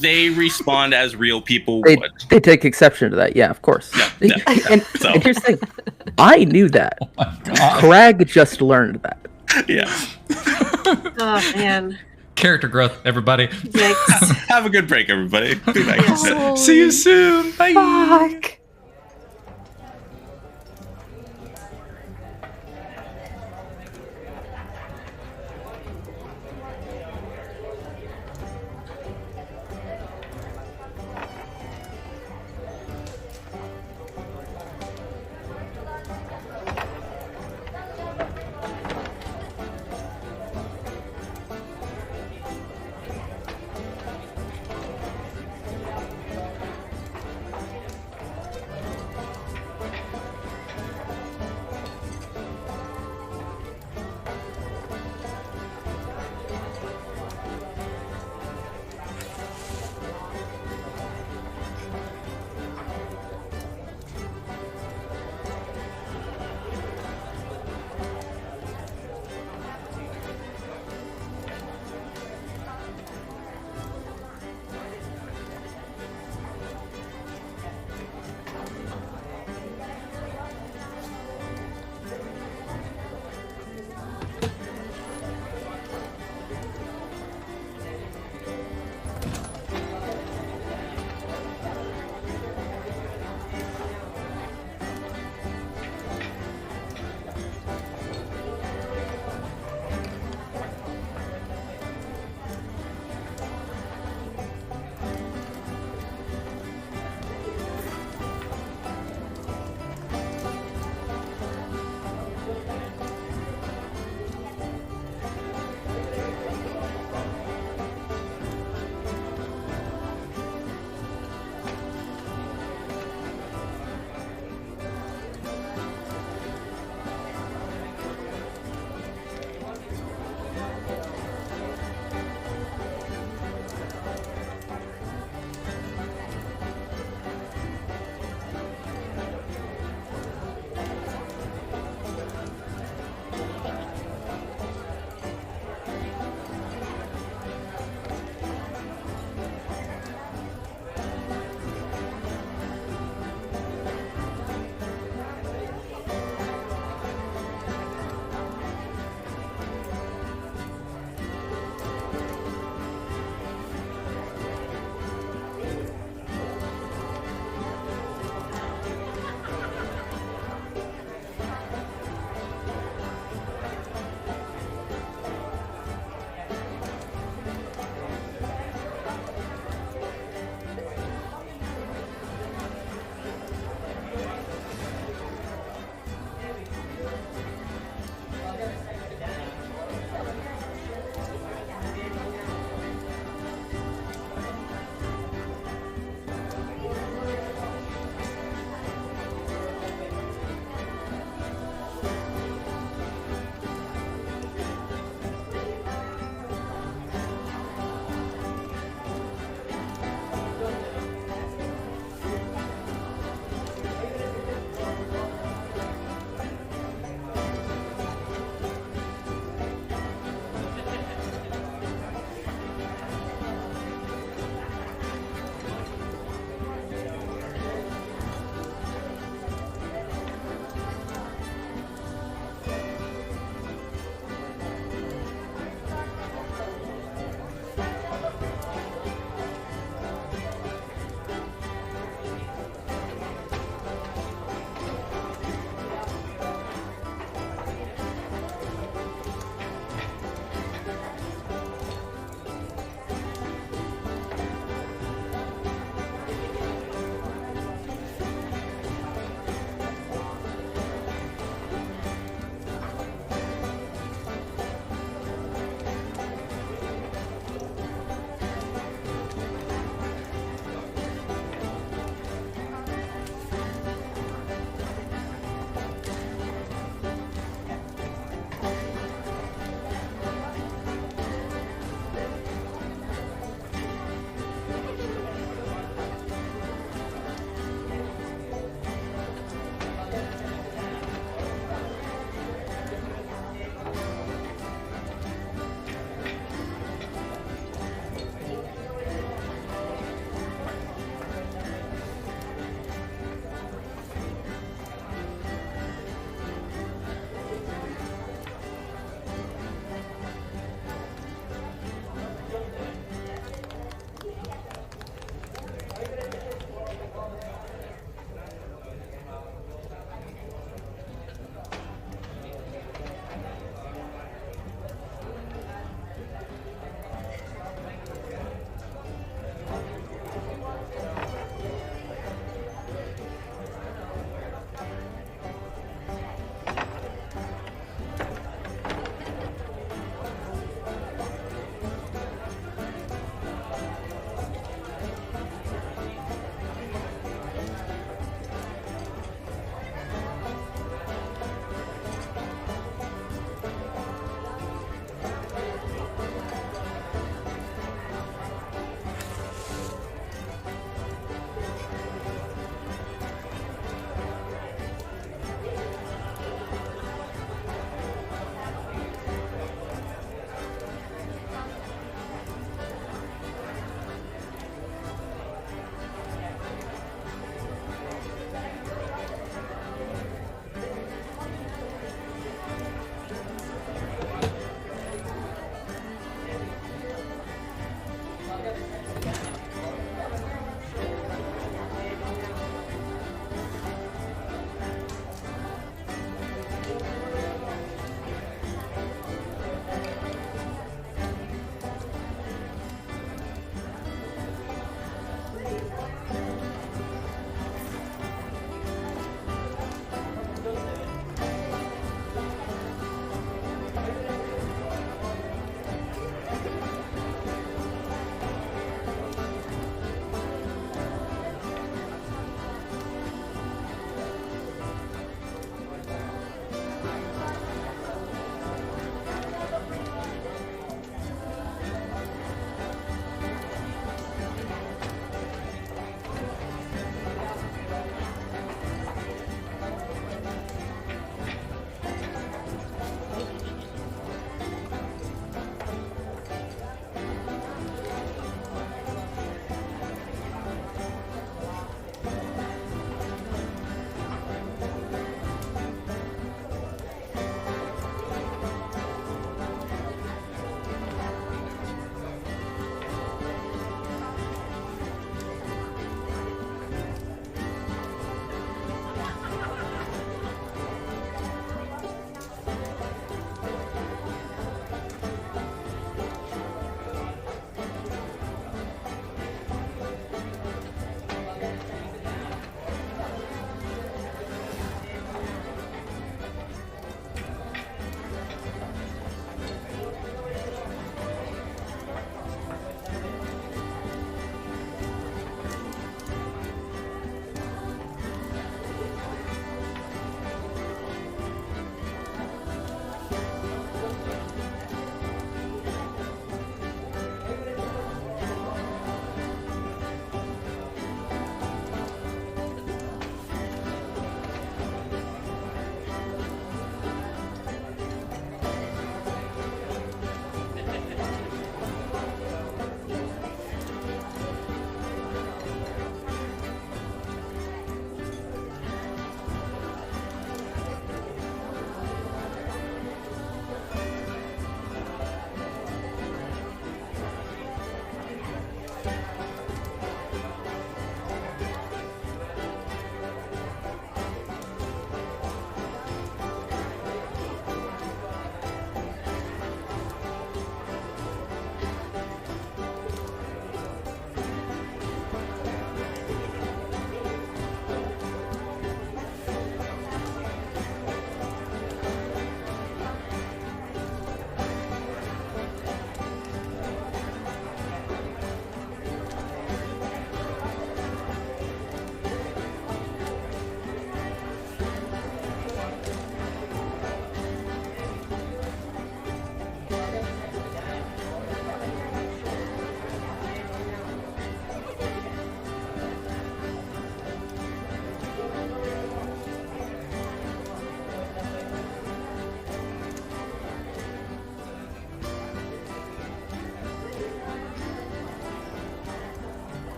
Speaker 7: they respond as real people would.
Speaker 4: They take exception to that. Yeah, of course.
Speaker 7: Yeah.
Speaker 4: And here's the thing. I knew that.
Speaker 5: Oh my god.
Speaker 4: Crag just learned that.
Speaker 7: Yeah.
Speaker 3: Oh man.
Speaker 5: Character growth, everybody.
Speaker 3: Yikes.
Speaker 7: Have a good break, everybody. Be back.
Speaker 5: See you soon. Bye.
Speaker 2: Fuck!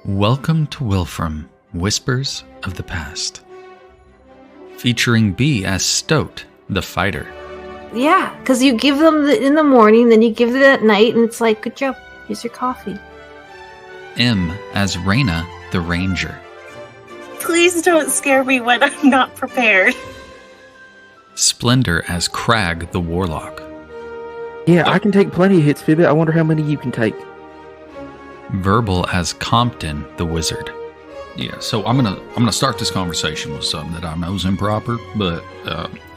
Speaker 1: Welcome to Wilfrem, Whispers of the Past. Featuring B as Stoat, the fighter.
Speaker 2: Yeah, because you give them in the morning, then you give them at night, and it's like, good job, here's your coffee.
Speaker 1: M as Reyna, the ranger.
Speaker 3: Please don't scare me when I'm not prepared.
Speaker 1: Splendor as Crag, the warlock.
Speaker 4: Yeah, I can take plenty of hits, Fibbit. I wonder how many you can take.
Speaker 1: Verbal as Compton, the wizard.
Speaker 5: Yeah, so I'm gonna start this conversation with something that I know is improper, but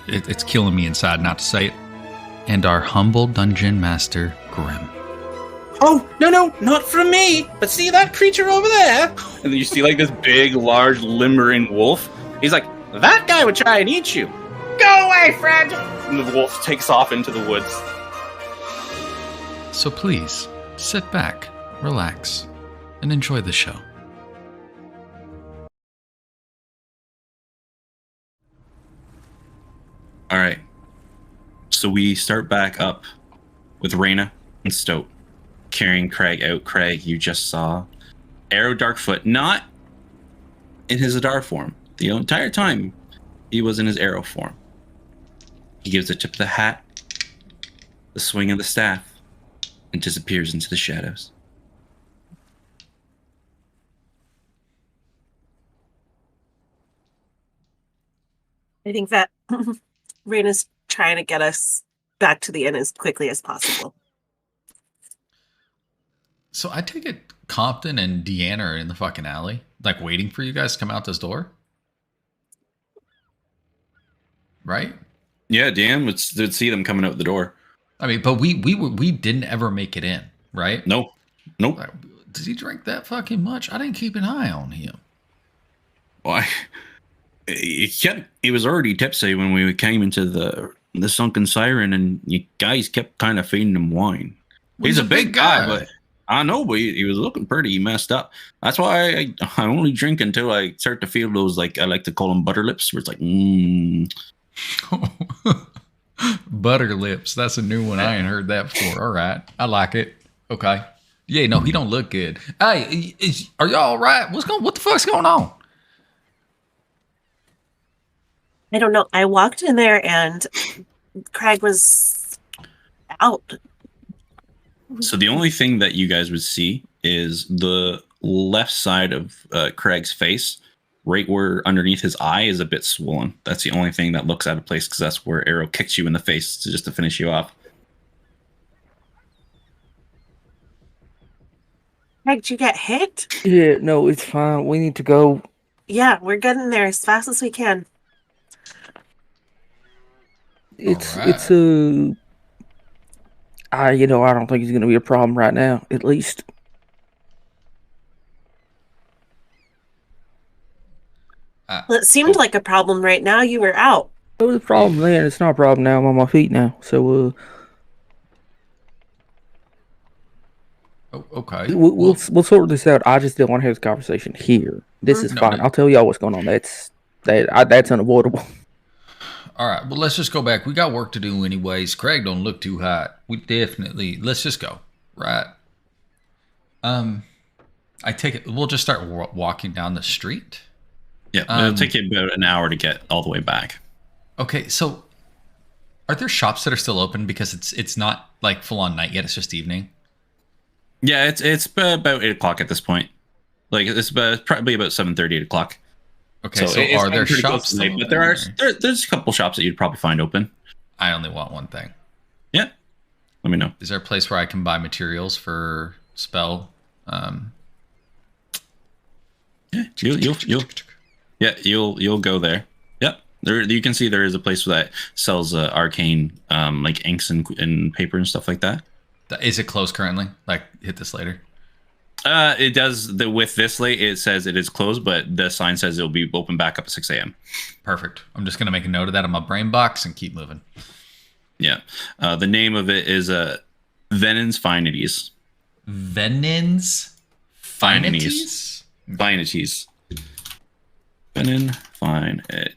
Speaker 5: it's killing me inside not to say it.
Speaker 1: And our humble dungeon master, Grim.
Speaker 6: Oh, no, not from me. But see that creature over there? And then you see like this big, large, limbering wolf. He's like, that guy would try and eat you. Go away, friend! And the wolf takes off into the woods.
Speaker 1: So please, sit back, relax, and enjoy the show.
Speaker 7: All right. So we start back up with Reyna and Stoat carrying Craig out. Craig, you just saw Arrow Darkfoot, not in his Adar form. The entire time he was in his Arrow form. He gives a tip of the hat, the swing of the staff, and disappears into the shadows.
Speaker 3: I think that Raina's trying to get us back to the inn as quickly as possible.
Speaker 5: So I take it Compton and Deanna are in the fucking alley, like waiting for you guys to come out this door? Right?
Speaker 7: Yeah, Dan would see them coming out the door.
Speaker 5: I mean, but we didn't ever make it in, right?
Speaker 7: Nope.
Speaker 5: Like, did he drink that fucking much? I didn't keep an eye on him.
Speaker 7: Why? He was already tipsy when we came into the sunken siren, and you guys kept kind of feeding him wine.
Speaker 5: Well,
Speaker 7: he's a big guy, but I know, but he was looking pretty messed up. That's why I only drink until I start to feel those, like I like to call them butter lips, where it's like,
Speaker 5: Butter lips. That's a new one. I ain't heard that before. All right. I like it. Okay. Yeah, no, he don't look good. Hey, are y'all all right? What the fuck's going on?
Speaker 3: I don't know. I walked in there and Craig was out.
Speaker 7: So the only thing that you guys would see is the left side of Craig's face, right where underneath his eye is a bit swollen. That's the only thing that looks out of place, because that's where Arrow kicks you in the face just to finish you off.
Speaker 3: Craig, did you get hit?
Speaker 4: Yeah, no, it's fine. We need to go.
Speaker 3: Yeah, we're getting there as fast as we can.
Speaker 4: It's
Speaker 5: Alright.
Speaker 4: I don't think it's gonna be a problem right now, at least.
Speaker 3: Well, it seemed like a problem right now. You were out.
Speaker 4: It was a problem then. It's not a problem now. I'm on my feet now. So
Speaker 5: Okay.
Speaker 4: we'll sort this out. I just didn't want to have this conversation here. This is
Speaker 5: No,
Speaker 4: fine.
Speaker 5: no.
Speaker 4: I'll tell y'all what's going on. That's unavoidable.
Speaker 5: All right. Well, let's just go back. We got work to do anyways. Craig don't look too hot. Let's just go. Right. I take it. We'll just start walking down the street.
Speaker 7: Yeah, it'll take you about an hour to get all the way back.
Speaker 5: Okay. So are there shops that are still open? Because it's not like full on night yet. It's just evening.
Speaker 7: Yeah, it's about 8 o'clock at this point. Like it's probably about 7:30, 8 o'clock.
Speaker 5: Okay. So
Speaker 7: it's
Speaker 5: are there
Speaker 7: pretty close
Speaker 5: shops?
Speaker 7: to night,
Speaker 5: still
Speaker 7: but
Speaker 5: open,
Speaker 7: there's a couple shops that you'd probably find open.
Speaker 5: I only want one thing.
Speaker 7: Yeah, let me know.
Speaker 5: Is there a place where I can buy materials for spell?
Speaker 7: Yeah, you'll go there. Yep, there you can see there is a place that sells arcane like inks and paper and stuff like that.
Speaker 5: Is it closed currently? Like, hit this later.
Speaker 7: It does. With this late, it says it is closed, but the sign says it'll be open back up at 6 a.m.
Speaker 5: Perfect. I'm just gonna make a note of that in my brain box and keep moving.
Speaker 7: Yeah, the name of it is Venin's Finities.
Speaker 5: Venin's Finities.
Speaker 7: Finities. Venin Finities.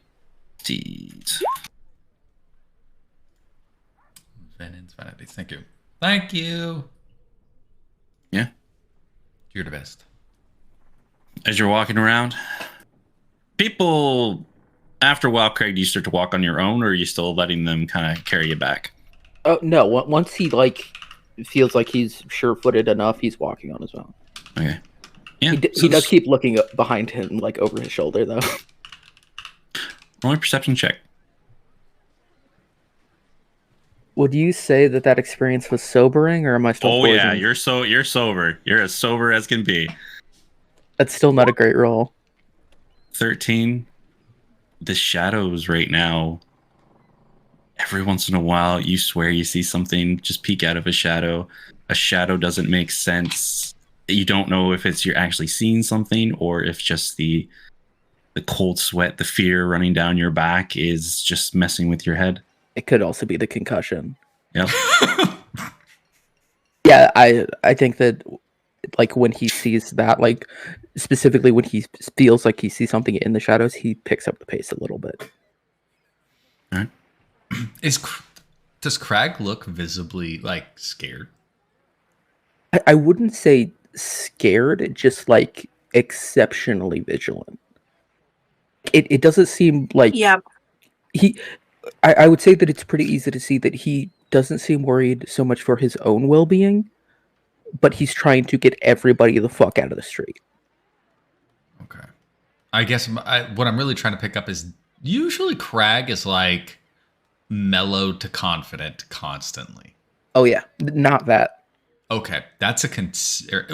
Speaker 5: Venin's Finities. Thank you. Thank you.
Speaker 7: Yeah.
Speaker 5: You're the best.
Speaker 7: As you're walking around, people, after a while, Craig, do you start to walk on your own, or are you still letting them kind of carry you back?
Speaker 4: Oh no! Once he feels like he's sure-footed enough, he's walking on his own.
Speaker 7: Okay. Yeah.
Speaker 4: He does keep looking up behind him, like over his shoulder, though.
Speaker 7: Roll a perception check.
Speaker 4: Would you say that experience was sobering, or am I still?
Speaker 7: Oh
Speaker 4: poisoned?
Speaker 7: yeah, you're sober. You're as sober as can be.
Speaker 4: That's still not a great roll.
Speaker 7: 13. The shadows right now. Every once in a while, you swear you see something just peek out of a shadow. A shadow doesn't make sense. You don't know if you're actually seeing something, or if just the cold sweat, the fear running down your back is just messing with your head.
Speaker 4: It could also be the concussion.
Speaker 7: Yep.
Speaker 4: Yeah, I think that when he sees that, specifically when he feels like he sees something in the shadows, he picks up the pace a little bit.
Speaker 7: All right.
Speaker 5: Does Crag look visibly scared?
Speaker 4: I wouldn't say scared, just exceptionally vigilant. It doesn't seem like I would say that it's pretty easy to see that he doesn't seem worried so much for his own well-being, but he's trying to get everybody the fuck out of the street.
Speaker 5: Okay. I guess what I'm really trying to pick up is usually Crag is mellow to confident constantly.
Speaker 4: Oh yeah, not that.
Speaker 5: Okay, that's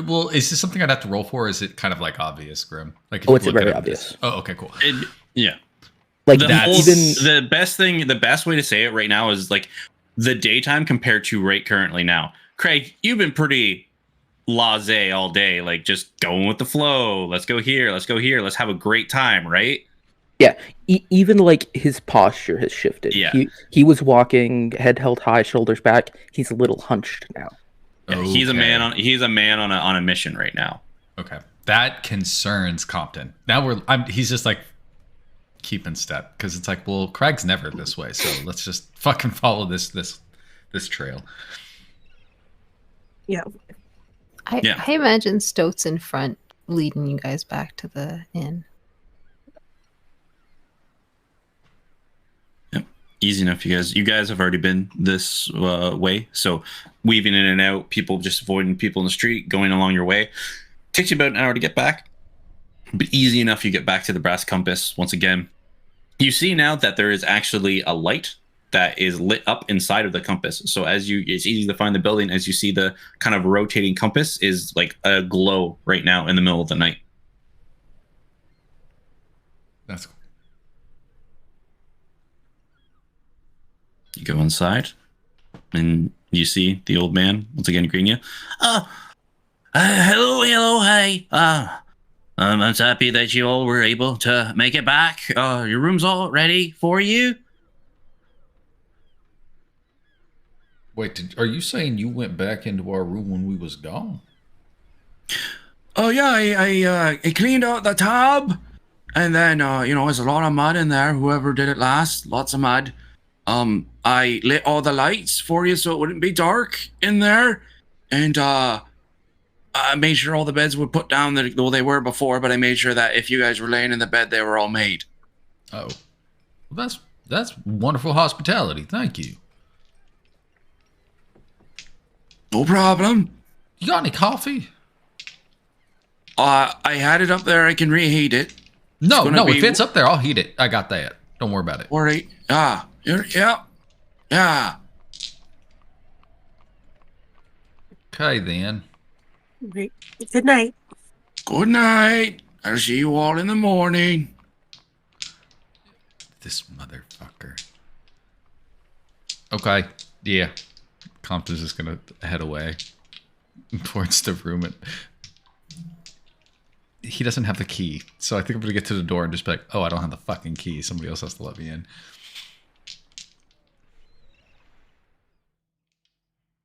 Speaker 5: well, is this something I'd have to roll for, or is it kind of obvious, Grim?
Speaker 4: It's very obvious.
Speaker 5: Oh, okay, cool.
Speaker 7: Yeah.
Speaker 5: The
Speaker 7: best way to say it right now is the daytime compared to right currently now. Craig, you've been pretty blasé all day, just going with the flow. Let's go here. Let's have a great time, right?
Speaker 4: Yeah, even his posture has shifted.
Speaker 7: Yeah.
Speaker 4: He was walking, head held high, shoulders back. He's a little hunched now.
Speaker 7: Yeah,
Speaker 5: Okay.
Speaker 7: He's a man on a mission right now.
Speaker 5: Okay, that concerns Compton. Now he's just keeping step, because it's well, Craig's never this way, so let's just fucking follow this trail.
Speaker 3: Yeah.
Speaker 2: I imagine Stoat's in front, leading you guys back to the inn.
Speaker 7: Easy enough. You guys have already been this way, so weaving in and out, people just avoiding people in the street, going along your way. Takes you about an hour to get back, but easy enough. You get back to the brass compass once again. You see now that there is actually a light that is lit up inside of the compass. So it's easy to find the building as you see the kind of rotating compass is a glow right now in the middle of the night.
Speaker 5: That's cool.
Speaker 7: You go inside, and you see the old man once again greeting you. Hello, hi. I'm happy that you all were able to make it back. Your room's all ready for you.
Speaker 5: Wait, are you saying you went back into our room when we was gone?
Speaker 8: Oh yeah, I cleaned out the tub, and then there's a lot of mud in there. Whoever did it last, lots of mud. I lit all the lights for you so it wouldn't be dark in there, and I made sure all the beds were put down though they were before, but I made sure that if you guys were laying in the bed, they were all made.
Speaker 5: Oh, well, that's wonderful hospitality. Thank you.
Speaker 8: No problem.
Speaker 5: You got any coffee?
Speaker 8: I had it up there. I can reheat it.
Speaker 5: No. If it's up there, I'll heat it. I got that. Don't worry about it.
Speaker 8: All right. Yeah.
Speaker 5: Okay, then.
Speaker 3: Great. Good night.
Speaker 8: Good night. I'll see you all in the morning.
Speaker 5: This motherfucker. Okay. Yeah. Compton's just gonna head away towards the room. And he doesn't have the key, so I think I'm gonna get to the door and just be like, "Oh, I don't have the fucking key. Somebody else has to let me in."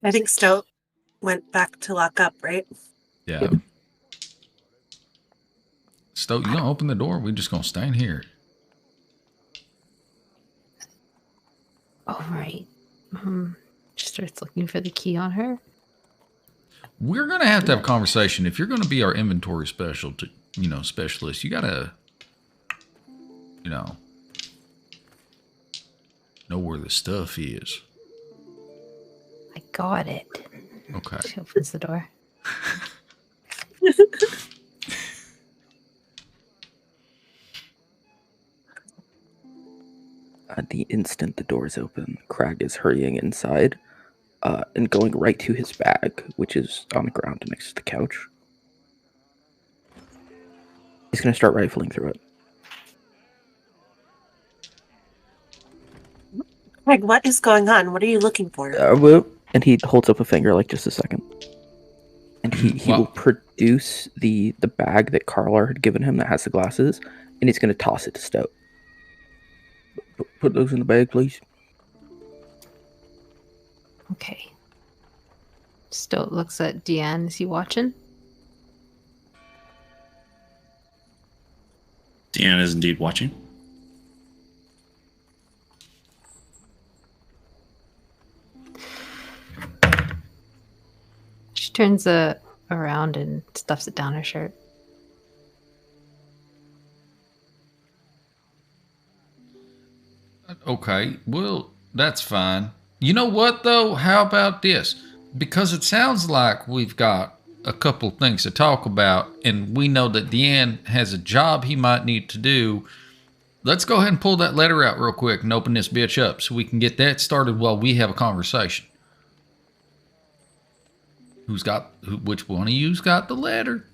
Speaker 3: I think Stoat went back to lock up, right?
Speaker 5: Yeah. Stoat, you gonna open the door? We just gonna stand here.
Speaker 2: All right. She starts looking for the key on her.
Speaker 5: We're gonna have to have a conversation. If you're gonna be our inventory specialty, specialist. You gotta, know where the stuff is.
Speaker 2: I got it.
Speaker 5: Okay.
Speaker 2: She opens the door.
Speaker 4: At the instant the doors open, Crag is hurrying inside and going right to his bag, which is on the ground next to the couch. He's going to start rifling through it.
Speaker 3: Craig, what is going on? What are you looking for?
Speaker 4: And he holds up a finger, like, just a second. And he will produce the bag that Carlar had given him that has the glasses, and he's going to toss it to Stout. Put those in the bag, please.
Speaker 2: Okay. Stout looks at Deanne. Is he watching?
Speaker 7: Deanna is indeed watching.
Speaker 2: She turns around and stuffs it down her shirt.
Speaker 5: Okay, well, that's fine. You know what, though? How about this? Because it sounds like we've got a couple things to talk about, and we know that Deanne has a job he might need to do. Let's go ahead and pull that letter out real quick and open this bitch up so we can get that started while we have a conversation. Which one of you's got the letter?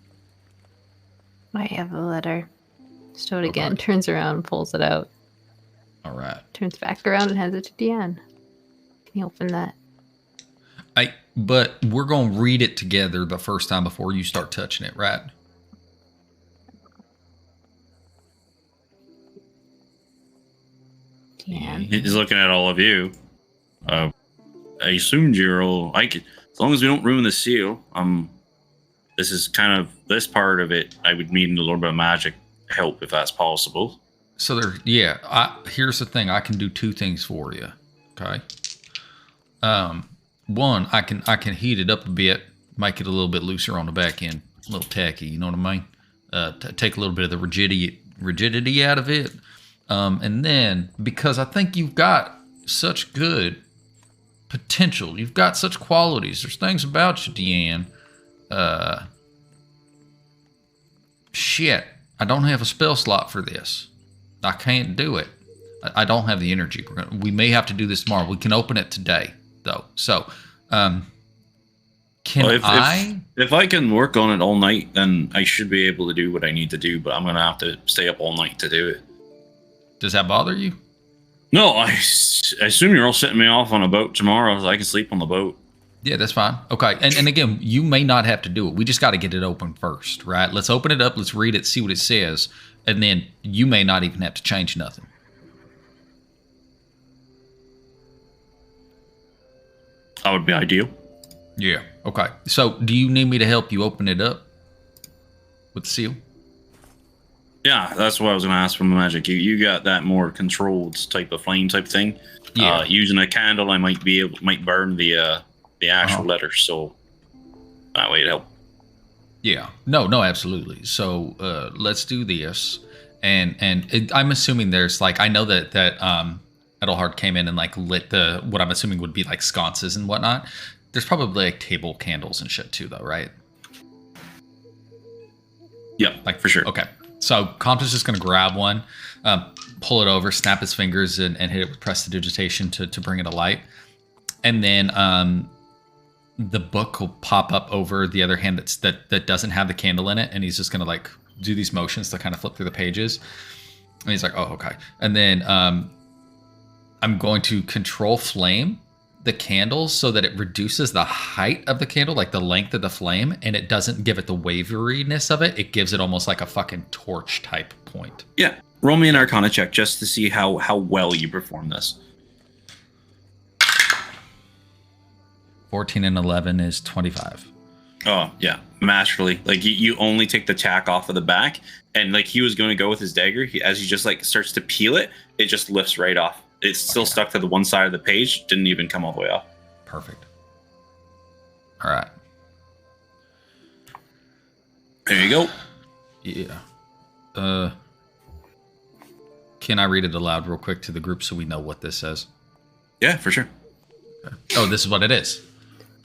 Speaker 2: I have the letter. Stout again turns around and pulls it out.
Speaker 5: All right.
Speaker 2: Turns back around and hands it to Deanne. Can you open that?
Speaker 5: But we're going to read it together the first time before you start touching it, right?
Speaker 2: Deanne.
Speaker 7: He's looking at all of you. I assumed you're all as long as we don't ruin the seal. This is kind of this part of it. I would need a little bit of magic help if that's possible.
Speaker 5: So here's the thing. I can do two things for you. Okay. One, I can heat it up a bit, make it a little bit looser on the back end, a little tacky. You know what I mean? Take a little bit of the rigidity out of it. And then, because I think you've got such good potential, you've got such qualities. There's things about you, Deanne. Shit, I don't have a spell slot for this. I can't do it. I don't have the energy. We may have to do this tomorrow. We can open it today, though. So, if I can work on it all night, then I should be able to do what I need to do. But I'm gonna have to stay up all night to do it. Does that bother you?
Speaker 7: No, I assume you're all setting me off on a boat tomorrow, so I can sleep on the boat.
Speaker 5: Yeah, that's fine. Okay, and again, you may not have to do it. We just got to get it open first, right? Let's open it up. Let's read it, see what it says, and then you may not even have to change nothing.
Speaker 7: That would be ideal.
Speaker 5: Yeah. Okay. So, do you need me to help you open it up with the seal?
Speaker 7: Yeah, that's what I was going to ask from the magic. You got that more controlled type of flame type thing.
Speaker 5: Yeah.
Speaker 7: Using a candle, I might burn the actual letter, so that way it help.
Speaker 5: Yeah. No, absolutely. So let's do this, and I'm assuming there's I know that Edelhard came in and lit what I'm assuming would be sconces and whatnot. There's probably table candles and shit too, though, right?
Speaker 7: Yeah, for sure.
Speaker 5: Okay. So Compton's just going to grab one, pull it over, snap his fingers, and hit it with prestidigitation to bring it to light. And then the book will pop up over the other hand that doesn't have the candle in it, and he's just going to do these motions to kind of flip through the pages. And he's like, oh, okay. And then I'm going to control flame the candle so that it reduces the height of the candle, the length of the flame, and it doesn't give it the waveriness of it. It gives it almost like a fucking torch type point.
Speaker 7: Yeah. Roll me an Arcana check just to see how well you perform this.
Speaker 5: 14 and 11 is 25.
Speaker 7: Oh, yeah. Masterfully. You only take the tack off of the back, and he was going to go with his dagger. As he just starts to peel it, it just lifts right off. It's still stuck to the one side of the page. Didn't even come all the way off.
Speaker 5: Perfect. All right.
Speaker 7: There you go.
Speaker 5: Yeah. Can I read it aloud real quick to the group so we know what this says?
Speaker 7: Yeah, for sure.
Speaker 5: Okay. Oh, this is what it is.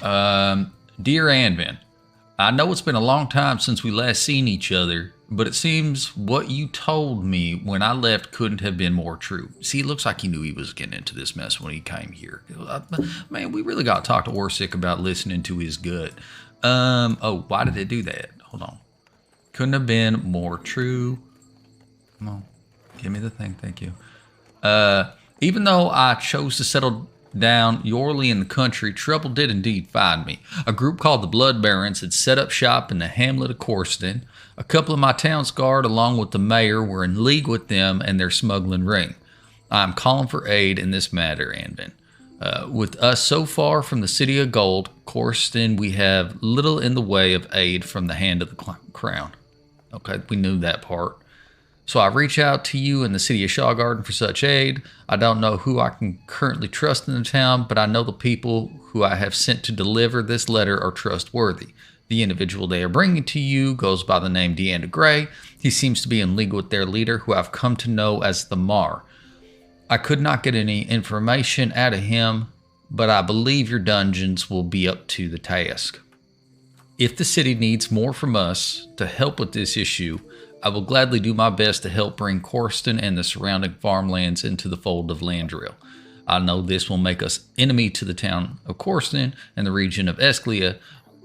Speaker 5: Dear Anvin, I know it's been a long time since we last seen each other, but it seems what you told me when I left couldn't have been more true. See, it looks like he knew he was getting into this mess when he came here. Man, we really got to talk to Orsic about listening to his gut. Oh, why did it do that? Hold on. Couldn't have been more true. Come on. Give me the thing. Thank you. Even though I chose to settle down Yorley in the country, trouble did indeed find me. A group called the Blood Barons had set up shop in the hamlet of Corston. A couple of my town's guard, along with the mayor, were in league with them and their smuggling ring. I am calling for aid in this matter, Anvin. With us so far from the city of gold, Corston, we have little in the way of aid from the hand of the crown. Okay, we knew that part. So I reach out to you in the city of Shawgarden for such aid. I don't know who I can currently trust in the town, but I know the people who I have sent to deliver this letter are trustworthy. The individual they are bringing to you goes by the name Deanna Gray. He seems to be in league with their leader, who I've come to know as the Mar. I could not get any information out of him, but I believe your dungeons will be up to the task. If the city needs more from us to help with this issue, I will gladly do my best to help bring Corston and the surrounding farmlands into the fold of Landrill. I know this will make us enemy to the town of Corston and the region of Esclia,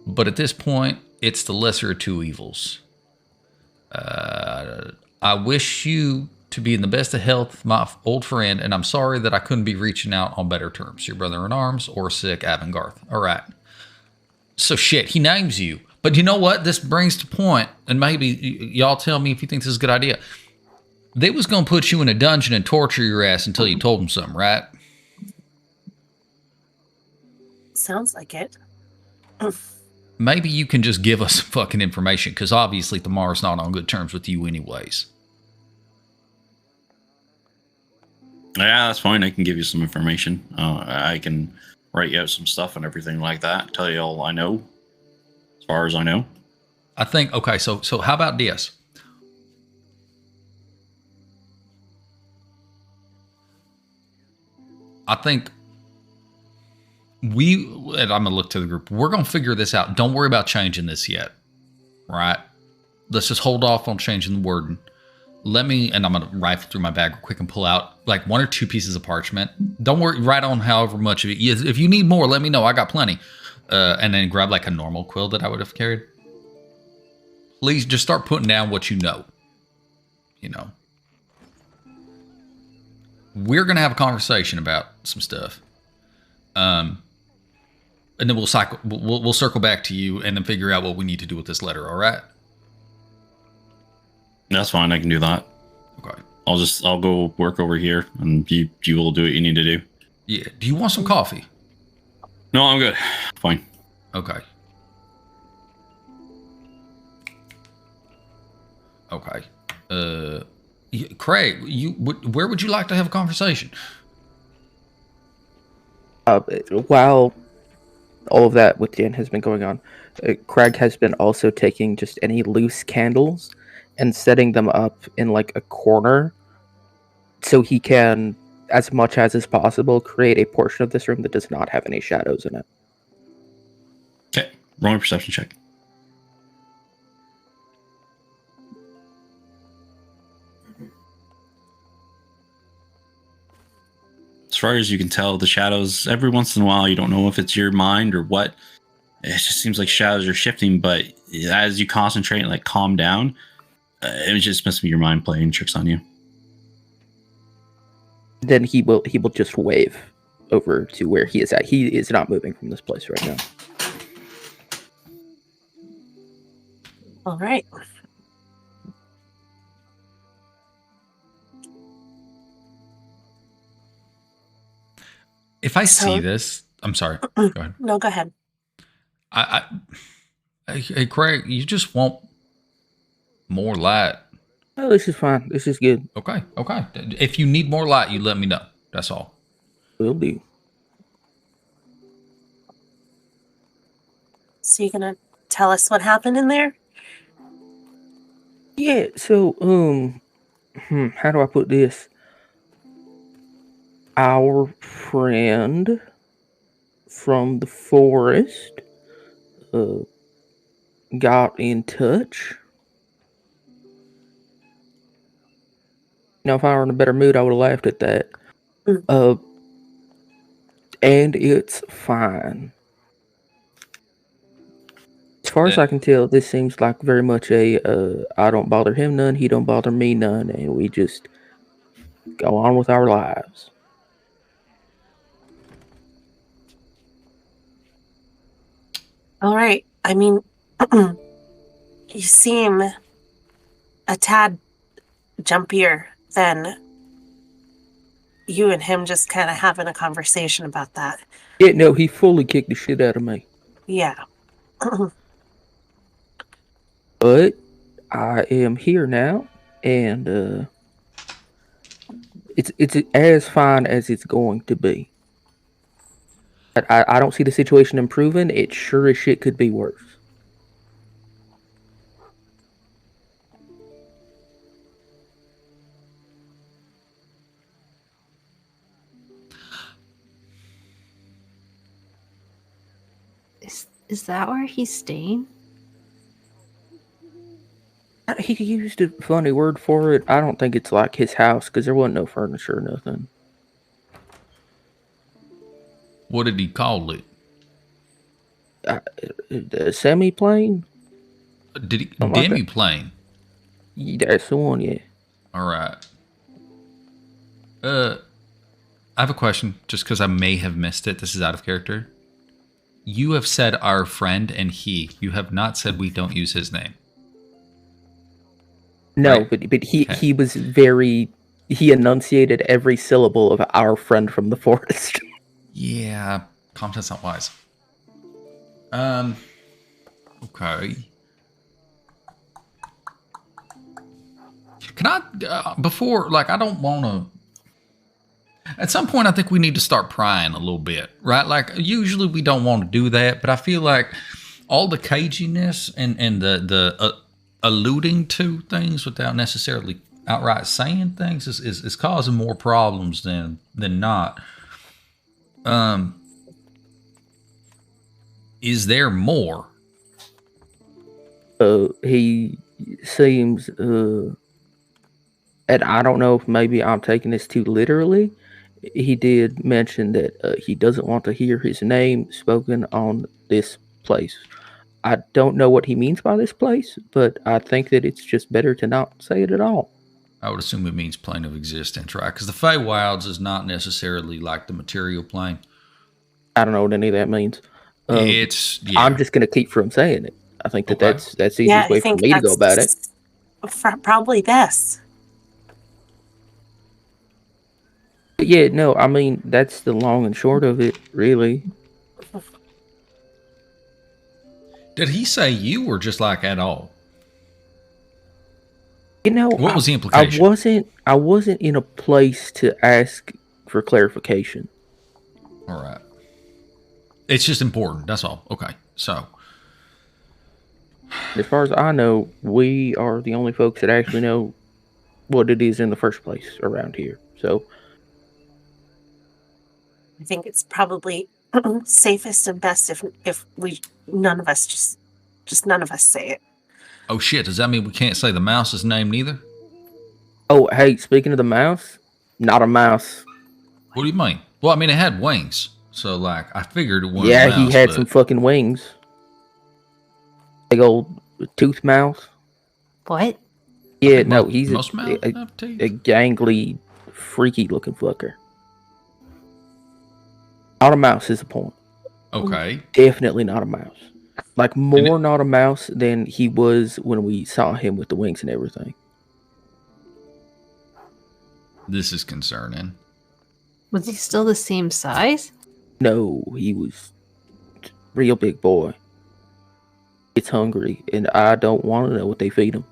Speaker 5: but at this point, it's the lesser of two evils. I wish you to be in the best of health, my old friend, and I'm sorry that I couldn't be reaching out on better terms. Your brother-in-arms, Orsic Avengarth. All right. So shit, he names you. But you know what? This brings to point, and maybe y'all tell me if you think this is a good idea. They was going to put you in a dungeon and torture your ass until you told them something, right?
Speaker 3: Sounds like it.
Speaker 5: Maybe you can just give us some fucking information, because obviously Tamar's not on good terms with you anyways.
Speaker 7: Yeah, that's fine. I can give you some information. I can write you out some stuff and everything like that. Tell you all I know. As far as I know.
Speaker 5: I think, okay, so how about this? I think and I'm going to look to the group. We're going to figure this out. Don't worry about changing this yet. Right? Let's just hold off on changing the wording. And I'm going to rifle through my bag real quick and pull out like 1 or 2 pieces of parchment. Don't worry, write on however much of it. If you need more, let me know. I got plenty. And then grab like a normal quill that I would have carried. Please just start putting down what you know. You know. We're going to have a conversation about some stuff. And then we'll circle back to you and then figure out what we need to do with this letter, all right?
Speaker 7: That's fine, I can do that.
Speaker 5: Okay.
Speaker 7: I'll go work over here and you will do what you need to do.
Speaker 5: Yeah. Do you want some coffee?
Speaker 7: No, I'm good. Fine.
Speaker 5: Okay. Craig, where would you like to have a conversation?
Speaker 4: While all of that with Dan has been going on, Craig has been also taking just any loose candles and setting them up in like a corner so he can, as much as is possible, create a portion of this room that does not have any shadows in it.
Speaker 7: Okay, roll a perception check. As far as you can tell, the shadows, every once in a while, you don't know if it's your mind or what. It just seems like shadows are shifting, but as you concentrate and like calm down, it just must be your mind playing tricks on you.
Speaker 4: Then he will just wave over to where he is at. He is not moving from this place right now.
Speaker 3: All right.
Speaker 5: If I see this, I'm sorry. Go ahead.
Speaker 3: No, go ahead.
Speaker 5: Hey, Craig, you just want more light.
Speaker 4: Oh, this is fine. This is good.
Speaker 5: Okay. If you need more light, you let me know. That's all.
Speaker 4: Will do.
Speaker 3: So you're gonna tell us what happened in there?
Speaker 4: Yeah, so, how do I put this? Our friend from the forest got in touch. Now, if I were in a better mood, I would have laughed at that.
Speaker 3: Mm.
Speaker 4: And it's fine. As far as I can tell, this seems like very much a I don't bother him none, he don't bother me none, and we just go on with our lives.
Speaker 3: All right. I mean, you seem a tad jumpier than you and him just kind of having a conversation about that.
Speaker 4: Yeah, no, he fully kicked the shit out of me.
Speaker 3: Yeah.
Speaker 4: But I am here now, and it's as fine as it's going to be. I don't see the situation improving. It sure as shit could be worse.
Speaker 2: Is that where he's staying?
Speaker 4: He used a funny word for it. I don't think it's like his house because there wasn't no furniture or nothing.
Speaker 5: What did he call it?
Speaker 4: A semi-plane?
Speaker 5: Did he
Speaker 4: Something like that.
Speaker 5: demi-plane?
Speaker 4: That's the one, yeah.
Speaker 5: All right. I have a question, just because I may have missed it. This is out of character. You have said our friend and he. You have not said we don't use his name.
Speaker 4: No,
Speaker 5: Right.
Speaker 4: but he
Speaker 5: Okay.
Speaker 4: he was very. He enunciated every syllable of our friend from the forest.
Speaker 5: Yeah, content's not wise. Okay. Can I, before, like, I don't want to. At some point, I think we need to start prying a little bit, right? Like, usually we don't want to do that, but I feel like all the caginess and the alluding to things without necessarily outright saying things is causing more problems than not. Is there more?
Speaker 4: He seems. And I don't know if maybe I'm taking this too literally. He did mention that he doesn't want to hear his name spoken on this place. I don't know what he means by this place, but I think that it's just better to not say it at all.
Speaker 5: I would assume it means plane of existence, right? Because the Feywilds is not necessarily like the material plane.
Speaker 4: I don't know what any of that means.
Speaker 5: It's yeah.
Speaker 4: I'm just going to keep from saying it. I think that
Speaker 5: Okay.
Speaker 4: that's the easiest way for me to go about it.
Speaker 3: Probably best.
Speaker 4: But yeah, no, I mean, that's the long and short of it, really.
Speaker 5: Did he say you or just like at all?
Speaker 4: You know,
Speaker 5: What was the implication?
Speaker 4: I wasn't in a place to ask for clarification.
Speaker 5: All right. It's just important. That's all. Okay. So,
Speaker 4: As far as I know, we are the only folks that actually know what it is in the first place around here. So,
Speaker 3: I think it's probably safest and best if we none of us just none of us say it.
Speaker 5: oh shit, does that mean we can't say the mouse's name neither?
Speaker 4: oh, hey, speaking of the mouse, not a mouse.
Speaker 5: What do you mean? Well, I mean, it had wings. So, like, I figured it wasn't
Speaker 4: Yeah,
Speaker 5: a mouse,
Speaker 4: he had
Speaker 5: but-
Speaker 4: some fucking wings. Big old tooth mouth.
Speaker 2: What?
Speaker 4: Yeah, no, he's
Speaker 5: most
Speaker 4: a
Speaker 5: mouths have teeth.
Speaker 4: gangly, freaky looking fucker. Not a mouse is the point.
Speaker 5: Okay.
Speaker 4: Definitely not a mouse. Like, more not a mouse than he was when we saw him with the wings and everything.
Speaker 5: This is concerning.
Speaker 2: Was he still the same size?
Speaker 4: No, he was real big boy. It's hungry, and I don't want to know what they feed him.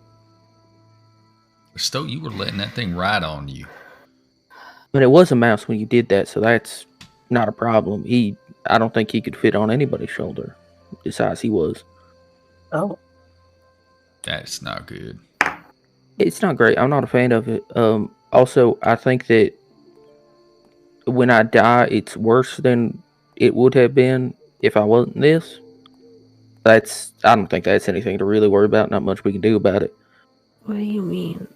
Speaker 5: Stowe, you were letting that thing ride on you.
Speaker 4: But it was a mouse when you did that, so that's not a problem. I don't think he could fit on anybody's shoulder, the size he was.
Speaker 3: Oh,
Speaker 5: That's not good.
Speaker 4: It's not great. I'm not a fan of it. Also, I think that when I die, it's worse than it would have been if I wasn't this. I don't think that's anything to really worry about. Not much we can do about it.
Speaker 2: What do you mean?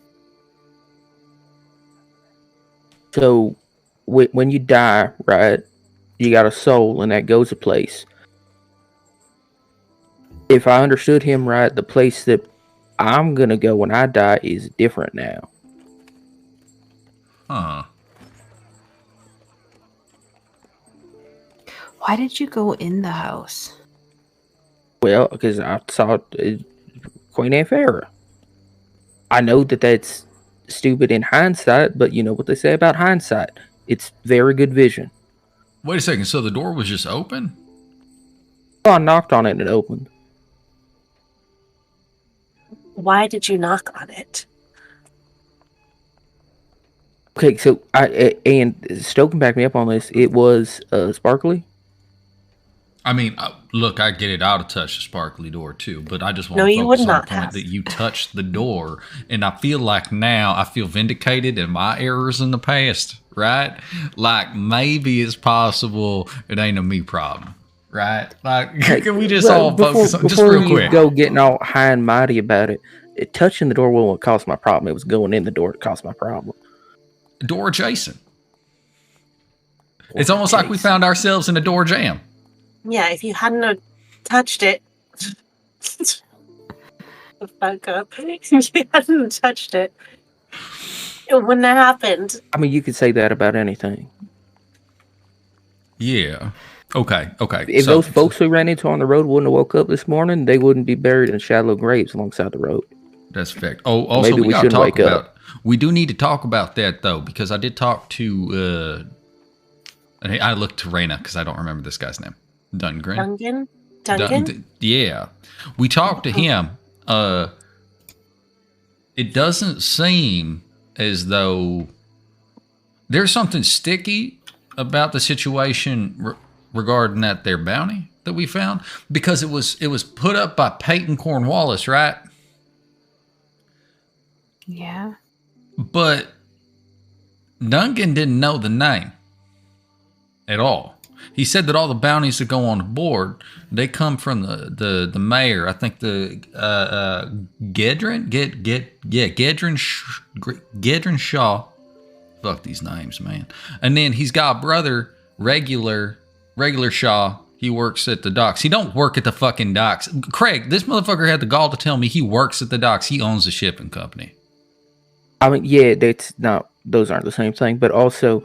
Speaker 4: So, when you die, right, you got a soul, and that goes a place. If I understood him right, the place that I'm gonna go when I die is different now.
Speaker 5: Huh.
Speaker 2: Why did you go in the house?
Speaker 4: Well, because I saw Queen Anne. I know that that's stupid in hindsight, but you know what they say about hindsight. It's very good vision.
Speaker 5: Wait a second. So the door was just open?
Speaker 4: So I knocked on it and it opened.
Speaker 3: Why did you knock on it?
Speaker 4: Okay, so and Stoke can back me up on this. It was sparkly.
Speaker 5: I mean, look, I get it. I would have touched the sparkly door too, but I just want
Speaker 3: No,
Speaker 5: to
Speaker 3: you
Speaker 5: focus
Speaker 3: would
Speaker 5: on the
Speaker 3: not
Speaker 5: point
Speaker 3: have.
Speaker 5: that you touched the door, and I feel like now I feel vindicated in my errors in the past, right? Like maybe it's possible it ain't a me problem, right? Like, can we just all focus on just real quick?
Speaker 4: Go getting all high and mighty about it. Touching the door wasn't what caused my problem. It was going in the door that caused my problem.
Speaker 5: Door adjacent. It's almost like we found ourselves in a door jam.
Speaker 3: Yeah, if you hadn't touched it. Fuck up. If you hadn't touched it, it wouldn't have happened.
Speaker 4: I mean, you could say that about anything.
Speaker 5: Yeah. Okay.
Speaker 4: If those folks we ran into on the road wouldn't have woke up this morning, they wouldn't be buried in shallow graves alongside the road.
Speaker 5: That's fact. Oh, also
Speaker 4: Maybe we
Speaker 5: gotta
Speaker 4: shouldn't wake up.
Speaker 5: We do need to talk about that though, because I did talk to. I looked to Raina because I don't remember this guy's name. Duncan. Yeah, we talked to him. It doesn't seem as though there's something sticky about the situation regarding that their bounty that we found, because it was put up by Peyton Cornwallis, right?
Speaker 2: Yeah.
Speaker 5: But Duncan didn't know the name at all. He said that all the bounties that go on the board, they come from the mayor. I think the Gedrin Shaw. Fuck these names, man. And then he's got a brother, regular Shaw. He works at the docks. He don't work at the fucking docks. Craig, this motherfucker had the gall to tell me he works at the docks. He owns a shipping company.
Speaker 4: I mean, yeah, those aren't the same thing, but also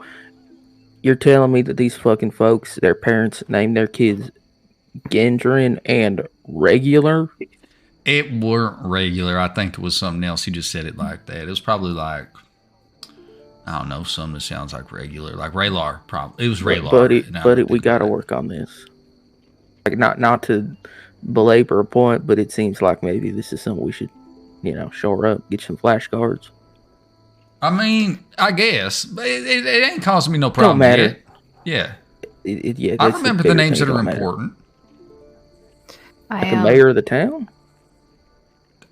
Speaker 4: you're telling me that these fucking folks, their parents named their kids Gendron and Regular?
Speaker 5: It weren't regular. I think it was something else. He just said it like that. It was probably like, I don't know, something that sounds like regular, like Raylar. Probably it was Raylar.
Speaker 4: But we got to work on this. Like not to belabor a point, but it seems like maybe this is something we should, shore up, get some flashcards.
Speaker 5: I mean, I guess it ain't causing me no problem.
Speaker 4: Don't matter.
Speaker 5: Yet. Yeah.
Speaker 4: Yeah.
Speaker 5: I remember the names that are important.
Speaker 4: Like the mayor of the town?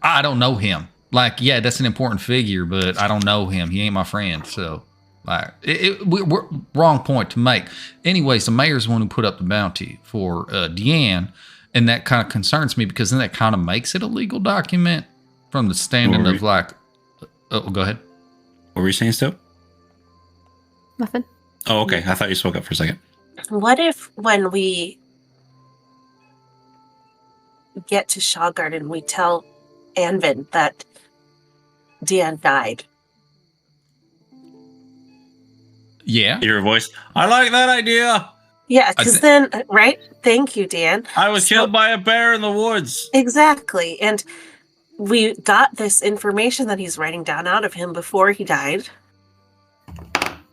Speaker 5: I don't know him. Like, yeah, that's an important figure, but I don't know him. He ain't my friend. So, like, we're wrong point to make. Anyways, the mayor's the one who put up the bounty for Deanne, and that kind of concerns me because then that kind of makes it a legal document from the standing of like. Oh, go ahead.
Speaker 7: What were you saying, Stowe?
Speaker 2: Nothing.
Speaker 7: Oh, okay. I thought you spoke up for a second.
Speaker 3: What if when we get to Shaw Garden, we tell Anvin that Deanne died?
Speaker 5: Yeah.
Speaker 7: Your voice. I like that idea.
Speaker 3: Yeah, because then, right? Thank you, Dan.
Speaker 7: I was killed by a bear in the woods.
Speaker 3: Exactly. And we got this information that he's writing down out of him before he died.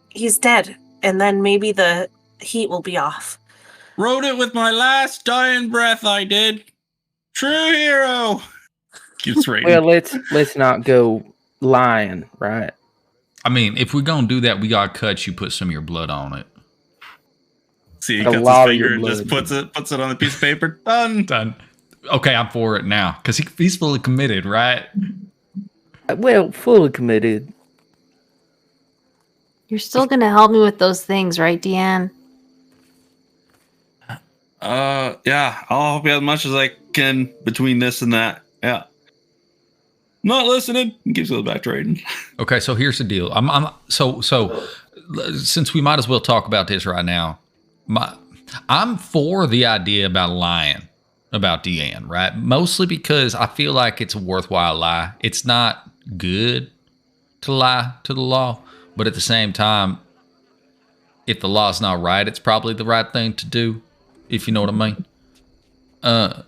Speaker 3: He's dead. And then maybe the heat will be off.
Speaker 7: Wrote it with my last dying breath, I did. True hero. Keeps writing.
Speaker 4: Well, let's not go lying, right?
Speaker 5: I mean, if we're gonna do that, we gotta cut you, put some of your blood on it.
Speaker 7: See, he cuts his finger and just puts it on a piece of paper. Done.
Speaker 5: Okay, I'm for it now because he's fully committed, right?
Speaker 4: Well, fully committed.
Speaker 2: You're still gonna help me with those things, right, Deanne?
Speaker 7: Yeah, I'll help you as much as I can between this and that. Yeah. Not listening. Gives it back to Raiden.
Speaker 5: Okay, so here's the deal. So since we might as well talk about this right now, I'm for the idea about lying about Deanne, right? Mostly because I feel like it's a worthwhile lie. It's not good to lie to the law, but at the same time, if the law's not right, it's probably the right thing to do, if you know what I mean.
Speaker 3: And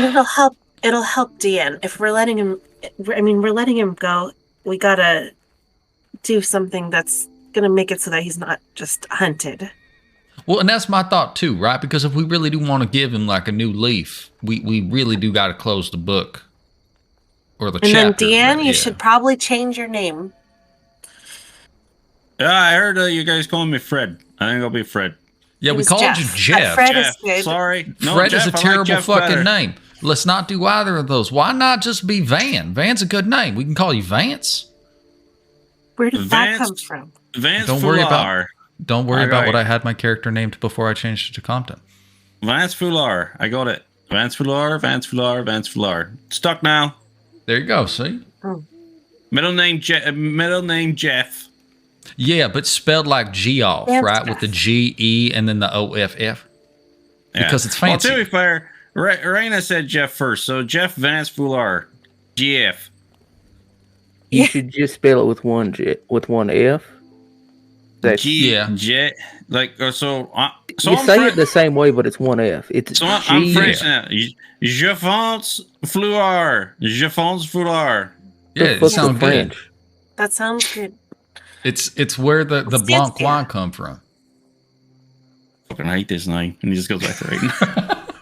Speaker 3: it'll help Deanne. If we're letting him, we're letting him go. We gotta do something that's gonna make it so that he's not just hunted.
Speaker 5: Well, and that's my thought too, right? Because if we really do want to give him like a new leaf, we really do got to close the book or the chapter.
Speaker 3: And then Deanne, you should probably change your name.
Speaker 7: Yeah, I heard you guys calling me Fred. I think I'll be Fred.
Speaker 5: Yeah, we called
Speaker 3: Jeff.
Speaker 5: you Jeff.
Speaker 3: Fred
Speaker 7: Jeff,
Speaker 3: is good.
Speaker 7: sorry. No,
Speaker 5: Fred
Speaker 7: Jeff,
Speaker 5: is a
Speaker 7: I like
Speaker 5: terrible
Speaker 7: Jeff
Speaker 5: fucking
Speaker 7: better.
Speaker 5: name. Let's not do either of those. Why not just be Van? Van's a good name. We can call you Vance.
Speaker 3: Where did that
Speaker 7: Vance-
Speaker 3: come from?
Speaker 7: Vance
Speaker 5: Don't worry
Speaker 7: Fular.
Speaker 5: Don't worry
Speaker 7: All
Speaker 5: about
Speaker 7: right.
Speaker 5: what I had my character named before I changed it to Compton.
Speaker 7: Vance Fular. I got it. Vance Fular, Vance Fular, Vance Fular. Stuck now.
Speaker 5: There you go. See?
Speaker 7: Middle name Jeff.
Speaker 5: Yeah, but spelled like Geoff,
Speaker 3: Vance
Speaker 5: right?
Speaker 3: Jeff.
Speaker 5: With the G-E and then the O-F-F.
Speaker 7: Yeah.
Speaker 5: Because it's fancy.
Speaker 7: Well, to be fair, Raina said Jeff first, so Jeff Vance Fular. GF.
Speaker 4: You should just spell it with one F. That's,
Speaker 5: Yeah.
Speaker 7: Jet. Like, so
Speaker 4: you
Speaker 7: I'm
Speaker 4: say
Speaker 7: French.
Speaker 4: it the same way, but it's one F. It's
Speaker 7: So I'm
Speaker 4: G.
Speaker 7: French now. Je Vance Fular. Je Vance Fular.
Speaker 5: Yeah,
Speaker 4: The
Speaker 5: it
Speaker 4: fuck
Speaker 5: sounds
Speaker 4: is
Speaker 5: good.
Speaker 4: French?
Speaker 3: That sounds good.
Speaker 5: It's where the
Speaker 3: Stands
Speaker 5: Blanc
Speaker 3: for-
Speaker 5: wine come from.
Speaker 7: Fucking hate this name. And he just goes back to Raiden.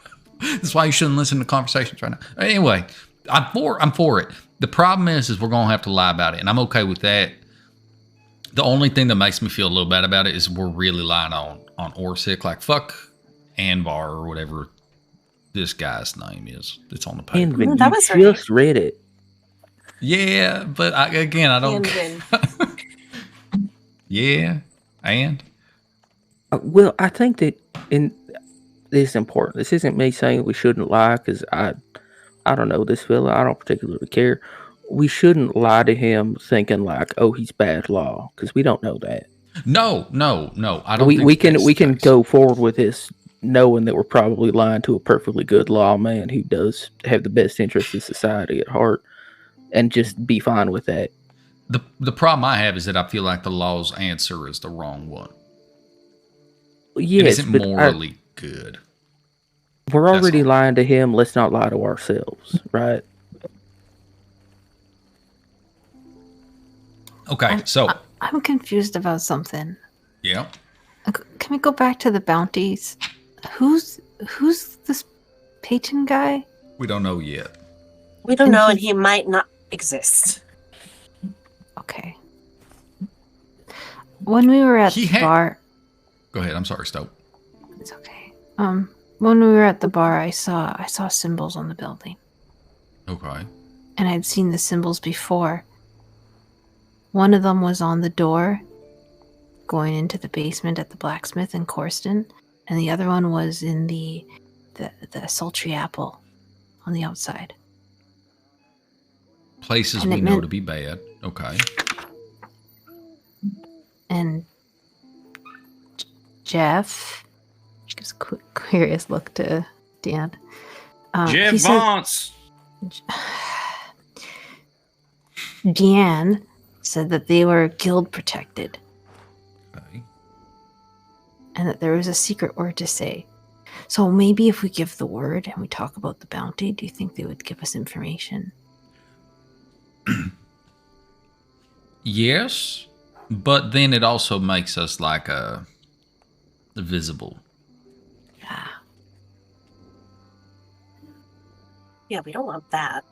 Speaker 5: That's why you shouldn't listen to conversations right now. Anyway, I'm for it. The problem is we're gonna have to lie about it, and I'm okay with that. The only thing that makes me feel a little bad about it is we're really lying on Orsic. Like fuck Anvar or whatever this guy's name is. It's on the paper.
Speaker 4: Anvin,
Speaker 3: that
Speaker 4: you
Speaker 3: was right.
Speaker 4: just read it.
Speaker 5: Yeah, but I don't. Yeah, and
Speaker 4: Well, I think that this is important. This isn't me saying we shouldn't lie because I don't know this fella. I don't particularly care. We shouldn't lie to him thinking like, oh, he's bad law, because we don't know that.
Speaker 5: no. I don't.
Speaker 4: We
Speaker 5: think that's
Speaker 4: we
Speaker 5: the
Speaker 4: can
Speaker 5: case.
Speaker 4: go forward with this knowing that we're probably lying to a perfectly good lawman who does have the best interest of society at heart, and just be fine with that.
Speaker 5: The problem I have is that I feel like the law's answer is the wrong one. It
Speaker 4: Yes,
Speaker 5: isn't
Speaker 4: but
Speaker 5: morally good.
Speaker 4: we're
Speaker 5: That's
Speaker 4: already
Speaker 5: all.
Speaker 4: lying to him. Let's not lie to ourselves, right?
Speaker 5: Okay, so
Speaker 2: I'm confused about something.
Speaker 5: yeah.
Speaker 2: Can we go back to the bounties? Who's this Peyton guy?
Speaker 5: We don't know yet.
Speaker 3: We don't
Speaker 2: And
Speaker 3: know,
Speaker 2: he-
Speaker 3: and he might not exist.
Speaker 2: Okay. When we were at
Speaker 5: He
Speaker 2: the
Speaker 5: had-
Speaker 2: bar,
Speaker 5: Go ahead. I'm sorry, Stope.
Speaker 2: it's okay. When we were at the bar, I saw symbols on the building,
Speaker 5: Okay.
Speaker 2: and I'd seen the symbols before. One of them was on the door going into the basement at the blacksmith in Corston, and the other one was in the sultry apple on the outside.
Speaker 5: Places
Speaker 2: And
Speaker 5: we
Speaker 2: it
Speaker 5: know
Speaker 2: meant-
Speaker 5: to be bad. Okay.
Speaker 2: And Jeff gives a curious look to Dan.
Speaker 7: Jeff
Speaker 2: he said-
Speaker 7: Vance.
Speaker 2: Deanne said that they were guild protected
Speaker 5: Okay.
Speaker 2: and that there was a secret word to say. So maybe if we give the word and we talk about the bounty, do you think they would give us information?
Speaker 5: Yes, but then it also makes us like visible.
Speaker 2: Yeah.
Speaker 3: Yeah, we don't want that.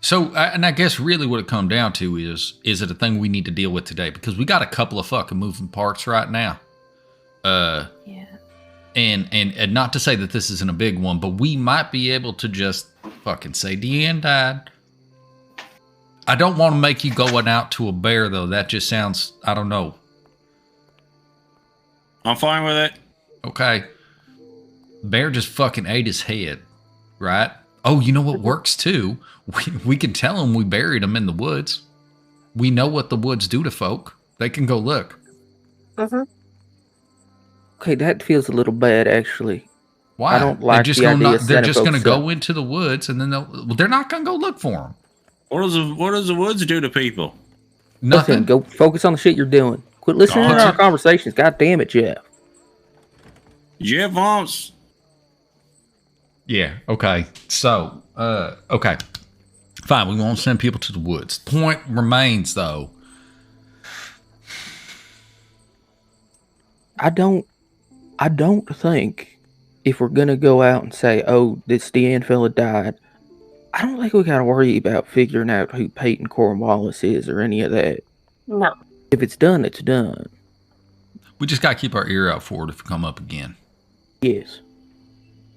Speaker 5: So, and I guess really what it comes down to is it a thing we need to deal with today? Because we got a couple of fucking moving parts right now.
Speaker 2: Yeah.
Speaker 5: And not to say that this isn't a big one, but we might be able to just fucking say Deanne died. I don't want to make you going out to a bear, though. That just sounds, I don't know.
Speaker 8: I'm fine with it.
Speaker 5: Okay. Bear just fucking ate his head, right? Oh, you know what works, too? We can tell him we buried him in the woods. We know what the woods do to folk. They can go look.
Speaker 3: Mm-hmm.
Speaker 4: Okay, that feels a little bad, actually.
Speaker 5: Why?
Speaker 4: I don't like
Speaker 5: they're just
Speaker 4: the
Speaker 5: gonna
Speaker 4: idea of
Speaker 5: they're just
Speaker 4: sending
Speaker 5: going to
Speaker 4: folks
Speaker 5: go
Speaker 4: up.
Speaker 5: into the woods, and then they're not going to go look for him.
Speaker 8: What does the woods do to people?
Speaker 5: Nothing.
Speaker 4: Listen, go focus on the shit you're doing. Quit listening to our conversations. God damn it, Jeff.
Speaker 8: Jeff wants.
Speaker 5: Yeah, okay. So, okay. Fine, we won't send people to the woods. Point remains, though.
Speaker 4: I don't think if we're gonna go out and say, oh, this Deanne fella died, I don't think we gotta worry about figuring out who Peyton Cornwallis is or any of that.
Speaker 3: No.
Speaker 4: If it's done, it's done.
Speaker 5: We just got to keep our ear out for it if it come up again.
Speaker 4: Yes.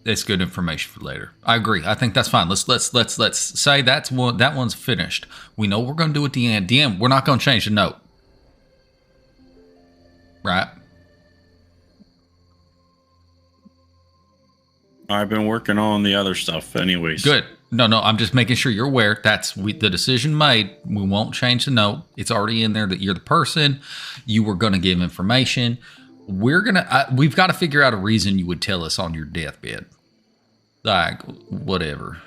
Speaker 5: That's good information for later. I agree. I think that's fine. Let's say that one's finished. We know what we're going to do at the end. The end, we're not going to change the note. Right?
Speaker 8: I've been working on the other stuff anyways.
Speaker 5: Good. No, I'm just making sure you're aware. That's the decision made. We won't change the note. It's already in there that you're the person. You were going to give information. We've got to figure out a reason you would tell us on your deathbed. Like, whatever.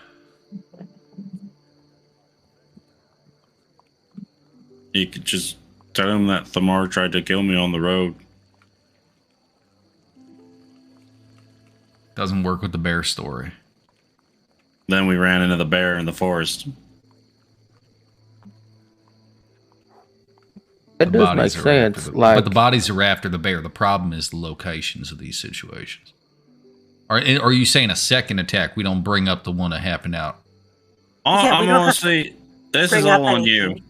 Speaker 8: You could just tell him that Thamar tried to kill me on the road.
Speaker 5: Doesn't work with the bear story.
Speaker 8: Then we ran into the bear in the forest.
Speaker 4: That does make sense.
Speaker 5: But the bodies are after the bear. The problem is the locations of these situations. Are you saying a second attack? We don't bring up the one that happened out.
Speaker 8: I'm going to say this is all on you.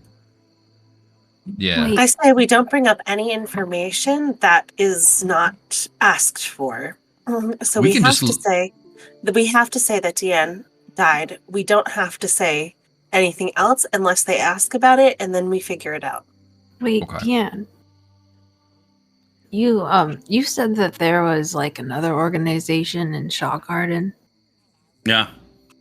Speaker 5: Yeah.
Speaker 2: Wait.
Speaker 3: I say we don't bring up any information that is not asked for. So we have to say that Deanne died. We don't have to say anything else unless they ask about it, and then we figure it out.
Speaker 2: Wait,
Speaker 5: Okay.
Speaker 2: Deanne. You said that there was like another organization in Shaw Garden.
Speaker 8: Yeah.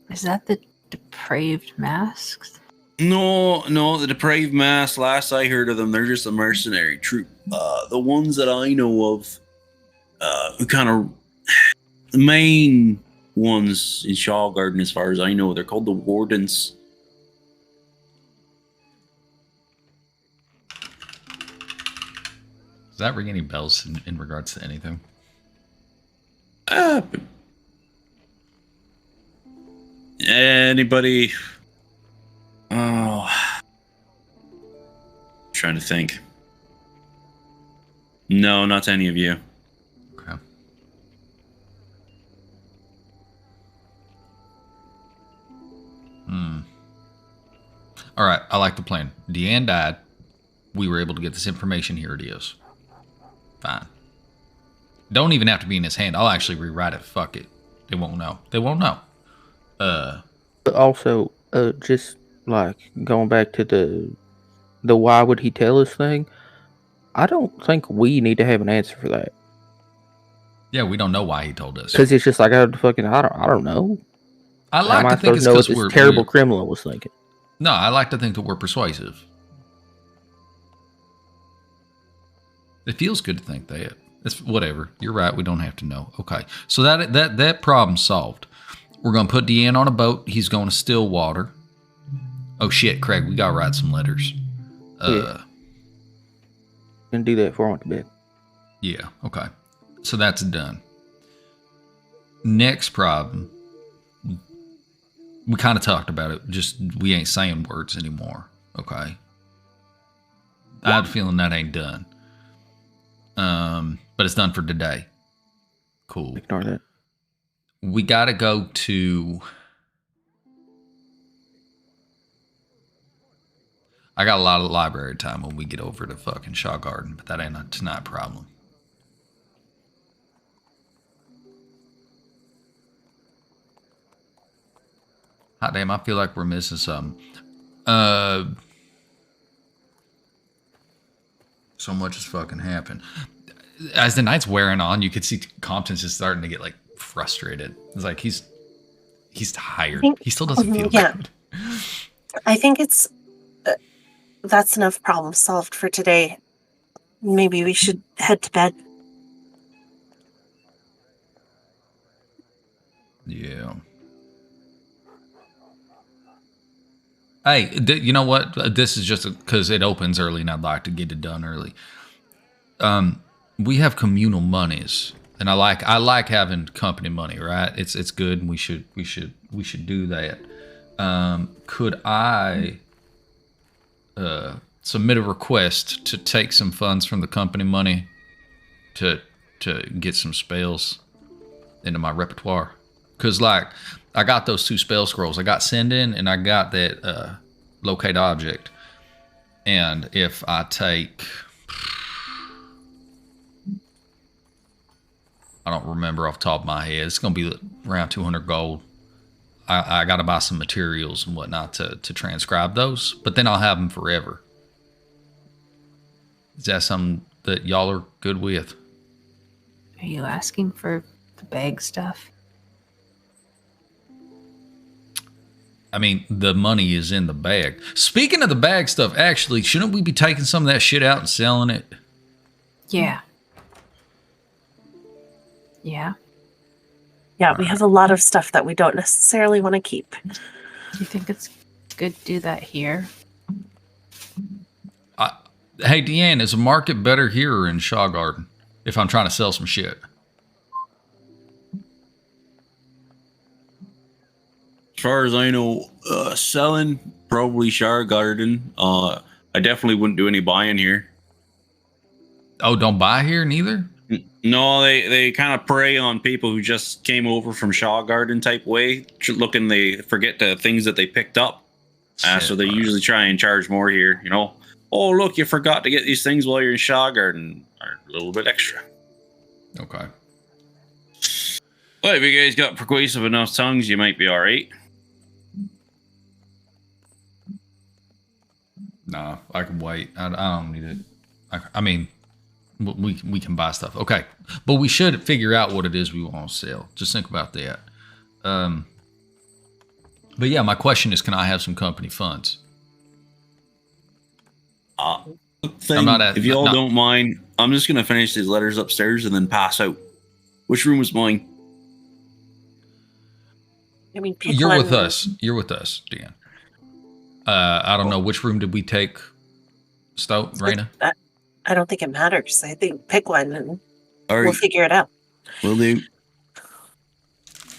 Speaker 2: Is that the Depraved Masks?
Speaker 8: No, the Depraved Mass, last I heard of them, they're just a mercenary troop. The ones that I know of, who kind of, the main ones in Shaw Garden, as far as I know, they're called the Wardens.
Speaker 5: Does that ring any bells in regards to anything?
Speaker 8: Anybody? Oh, trying to think. No, not to any of you.
Speaker 5: Okay. All right, I like the plan. Deanne died. We were able to get this information. Here it is. Fine. Don't even have to be in his hand. I'll actually rewrite it. Fuck it. They won't know. They won't know.
Speaker 4: But also, just like going back to the why would he tell us thing, I don't think we need to have an answer for that.
Speaker 5: Yeah, we don't know why he told us.
Speaker 4: Because it's just like I don't know.
Speaker 5: I like to think it's
Speaker 4: know what
Speaker 5: because
Speaker 4: this
Speaker 5: we're
Speaker 4: terrible criminal was thinking.
Speaker 5: No, I like to think that we're persuasive. It feels good to think that. It's whatever. You're right. We don't have to know. Okay. So that problem's solved. We're going to put Deanne on a boat. He's going to Stillwater. Oh, shit, Craig. We got to write some letters.
Speaker 4: Yeah. Gonna do that before I went to bed.
Speaker 5: Yeah. Okay. So that's done. Next problem. We kind of talked about it. Just we ain't saying words anymore. Okay. I had a feeling that ain't done. But it's done for today. Cool.
Speaker 4: Ignore that.
Speaker 5: We got to go to... I got a lot of library time when we get over to fucking Shaw Garden, but that ain't a tonight problem. Hot damn, I feel like we're missing something. So much has fucking happened. As the night's wearing on, you could see Compton's just starting to get like frustrated. It's like he's tired. He still doesn't feel good.
Speaker 3: I think it's that's enough problems solved for today. Maybe we should head to bed.
Speaker 5: Yeah. Hey, you know what? This is just because it opens early, and I'd like to get it done early. We have communal monies, and I like having company money. Right? It's good, and we should do that. Could I submit a request to take some funds from the company money to get some spells into my repertoire? Because like I got those 2 spell scrolls. I got send in and I got that locate object. And if I take, I don't remember off the top of my head, it's gonna be around 200 gold. I got to buy some materials and whatnot to transcribe those, but then I'll have them forever. Is that something that y'all are good with?
Speaker 2: Are you asking for the bag stuff?
Speaker 5: I mean, the money is in the bag. Speaking of the bag stuff, actually, shouldn't we be taking some of that shit out and selling it?
Speaker 2: Yeah. Yeah.
Speaker 3: Yeah, we have a lot of stuff that we don't necessarily want to keep.
Speaker 2: Do you think it's good to do that here?
Speaker 5: Hey, Deanne, is the market better here or in Shaw Garden if I'm trying to sell some shit?
Speaker 8: As far as I know, selling, probably Shire Garden. I definitely wouldn't do any buying here.
Speaker 5: Oh, don't buy here neither?
Speaker 8: No, they kind of prey on people who just came over from Shaw Garden type way, looking they forget the things that they picked up. So they usually try and charge more here, you know. Oh, look, you forgot to get these things while you're in Shaw Garden. Or a little bit extra.
Speaker 5: Okay.
Speaker 8: Well, if you guys got persuasive enough tongues, you might be all right.
Speaker 5: Nah, I can wait. I don't need it. I mean, we can buy stuff. Okay. But we should figure out what it is we want to sell. Just think about that. But yeah, my question is, can I have some company funds?
Speaker 8: If you all don't mind, I'm just going to finish these letters upstairs and then pass out. Which room was mine?
Speaker 3: I mean,
Speaker 5: You're with us. You're with us, Dan. I don't know. Which room did we take, Stout, Raina?
Speaker 3: I don't think it matters. I think pick one and
Speaker 8: All right.
Speaker 3: we'll figure it out.
Speaker 8: Will do.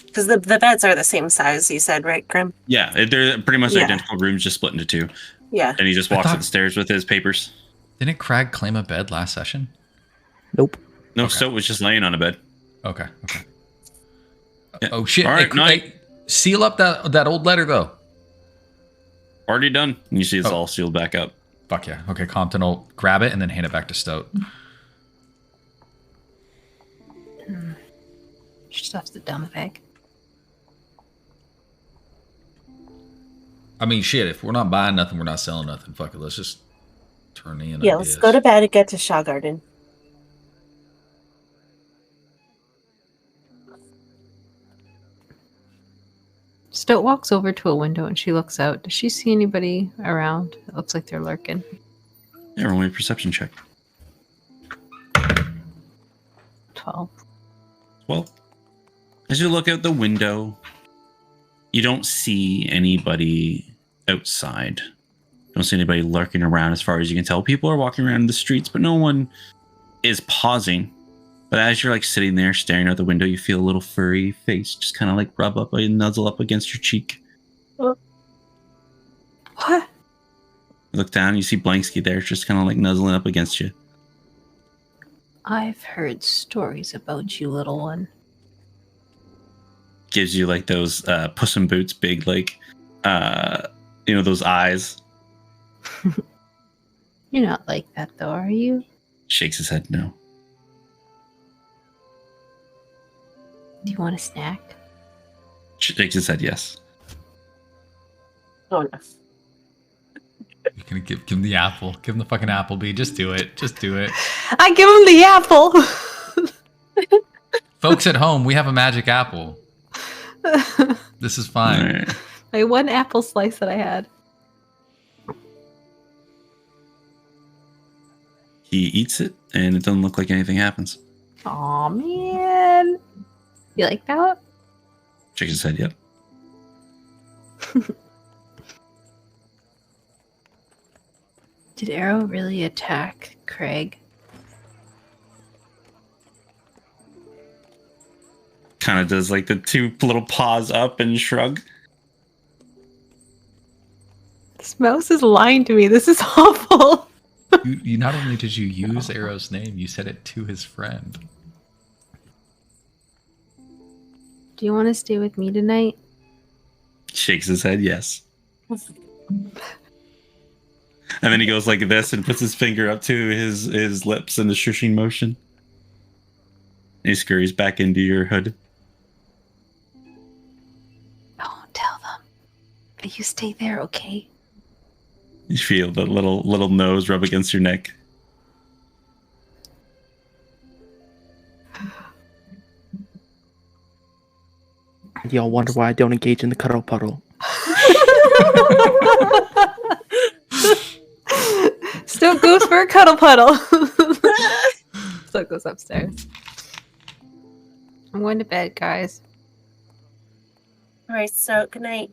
Speaker 3: Because the beds are the same size, you said, right, Grim?
Speaker 8: Yeah, they're pretty much identical rooms, just split into 2.
Speaker 3: Yeah.
Speaker 8: And he just walks up the stairs with his papers.
Speaker 5: Didn't Crag claim a bed last session?
Speaker 4: Nope.
Speaker 8: No,
Speaker 5: Okay.
Speaker 8: Stoat was just laying on a bed.
Speaker 5: Okay.
Speaker 8: Yeah.
Speaker 5: Oh shit!
Speaker 8: All right,
Speaker 5: Hey, seal up that old letter though.
Speaker 8: Already done. And you see it's all sealed back up.
Speaker 5: Fuck yeah. Okay, Compton will grab it and then hand it back to Stoat.
Speaker 2: Stuff's the dumb bag.
Speaker 5: I mean, shit. If we're not buying nothing, we're not selling nothing. Fuck it. Let's just turn in.
Speaker 3: Yeah, let's go to bed and get to Shaw Garden.
Speaker 2: Stoat walks over to a window and she looks out. Does she see anybody around? It looks like they're lurking.
Speaker 8: Yeah, roll me a perception check.
Speaker 2: 12.
Speaker 8: Well, as you look out the window, you don't see anybody outside. Don't see anybody lurking around as far as you can tell. People are walking around the streets, but no one is pausing. But as you're like sitting there staring out the window, you feel a little furry face just kind of like rub up and nuzzle up against your cheek.
Speaker 2: What?
Speaker 8: You look down, you see Blanksky there, just kind of like nuzzling up against you.
Speaker 2: I've heard stories about you, little one.
Speaker 8: Gives you like those Puss in Boots big like those eyes.
Speaker 2: You're not like that though, are you?
Speaker 8: Shakes his head no.
Speaker 2: Do you want a snack?
Speaker 8: Shakes his head yes.
Speaker 3: Oh no.
Speaker 5: You're gonna give him the apple. Give him the fucking Applebee. Just do it. Just do it.
Speaker 2: I give him the apple.
Speaker 5: Folks at home, we have a magic apple. This is fine.
Speaker 2: My one apple slice that I had.
Speaker 7: He eats it, and it doesn't look like anything happens.
Speaker 2: Aw, man. You like that?
Speaker 7: Shakes his head, yep.
Speaker 2: Did Arrow really attack Craig?
Speaker 7: Kind of does like the two little paws up and shrug.
Speaker 2: This mouse is lying to me. This is awful.
Speaker 5: You not only did you use Arrow's name, you said it to his friend.
Speaker 2: Do you want to stay with me tonight?
Speaker 7: Shakes his head, yes. And then he goes like this and puts his finger up to his lips in the shushing motion. And he scurries back into your hood.
Speaker 2: Don't tell them. But you stay there, okay?
Speaker 7: You feel the little nose rub against your neck.
Speaker 4: Y'all wonder why I don't engage in the cuddle puddle.
Speaker 2: Still goes for a cuddle puddle. Still goes upstairs. I'm going to bed, guys.
Speaker 3: All right, so good night.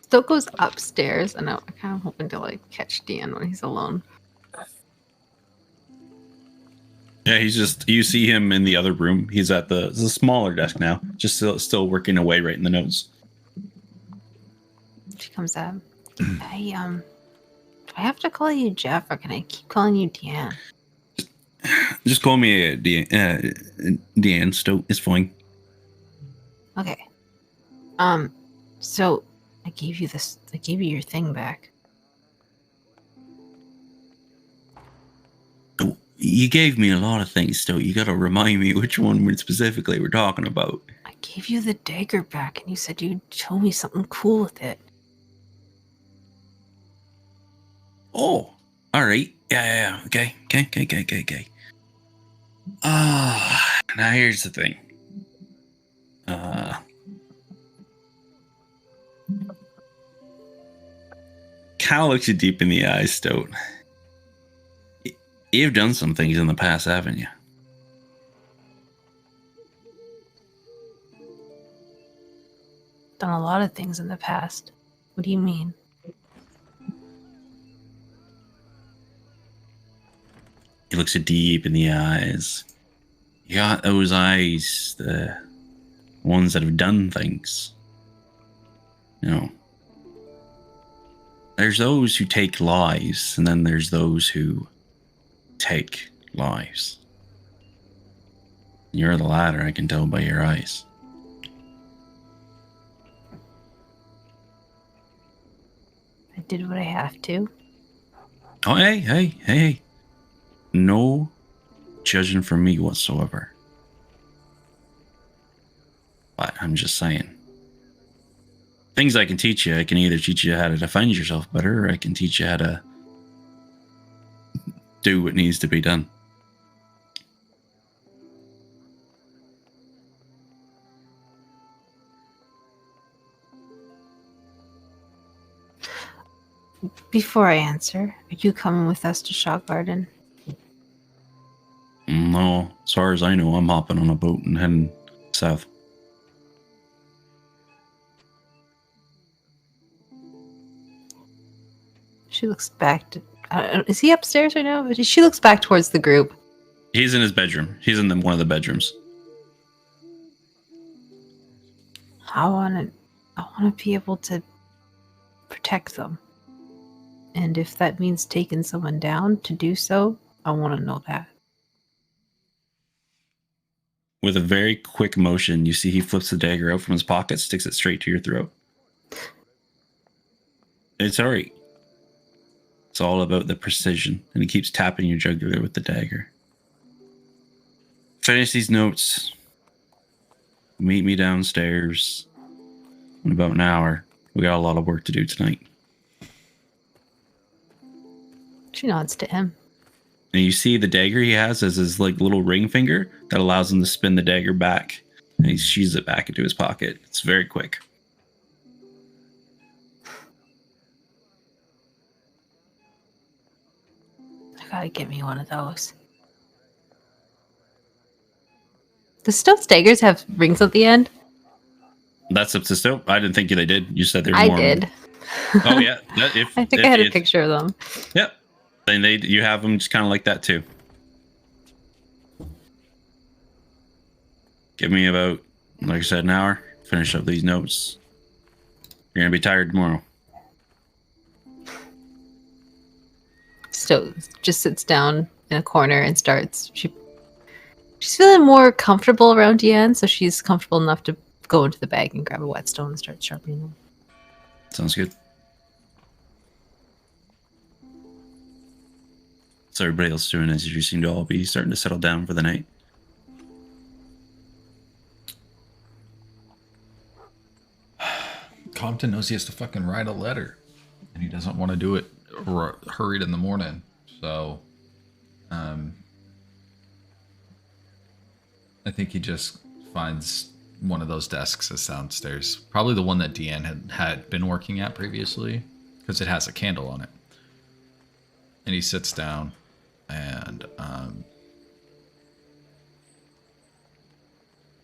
Speaker 2: Still goes upstairs, and I'm kind of hoping to like catch Dan when he's alone.
Speaker 7: Yeah, he's just, you see him in the other room. He's at the smaller desk now, just still working away writing the notes.
Speaker 2: She comes up. Do I have to call you Jeff, or can I keep calling you Dan?
Speaker 7: Just call me Deanne Stowe. It's fine.
Speaker 2: Okay. So I gave you your thing back.
Speaker 7: Oh, you gave me a lot of things, Stowe. You gotta remind me which one specifically we're talking about.
Speaker 2: I gave you the dagger back, and you said you'd show me something cool with it.
Speaker 7: Oh, all right. Yeah. Okay. Now here's the thing. Cal looks you deep in the eyes, Stoat. You've done some things in the past, haven't you?
Speaker 2: Done a lot of things in the past. What do you mean?
Speaker 7: He looks you deep in the eyes. You got those eyes, the ones that have done things. You know. There's those who take lives, and then there's those who take lives. You're the latter, I can tell by your eyes.
Speaker 2: I did what I have to.
Speaker 7: Oh, hey. No judging from me whatsoever. But I'm just saying. Things I can teach you, I can either teach you how to defend yourself better, or I can teach you how to do what needs to be done.
Speaker 2: Before I answer, are you coming with us to Shaw Garden?
Speaker 7: No, as far as I know, I'm hopping on a boat and heading south.
Speaker 2: She looks back to... is he upstairs right now? She looks back towards the group.
Speaker 7: He's in his bedroom. He's in one of the bedrooms.
Speaker 2: I want to be able to protect them. And if that means taking someone down to do so, I want to know that.
Speaker 7: With a very quick motion, you see he flips the dagger out from his pocket, sticks it straight to your throat. It's alright. It's all about the precision, and he keeps tapping your jugular with the dagger. Finish these notes. Meet me downstairs in about an hour. We got a lot of work to do tonight.
Speaker 2: She nods to him.
Speaker 7: And you see the dagger he has as his like little ring finger that allows him to spin the dagger back. And he sheathes it back into his pocket. It's very quick.
Speaker 2: I gotta get me one of those. Does Stoat's daggers have rings at the end?
Speaker 7: That's up to Stoat. I didn't think they did. You said they were
Speaker 2: I
Speaker 7: more.
Speaker 2: did.
Speaker 7: Oh yeah.
Speaker 2: I think I had a picture of them.
Speaker 7: Yep. Then you have them just kind of like that too. Give me about, like I said, an hour. Finish up these notes. You're gonna be tired tomorrow.
Speaker 2: Stoat just sits down in a corner and starts. She's feeling more comfortable around Deanne, so she's comfortable enough to go into the bag and grab a whetstone and start sharpening them.
Speaker 7: Sounds good. So everybody else doing as you seem to all be starting to settle down for the night.
Speaker 5: Compton knows he has to fucking write a letter, and he doesn't want to do it hurried in the morning. So, I think he just finds one of those desks that's downstairs. Probably the one that Deanne had been working at previously, because it has a candle on it. And he sits down, and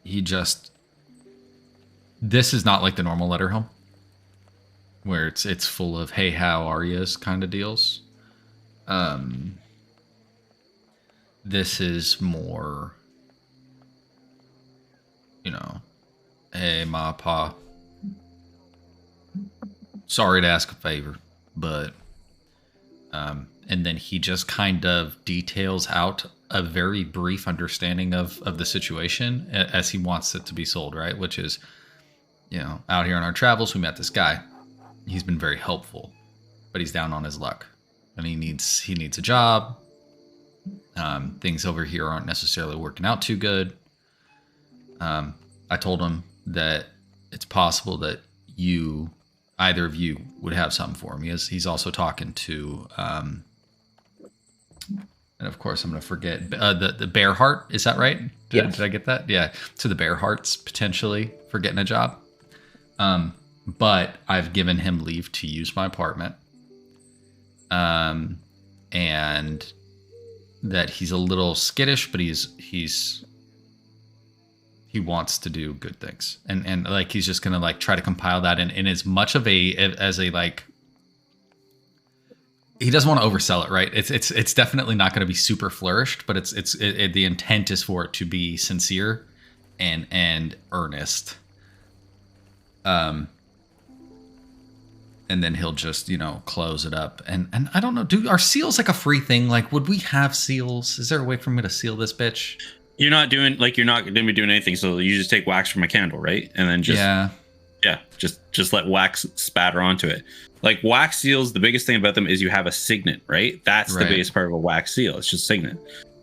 Speaker 5: he just... This is not like the normal letter home, where it's full of "Hey, how are yous" kind of deals. This is more, "Hey, ma, pa, sorry to ask a favor, but," and then he just kind of details out a very brief understanding of the situation as he wants it to be sold, right? Which is, out here on our travels, we met this guy. He's been very helpful, but he's down on his luck, and he needs a job. Things over here aren't necessarily working out too good. I told him that it's possible that either of you would have something for him. He's also talking to, and of course I'm going to forget, the Bear Heart. Is that right? Did I get that? Yeah. To the Bear Hearts, potentially, for getting a job. But I've given him leave to use my apartment. And that he's a little skittish, but he wants to do good things. And like, he's just going to like try to compile that in as much of as a like, he doesn't want to oversell it, right? It's definitely not going to be super flourished, but the intent is for it to be sincere and earnest. And then he'll just, close it up. And I don't know, are seals like a free thing? Like, would we have seals? Is there a way for me to seal this bitch?
Speaker 7: You're not going to be doing anything. So you just take wax from a candle, right? And then just let wax spatter onto it. Like, wax seals, the biggest thing about them is you have a signet, right? That's the biggest part of a wax seal. It's just signet.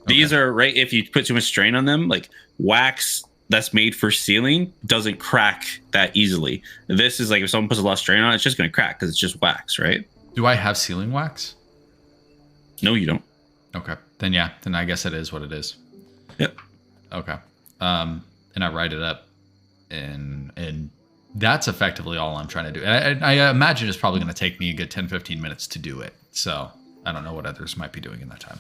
Speaker 7: These are, right, if you put too much strain on them, like wax that's made for sealing doesn't crack that easily. This is like, if someone puts a lot of strain on it, it's just going to crack because it's just wax, right?
Speaker 5: Do I have sealing wax?
Speaker 7: No, you don't.
Speaker 5: Okay. Then I guess it is what it is.
Speaker 7: Yep.
Speaker 5: Okay. And I write it up, and that's effectively all I'm trying to do. And I imagine it's probably going to take me a good 10-15 minutes to do it. So I don't know what others might be doing in that time.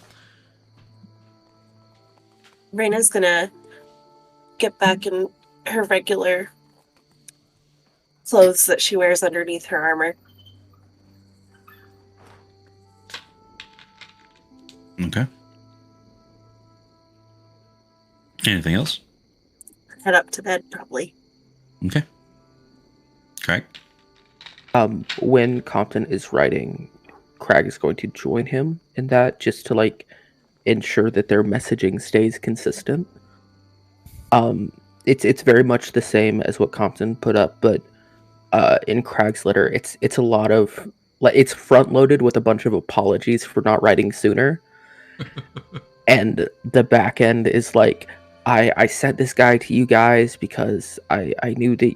Speaker 3: Raina's going to get back in her regular clothes that she wears underneath her armor.
Speaker 7: Okay. Anything else?
Speaker 3: Head up to bed, probably.
Speaker 7: Okay. Correct.
Speaker 4: When Compton is writing, Crag is going to join him in that, just to like ensure that their messaging stays consistent. It's very much the same as what Compton put up, but in Crag's letter, it's a lot of like, it's front loaded with a bunch of apologies for not writing sooner, and the back end is like, I sent this guy to you guys because I knew that,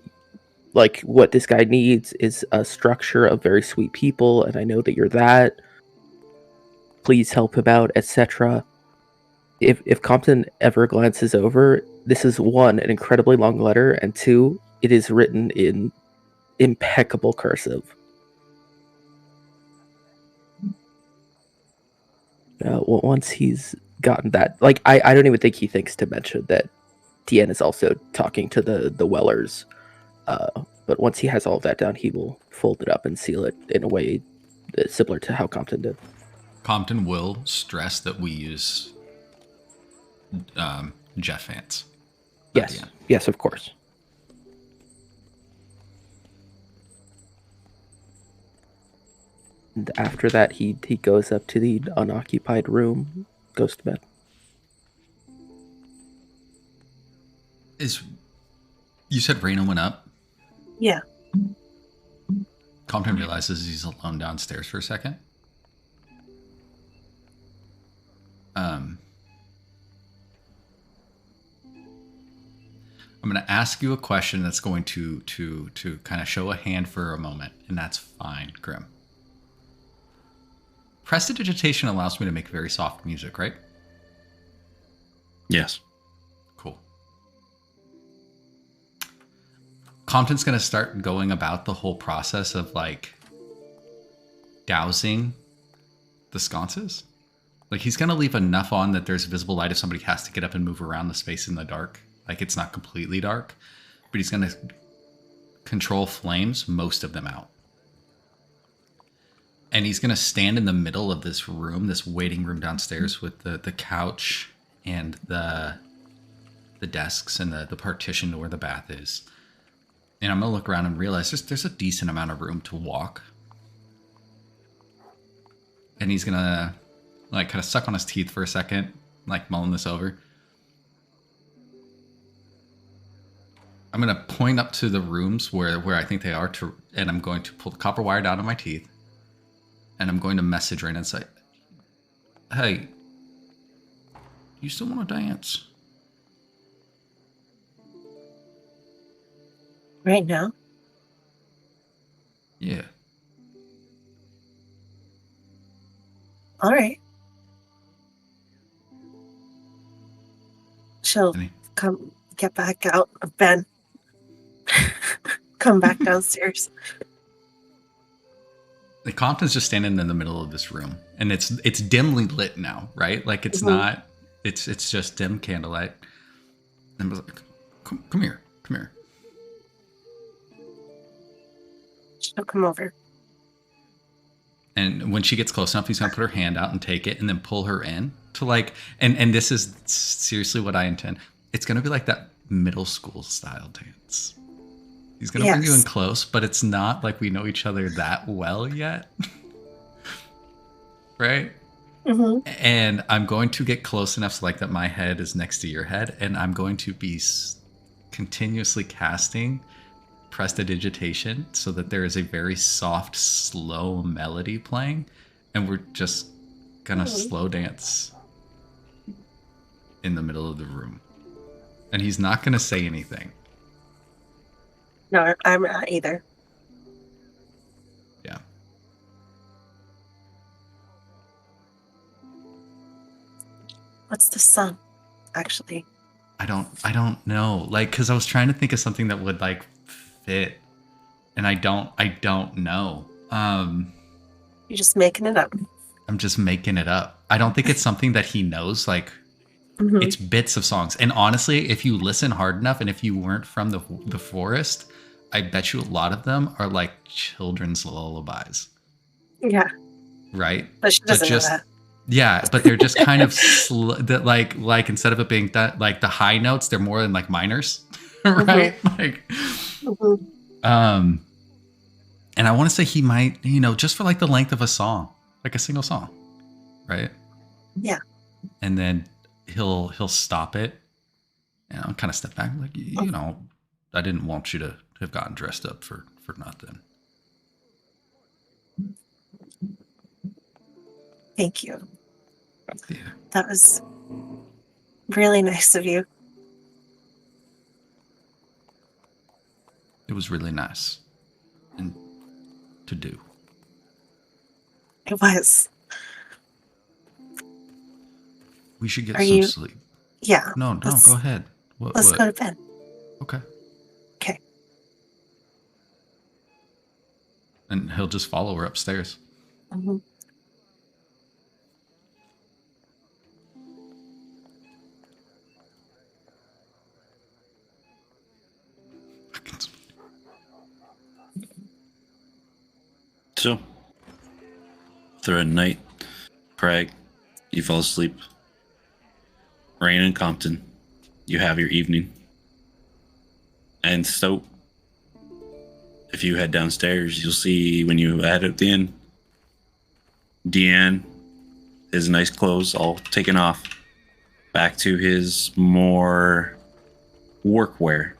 Speaker 4: like, what this guy needs is a structure of very sweet people, and I know that you're that. Please help him out, etc. If Compton ever glances over, this is one, an incredibly long letter, and two, it is written in impeccable cursive. Once he's gotten that, like, I don't even think he thinks to mention that Tien is also talking to the Wellers. But once he has all of that down, he will fold it up and seal it in a way similar to how Compton did.
Speaker 5: Compton will stress that we use Jeff Vance.
Speaker 4: Yes, yes, of course. And after that, he goes up to the unoccupied room, goes to bed.
Speaker 5: You said Raina went up?
Speaker 3: Yeah.
Speaker 5: Compton realizes he's alone downstairs for a second. I'm going to ask you a question that's going to kind of show a hand for a moment, and that's fine, Grim. Prestidigitation allows me to make very soft music, right?
Speaker 7: Yes.
Speaker 5: Cool. Compton's going to start going about the whole process of, like, dousing the sconces. Like, he's going to leave enough on that there's visible light if somebody has to get up and move around the space in the dark. Like, it's not completely dark, but he's going to control flames, most of them out. And he's going to stand in the middle of this room, this waiting room downstairs with the couch and the desks and the partition to where the bath is. And I'm going to look around and realize there's a decent amount of room to walk. And he's going to, like, kind of suck on his teeth for a second, like, mulling this over. I'm going to point up to the rooms where I think they are, and I'm going to pull the copper wire down on my teeth. And I'm going to message Raina and say, hey, you still want to dance?
Speaker 3: Right now?
Speaker 5: Yeah.
Speaker 3: All right. She'll come get back out of bed. Come back downstairs.
Speaker 5: The Compton's just standing in the middle of this room, and it's dimly lit now, right? Like, it's not, it's just dim candlelight. And I was like, come here.
Speaker 3: She'll come over.
Speaker 5: And when she gets close enough, he's gonna put her hand out and take it, and then pull her in to, like, and this is seriously what I intend. It's gonna be like that middle school style dance. He's gonna bring you in close, but it's not like we know each other that well yet. Right?
Speaker 3: Mm-hmm.
Speaker 5: And I'm going to get close enough so, like, that my head is next to your head, and I'm going to be continuously casting prestidigitation so that there is a very soft, slow melody playing, and we're just gonna slow dance in the middle of the room. And he's not gonna say anything.
Speaker 3: No, I'm not either.
Speaker 5: Yeah.
Speaker 3: What's the song, actually?
Speaker 5: I don't know. Like, because I was trying to think of something that would, like, fit, and I don't know.
Speaker 3: You're just making it up.
Speaker 5: I'm just making it up. I don't think it's something that he knows. Like, it's bits of songs. And honestly, if you listen hard enough, and if you weren't from the forest, I bet you a lot of them are like children's lullabies.
Speaker 3: Yeah.
Speaker 5: Right?
Speaker 3: But she doesn't know that.
Speaker 5: Yeah, but they're just kind of like instead of it being that, like, the high notes, they're more than, like, minors. Right? Like, and I want to say he might, just for, like, the length of a song, like a single song, right?
Speaker 3: Yeah.
Speaker 5: And then he'll stop it, and I'll kind of step back, like, I didn't want you to have gotten dressed up for nothing.
Speaker 3: Thank you.
Speaker 5: Yeah.
Speaker 3: That was really nice of you.
Speaker 5: It was really nice. And to do.
Speaker 3: It was.
Speaker 5: We should get
Speaker 3: Are
Speaker 5: some
Speaker 3: you-
Speaker 5: sleep.
Speaker 3: Yeah.
Speaker 5: No, go ahead.
Speaker 3: Let's go to bed.
Speaker 5: Okay.
Speaker 3: Okay.
Speaker 5: And he'll just follow her upstairs.
Speaker 3: Mm-hmm.
Speaker 7: So, throughout the night, Craig, you fall asleep. Rain and Compton, you have your evening. And Stoke, if you head downstairs, you'll see when you head out the inn, Deanne, his nice clothes all taken off, back to his more workwear.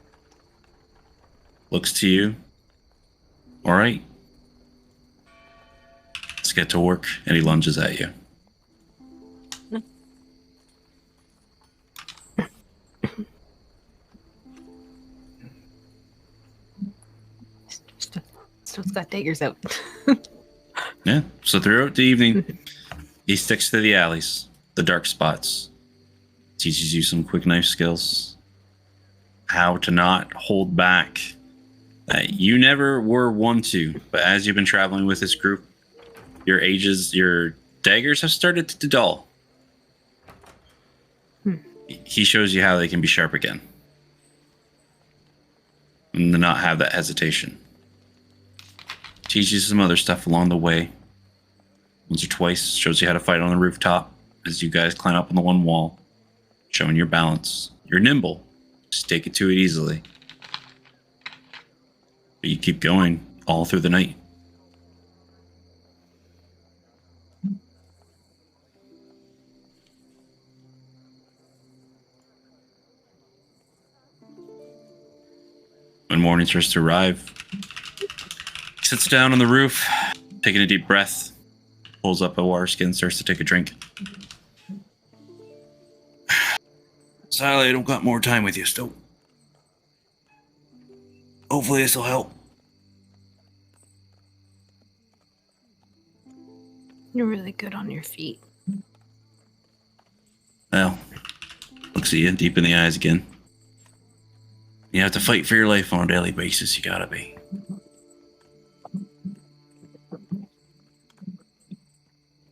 Speaker 7: Looks to you, all right, let's get to work, and he lunges at you.
Speaker 2: Stoat's got daggers out.
Speaker 7: Yeah, so throughout the evening, he sticks to the alleys, the dark spots, teaches you some quick knife skills, how to not hold back. You never were one to, but as you've been traveling with this group, your daggers have started to dull. He shows you how they can be sharp again. And to not have that hesitation. Teaches you some other stuff along the way. Once or twice, shows you how to fight on the rooftop as you guys climb up on the one wall, showing your balance. You're nimble. Just take it to it easily. But you keep going all through the night. When morning starts to arrive, he sits down on the roof, taking a deep breath, pulls up a water skin, starts to take a drink. Sally, I don't got more time with you, Stoke. Hopefully this will help.
Speaker 2: You're really good on your feet.
Speaker 7: Well, looks at you deep in the eyes again. You have to fight for your life on a daily basis. You gotta be.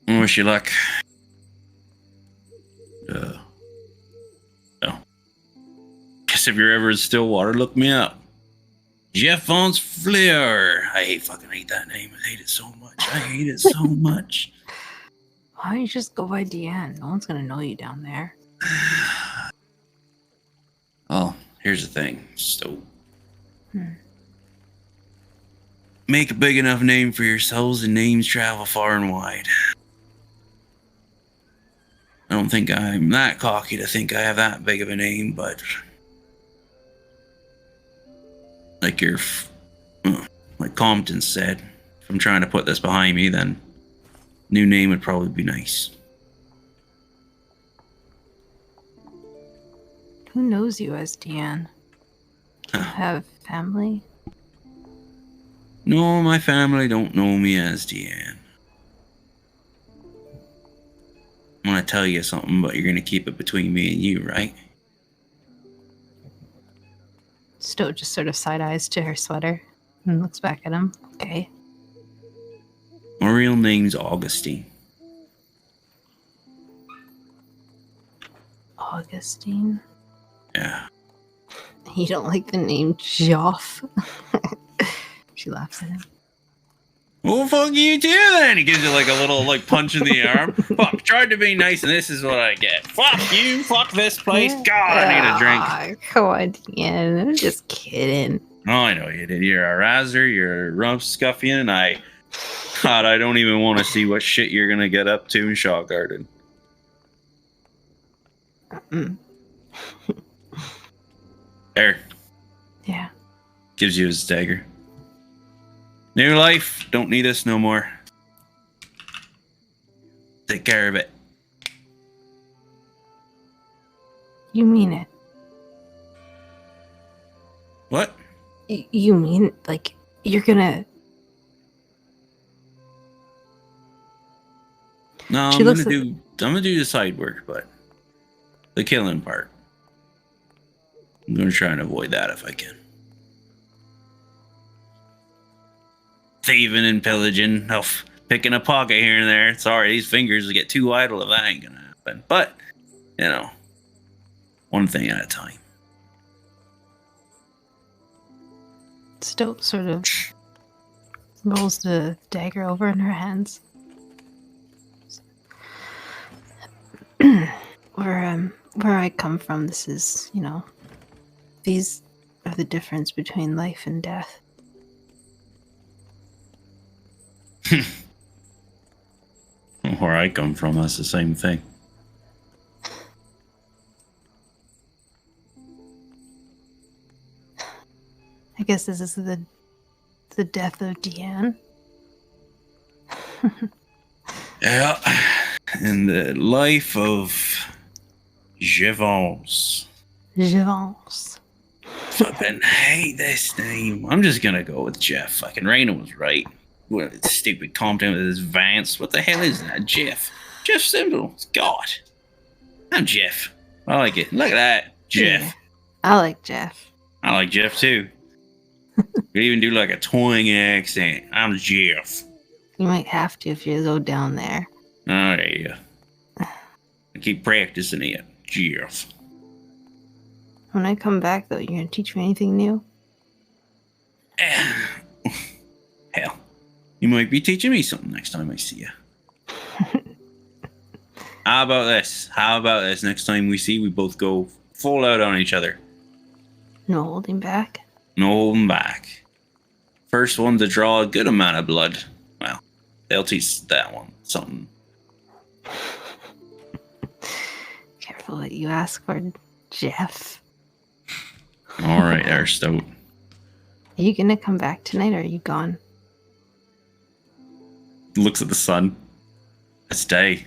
Speaker 7: I wish you luck. No. Guess if you're ever in Stillwater, look me up. Jeff Von Flair. I hate that name. I hate it so much. I hate it so much.
Speaker 2: Why don't you just go by Deanne? No one's gonna know you down there.
Speaker 7: Well, here's the thing, Stoke. Make a big enough name for yourselves and names travel far and wide. I don't think I'm that cocky to think I have that big of a name, but like Compton said, if I'm trying to put this behind me, then new name would probably be nice.
Speaker 2: Who knows you as Deanne? Do you have family?
Speaker 7: No, my family don't know me as Deanne. I'm gonna tell you something, but you're gonna keep it between me and you, right?
Speaker 2: Stoat just sort of side eyes to her sweater and looks back at him. Okay.
Speaker 7: My real name's Augustine.
Speaker 2: Augustine?
Speaker 7: Yeah.
Speaker 2: You don't like the name Joff? She laughs at him.
Speaker 7: Well, fuck you too, then. He gives you like a little punch in the arm. Fuck, tried to be nice, and this is what I get. Fuck you, fuck this place. God, I need a drink.
Speaker 2: Come on, Deanne. I'm just kidding.
Speaker 7: Oh, I know you did. You're a razzer, you're a rump scuffian, and God, I don't even want to see what shit you're gonna get up to in Shaw Garden. There.
Speaker 2: Yeah.
Speaker 7: Gives you his dagger. New life, don't need us no more. Take care of it.
Speaker 2: You mean it?
Speaker 7: What?
Speaker 2: You mean, like, you're gonna...
Speaker 7: No,
Speaker 2: She
Speaker 7: I'm
Speaker 2: looks
Speaker 7: gonna do the side work, but the killing part, I'm gonna try and avoid that if I can. Thieving and pillaging, picking a pocket here and there. Sorry, these fingers will get too idle if that ain't gonna happen. But, one thing at a time.
Speaker 2: Stoat sort of rolls the dagger over in her hands. Where I come from, this is, these are the difference between life and death.
Speaker 7: Where I come from, that's the same thing.
Speaker 2: I guess this is the death of Deanne.
Speaker 7: Yeah, and the life of Jevons.
Speaker 2: Jevons.
Speaker 7: Fucking hate this name. I'm just gonna go with Jeff. Fucking Raina was right. What stupid Compton with his Vance. What the hell is that? Jeff. Jeff Simple. It's God. I'm Jeff. I like it. Look at that. Jeff.
Speaker 2: Yeah, I like Jeff.
Speaker 7: I like Jeff too. Could even do like a twang accent. I'm Jeff.
Speaker 2: You might have to if you go down there.
Speaker 7: Oh yeah. I keep practicing it. Jeff.
Speaker 2: When I come back, though, you're gonna teach me anything new?
Speaker 7: Hell. You might be teaching me something next time I see you. How about this? Next time we see, we both go full out on each other.
Speaker 2: No holding back?
Speaker 7: No holding back. First one to draw a good amount of blood. Well, they'll teach that one something.
Speaker 2: Careful what you ask for, Jeff.
Speaker 7: All right, there, Stoat.
Speaker 2: Are you gonna come back tonight, or are you gone?
Speaker 7: Looks at the sun. It's day.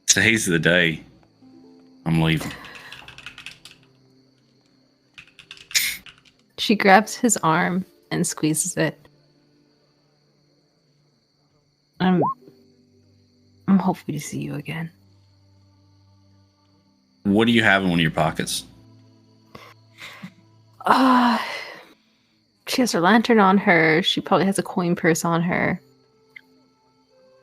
Speaker 7: Today's the day. I'm leaving.
Speaker 2: She grabs his arm and squeezes it. I'm hoping to see you again.
Speaker 7: What do you have in one of your pockets?
Speaker 2: She has her lantern on her. She probably has a coin purse on her.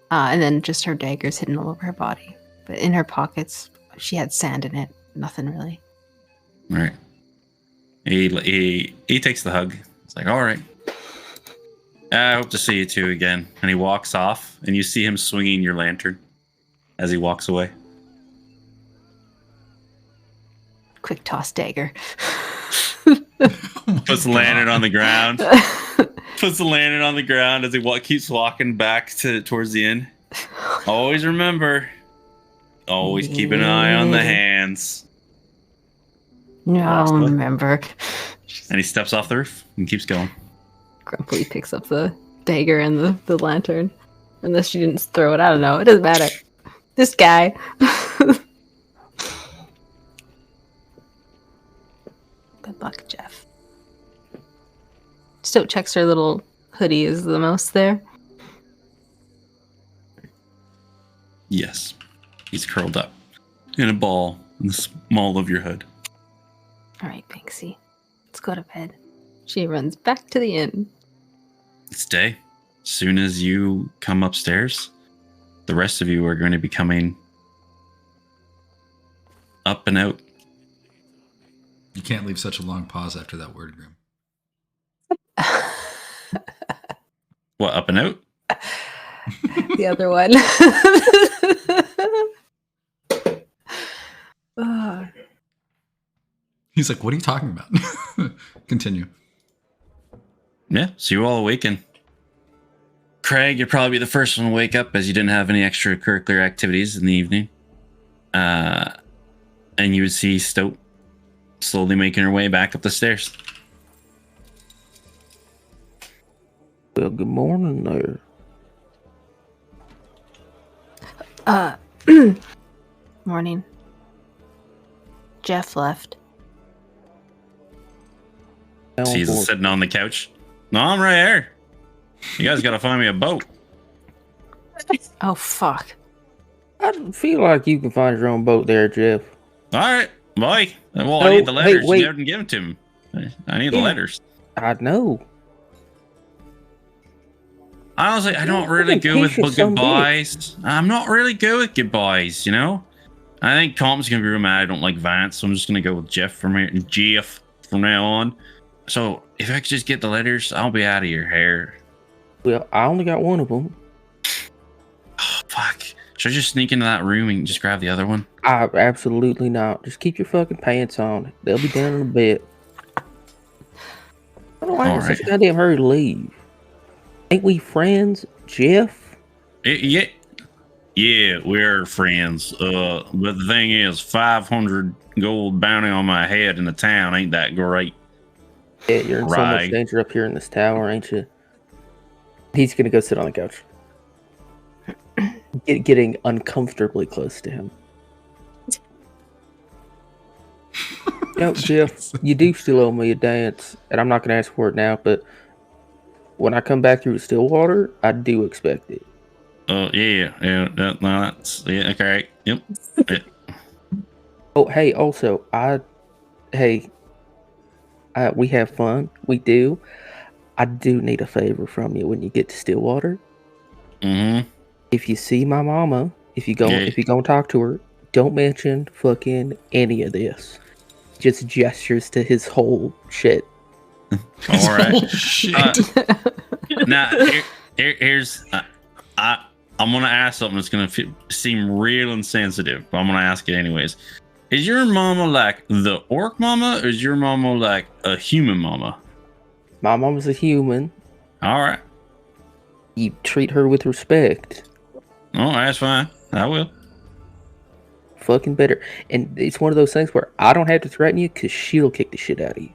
Speaker 2: And then just her daggers hidden all over her body. But in her pockets, she had sand in it. Nothing really.
Speaker 7: Right. He takes the hug. It's like, all right. I hope to see you two again. And he walks off, and you see him swinging your lantern as he walks away.
Speaker 2: Quick toss dagger.
Speaker 7: Puts the lantern on the ground. Puts the lantern on the ground as he keeps walking back towards the inn. Always remember, always keep an eye on the hands.
Speaker 2: No, I'll remember.
Speaker 7: And he steps off the roof and keeps going.
Speaker 2: Grumpily picks up the dagger and the lantern. Unless she didn't throw it. I don't know. It doesn't matter. This guy. Good luck, Jeff. Stoat checks her little hoodie is the most there.
Speaker 7: Yes. He's curled up in a ball in the small of your hood.
Speaker 2: All right, Banksy. Let's go to bed. She runs back to the inn.
Speaker 7: It's day. As soon as you come upstairs, the rest of you are going to be coming up and out.
Speaker 5: You can't leave such a long pause after that word, Grim.
Speaker 7: What, up and out?
Speaker 2: The other one.
Speaker 5: He's like, what are you talking about? Continue.
Speaker 7: Yeah, so you all awaken. Craig, you'll probably be the first one to wake up as you didn't have any extracurricular activities in the evening. And you would see Stoat slowly making her way back up the stairs.
Speaker 4: Well, good morning there.
Speaker 2: Morning. Jeff left.
Speaker 7: He's sitting on the couch. No, I'm right here. You guys gotta find me a boat.
Speaker 2: Oh, fuck.
Speaker 4: I feel like you can find your own boat there, Jeff.
Speaker 7: All right, boy. Well, I
Speaker 4: No,
Speaker 7: need the letters.
Speaker 4: hey, wait.
Speaker 7: You haven't given to me. I need the
Speaker 4: Yeah.
Speaker 7: letters.
Speaker 4: I know.
Speaker 7: Honestly, I don't
Speaker 4: Yeah,
Speaker 7: really
Speaker 4: fucking
Speaker 7: go with
Speaker 4: patient some
Speaker 7: goodbyes. I'm not really good with goodbyes, you know? I think Comp's gonna be real mad I don't like Vance, so I'm just gonna go with Jeff from now on. So if I could just get the letters, I'll be out of your hair.
Speaker 4: Well, I only got one of them.
Speaker 7: Oh, fuck. Should I just sneak into that room and just grab the other one?
Speaker 4: Absolutely not. Just keep your fucking pants on. They'll be down in a bit. I don't like in such a goddamn hurry to leave. Ain't we friends, Jeff?
Speaker 7: Yeah, we're friends. But the thing is, 500 gold bounty on my head in the town ain't that great.
Speaker 4: Yeah, you're in so much
Speaker 7: Right.
Speaker 4: danger up here in this tower, ain't you? He's gonna go sit on the couch. Getting uncomfortably close to him. No, Jeff, you do still owe me a dance, and I'm not gonna ask for it now, but when I come back through Stillwater, I do expect it.
Speaker 7: That's okay. Yep.
Speaker 4: Oh, hey, also, we have fun. We do. I do need a favor from you when you get to Stillwater.
Speaker 7: Mm-hmm.
Speaker 4: If you see my mama, if you go and talk to her, don't mention fucking any of this. Just gestures to his whole shit.
Speaker 7: All right.
Speaker 5: Shit.
Speaker 7: Now, here's I'm gonna ask something that's gonna seem real insensitive, but I'm gonna ask it anyways. Is your mama like the orc mama, or is your mama like a human mama?
Speaker 4: My mama's a human.
Speaker 7: All right.
Speaker 4: You treat her with respect.
Speaker 7: Oh, that's fine. I will.
Speaker 4: Fucking better. And it's one of those things where I don't have to threaten you because she'll kick the shit out of you.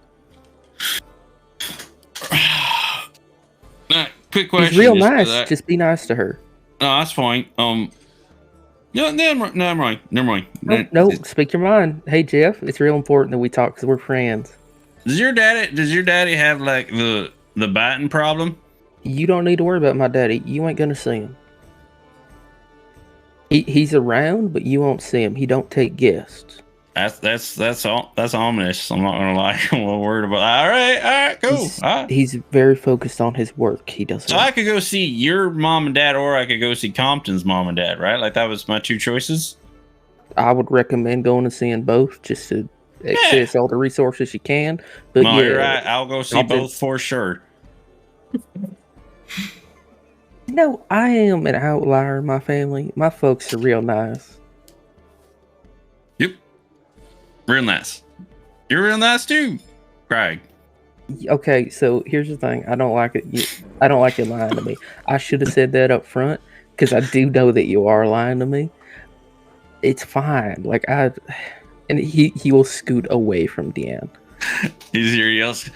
Speaker 7: Quick question.
Speaker 4: She's real nice. Just be nice to her.
Speaker 7: No, that's fine. No, never mind.
Speaker 4: No, speak your mind. Hey, Jeff, it's real important that we talk because we're friends.
Speaker 7: Does your daddy have like the biting problem?
Speaker 4: You don't need to worry about my daddy. You ain't gonna see him. He's around, but you won't see him. He don't take guests.
Speaker 7: That's ominous. I'm not gonna lie. I'm a little worried about. All right, cool.
Speaker 4: He's very focused on his work. He doesn't.
Speaker 7: So I could go see your mom and dad, or I could go see Compton's mom and dad, right? Like that was my two choices.
Speaker 4: I would recommend going and seeing both, just to access all the resources you can. But
Speaker 7: no, you're right. I'll go see both for sure.
Speaker 4: No, I am an outlier in my family. My folks are real nice.
Speaker 7: Yep. Real nice. You're real nice too, Craig.
Speaker 4: Okay, so here's the thing. I don't like it. I don't like you lying to me. I should have said that up front because I do know that you are lying to me. It's fine. And he will scoot away from Deanne.
Speaker 7: He's here. He yells,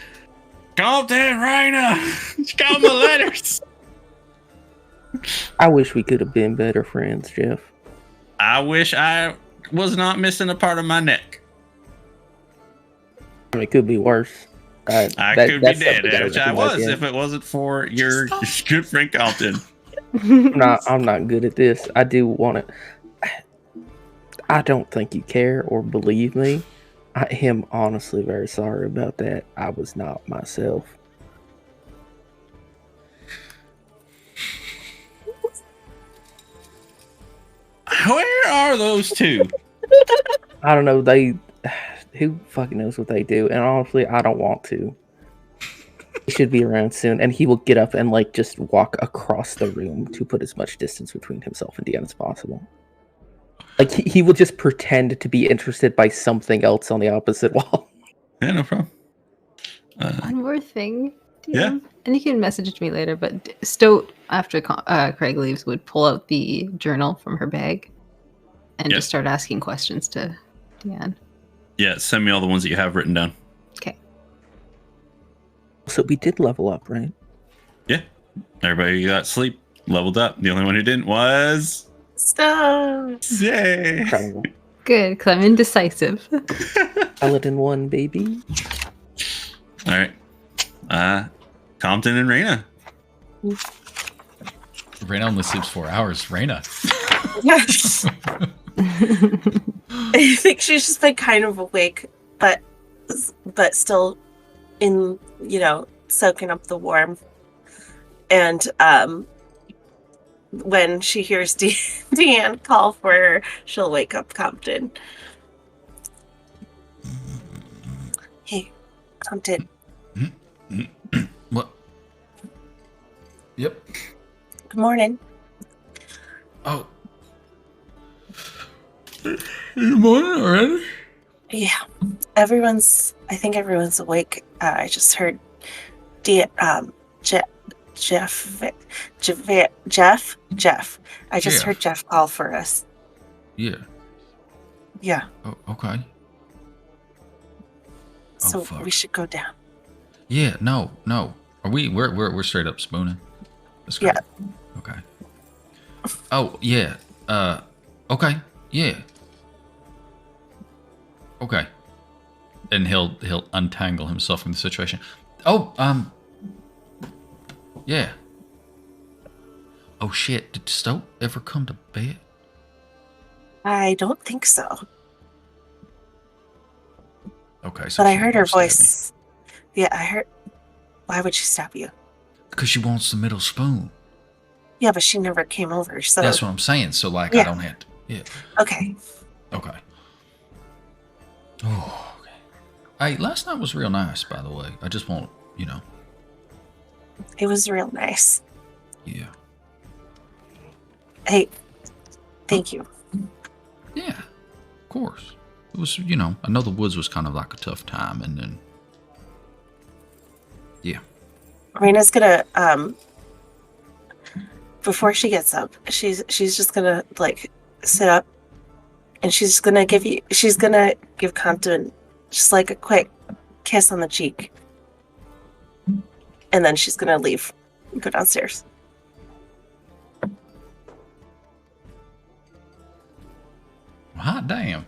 Speaker 7: "Compton, Raina, she got my letters."
Speaker 4: I wish we could have been better friends, Jeff.
Speaker 7: I wish I was not missing a part of my neck.
Speaker 4: I mean, it could be worse.
Speaker 7: I could be dead, which I was if it wasn't for your good friend Compton.
Speaker 4: I'm not good at this. I do want it. I don't think you care or believe me. I am honestly very sorry about that. I was not myself.
Speaker 7: Where are those two?
Speaker 4: I don't know. Who fucking knows what they do? And honestly, I don't want to. He should be around soon, and he will get up and just walk across the room to put as much distance between himself and Deanne as possible. He will just pretend to be interested by something else on the opposite wall.
Speaker 7: Yeah, no problem.
Speaker 2: One more thing.
Speaker 7: Yeah.
Speaker 2: And you can message me later, but Stoat, after Craig leaves, would pull out the journal from her bag and just start asking questions to Deanne.
Speaker 7: Yeah, send me all the ones that you have written down.
Speaker 2: Okay.
Speaker 4: So we did level up, right?
Speaker 7: Yeah. Everybody got sleep, leveled up. The only one who didn't was...
Speaker 3: Stop.
Speaker 7: Yay.
Speaker 2: Good, because I'm indecisive.
Speaker 4: Paladin 1, baby.
Speaker 7: All right. Compton and Raina.
Speaker 5: Raina only sleeps 4 hours. Raina.
Speaker 3: Yes. I think she's just been kind of awake, but still in, soaking up the warmth. And when she hears Deanne call for her, she'll wake up Compton. Hey, Compton.
Speaker 5: What? Yep.
Speaker 3: Good morning.
Speaker 5: Oh. Good morning already?
Speaker 3: Yeah. I think everyone's awake. I just heard Jeff. I just heard Jeff call for us.
Speaker 5: Yeah.
Speaker 3: Yeah.
Speaker 5: Oh, okay.
Speaker 3: So we should go down.
Speaker 5: Yeah, no. Are we're straight up spooning. That's great.
Speaker 3: Yeah.
Speaker 5: Okay. Oh, yeah. Okay. Yeah. Okay. And he'll untangle himself from the situation. Oh, yeah. Oh shit, did Stoat ever come to bed?
Speaker 3: I don't think so.
Speaker 5: Okay, so
Speaker 3: but I heard her voice. Yeah, I heard. Why would she stab you?
Speaker 5: Because she wants the middle spoon.
Speaker 3: Yeah, but she never came over, so...
Speaker 5: That's what I'm saying, so I don't have to... Yeah.
Speaker 3: Okay.
Speaker 5: Oh, okay. Hey, last night was real nice, by the way. I just want,
Speaker 3: It was real nice.
Speaker 5: Yeah.
Speaker 3: Hey, thank you.
Speaker 5: Yeah, of course. It was, I know the woods was kind of like a tough time, and then... Yeah.
Speaker 3: Raina's gonna, before she gets up, she's just gonna, sit up, and she's gonna give Compton just, a quick kiss on the cheek. And then she's gonna leave and go downstairs.
Speaker 5: Hot damn.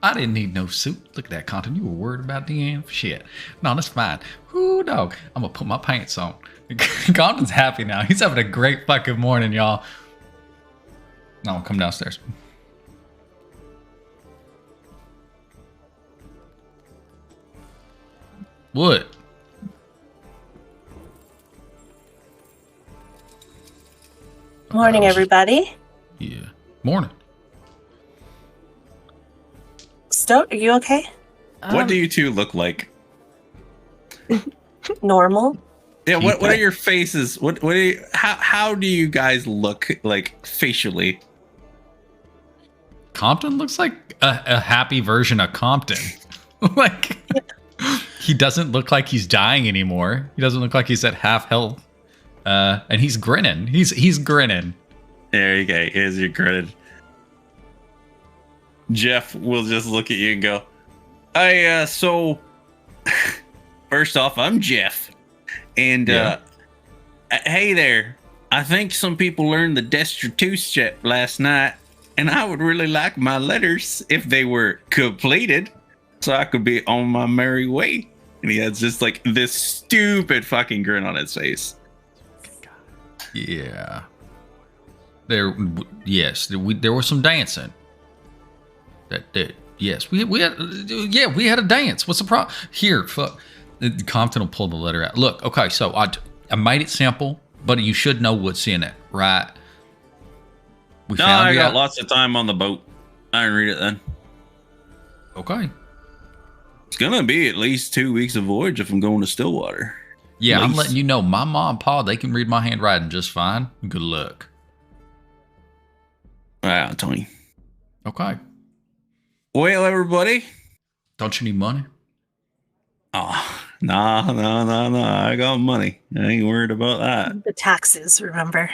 Speaker 5: I didn't need no suit. Look at that, Compton. You were worried about Deanne? Shit. No, that's fine. Ooh, dog. I'm gonna put my pants on. Compton's happy now. He's having a great fucking morning, y'all. No, come downstairs. What?
Speaker 3: Morning, everybody.
Speaker 5: Yeah. Morning.
Speaker 3: Stoat, are you okay?
Speaker 7: What do you two look like?
Speaker 3: Normal.
Speaker 7: Yeah, what are your faces? How do you guys look like facially?
Speaker 5: Compton looks like a happy version of Compton. He doesn't look like he's dying anymore. He doesn't look like he's at half health. And he's grinning. He's grinning.
Speaker 7: There you go. Here's your grinning. Jeff will just look at you and go, so first off, I'm Jeff. And hey there. I think some people learned the Destitute last night, and I would really like my letters if they were completed, so I could be on my merry way. And he has just this stupid fucking grin on his face.
Speaker 5: Yeah. There was some dancing. Yes, we had a dance. What's the problem? Here, fuck. Compton will pull the letter out. Look, okay, so I made it simple, but you should know what's in it, right?
Speaker 7: I got lots of time on the boat. I didn't read it then.
Speaker 5: Okay.
Speaker 7: It's gonna be at least 2 weeks of voyage if I'm going to Stillwater.
Speaker 5: Yeah, I'm letting you know, my mom and pa, they can read my handwriting just fine. Good luck.
Speaker 7: Wow, Tony.
Speaker 5: Okay.
Speaker 7: Well, everybody.
Speaker 5: Don't you need money?
Speaker 7: Oh, no. I got money. I ain't worried about that.
Speaker 3: The taxes, remember?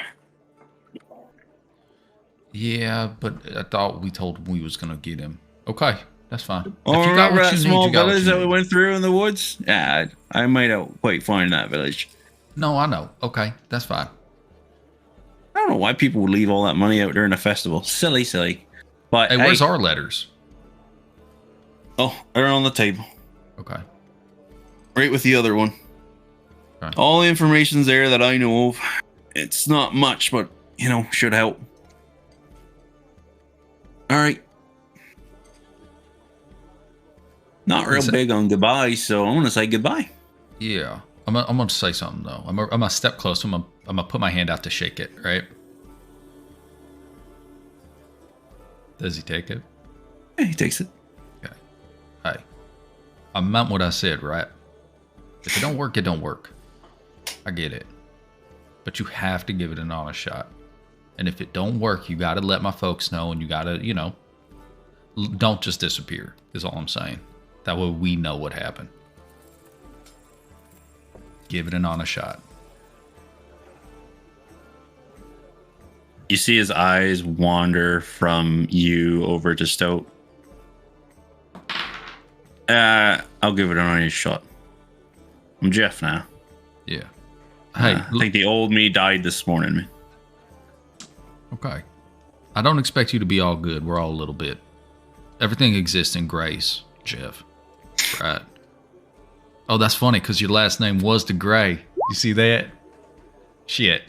Speaker 5: Yeah, but I thought we told him we was going to get him. Okay, that's fine.
Speaker 7: Oh, if you got what you small need, village that we went through in the woods? Yeah, I might have quite find that village.
Speaker 5: No, I know. Okay, that's fine.
Speaker 7: I don't know why people would leave all that money out during a festival. Silly. But
Speaker 5: hey, where's our letters?
Speaker 7: Oh, they're on the table.
Speaker 5: Okay.
Speaker 7: Right with the other one.
Speaker 5: Okay.
Speaker 7: All the information's there that I know of. It's not much, but, should help. All right. Not real big on goodbye, so I'm going to say goodbye.
Speaker 5: Yeah. I'm gonna say something though. I'm gonna step close. I'm gonna put my hand out to shake it. Right? Does he take it?
Speaker 7: Yeah, he takes it.
Speaker 5: Okay. Hey, I meant what I said, right? If it don't work, it don't work. I get it, but you have to give it an honest shot. And if it don't work, you gotta let my folks know, and you gotta, don't just disappear. Is all I'm saying. That way we know what happened. Give it an honest shot.
Speaker 7: You see his eyes wander from you over to Stout. I'll give it an honest shot. I'm Jeff now.
Speaker 5: Yeah. Hey,
Speaker 7: I think the old me died this morning, man.
Speaker 5: Okay. I don't expect you to be all good. We're all a little bit. Everything exists in grace, Jeff. Right. Oh, that's funny because your last name was the Gray. You see that? Shit.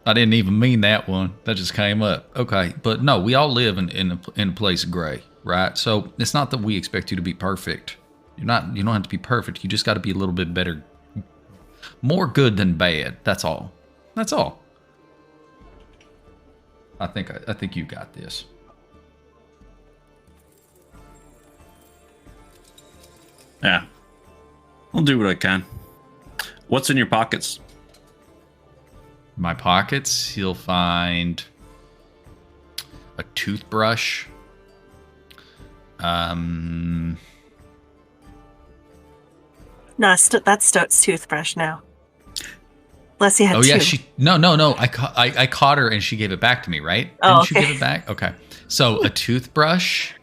Speaker 5: I didn't even mean that one. That just came up. Okay. But no, we all live in a place of gray, right? So it's not that we expect you to be perfect. You don't have to be perfect. You just got to be a little bit better. More good than bad. That's all. That's all. I think you got this.
Speaker 7: Yeah. I'll do what I can. What's in your pockets?
Speaker 5: My pockets, he'll find a toothbrush.
Speaker 3: No, that's Stoat's toothbrush now. Leslie had two.
Speaker 5: No. I caught her and she gave it back to me, right?
Speaker 3: Oh,
Speaker 5: Didn't
Speaker 3: okay.
Speaker 5: she give it back? Okay. So a toothbrush,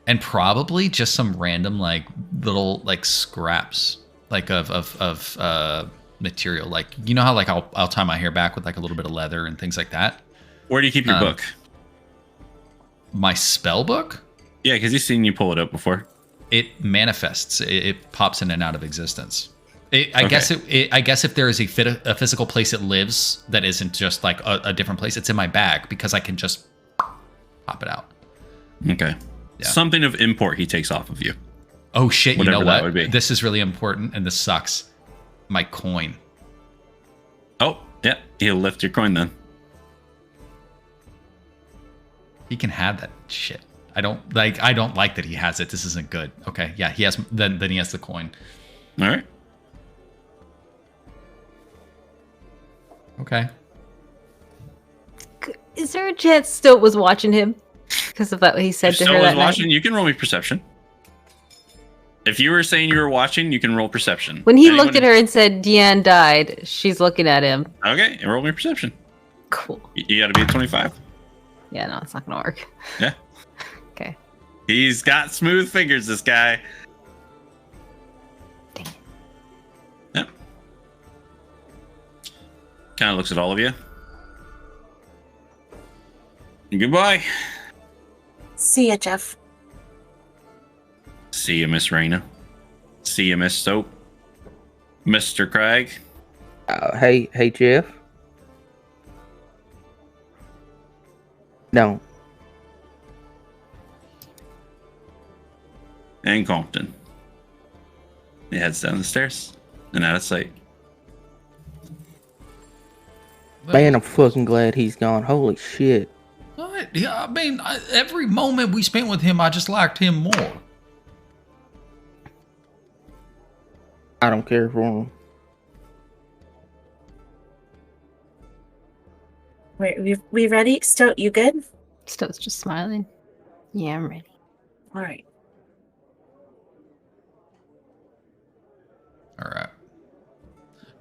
Speaker 5: and probably just some random little scraps of material. Like, you know how I'll tie my hair back with a little bit of leather and things like that.
Speaker 7: Where do you keep your book?
Speaker 5: My spell book?
Speaker 7: Yeah, because he's seen you pull it up before.
Speaker 5: It manifests. It pops in and out of existence. I guess if there is a physical place it lives that isn't just a different place, it's in my bag because I can just pop it out.
Speaker 7: Okay. Yeah. Something of import he takes off of you.
Speaker 5: Oh shit!
Speaker 7: Whatever
Speaker 5: you know
Speaker 7: that would
Speaker 5: what?
Speaker 7: be.
Speaker 5: This is really important, and this sucks. My coin.
Speaker 7: Oh yeah, he'll lift your coin then.
Speaker 5: He can have that shit. I don't like that he has it. This isn't good. Okay, yeah, he has. Then he has the coin.
Speaker 7: All right.
Speaker 5: Okay.
Speaker 2: Is there a chance Stoat was watching him? Because of what he said
Speaker 7: If
Speaker 2: to her
Speaker 7: Stoat was
Speaker 2: that
Speaker 7: watching,
Speaker 2: night?
Speaker 7: you can roll me perception. If you were saying you were watching, you can roll perception.
Speaker 2: When he looked at her and said Deanne died, she's looking at him.
Speaker 7: Okay, and roll me perception.
Speaker 2: Cool.
Speaker 7: You got to be at 25.
Speaker 2: Yeah, no, it's not gonna work.
Speaker 7: Yeah.
Speaker 2: Okay.
Speaker 7: He's got smooth fingers, this guy.
Speaker 2: Dang it.
Speaker 7: Yep. Kind of looks at all of you. Goodbye.
Speaker 3: See ya, Jeff.
Speaker 7: See you, Miss Raina. See you, Miss Soap. Mr. Craig.
Speaker 4: Hey, Jeff. No.
Speaker 7: And Compton. He heads down the stairs and out of sight.
Speaker 4: Man, I'm fucking glad he's gone. Holy shit.
Speaker 5: What? Yeah, I mean, every moment we spent with him, I just liked him more.
Speaker 4: I don't care for him.
Speaker 3: Wait, we ready? Stoat, you good?
Speaker 2: Stoat's just smiling. Yeah, I'm ready.
Speaker 3: All right.
Speaker 5: All right.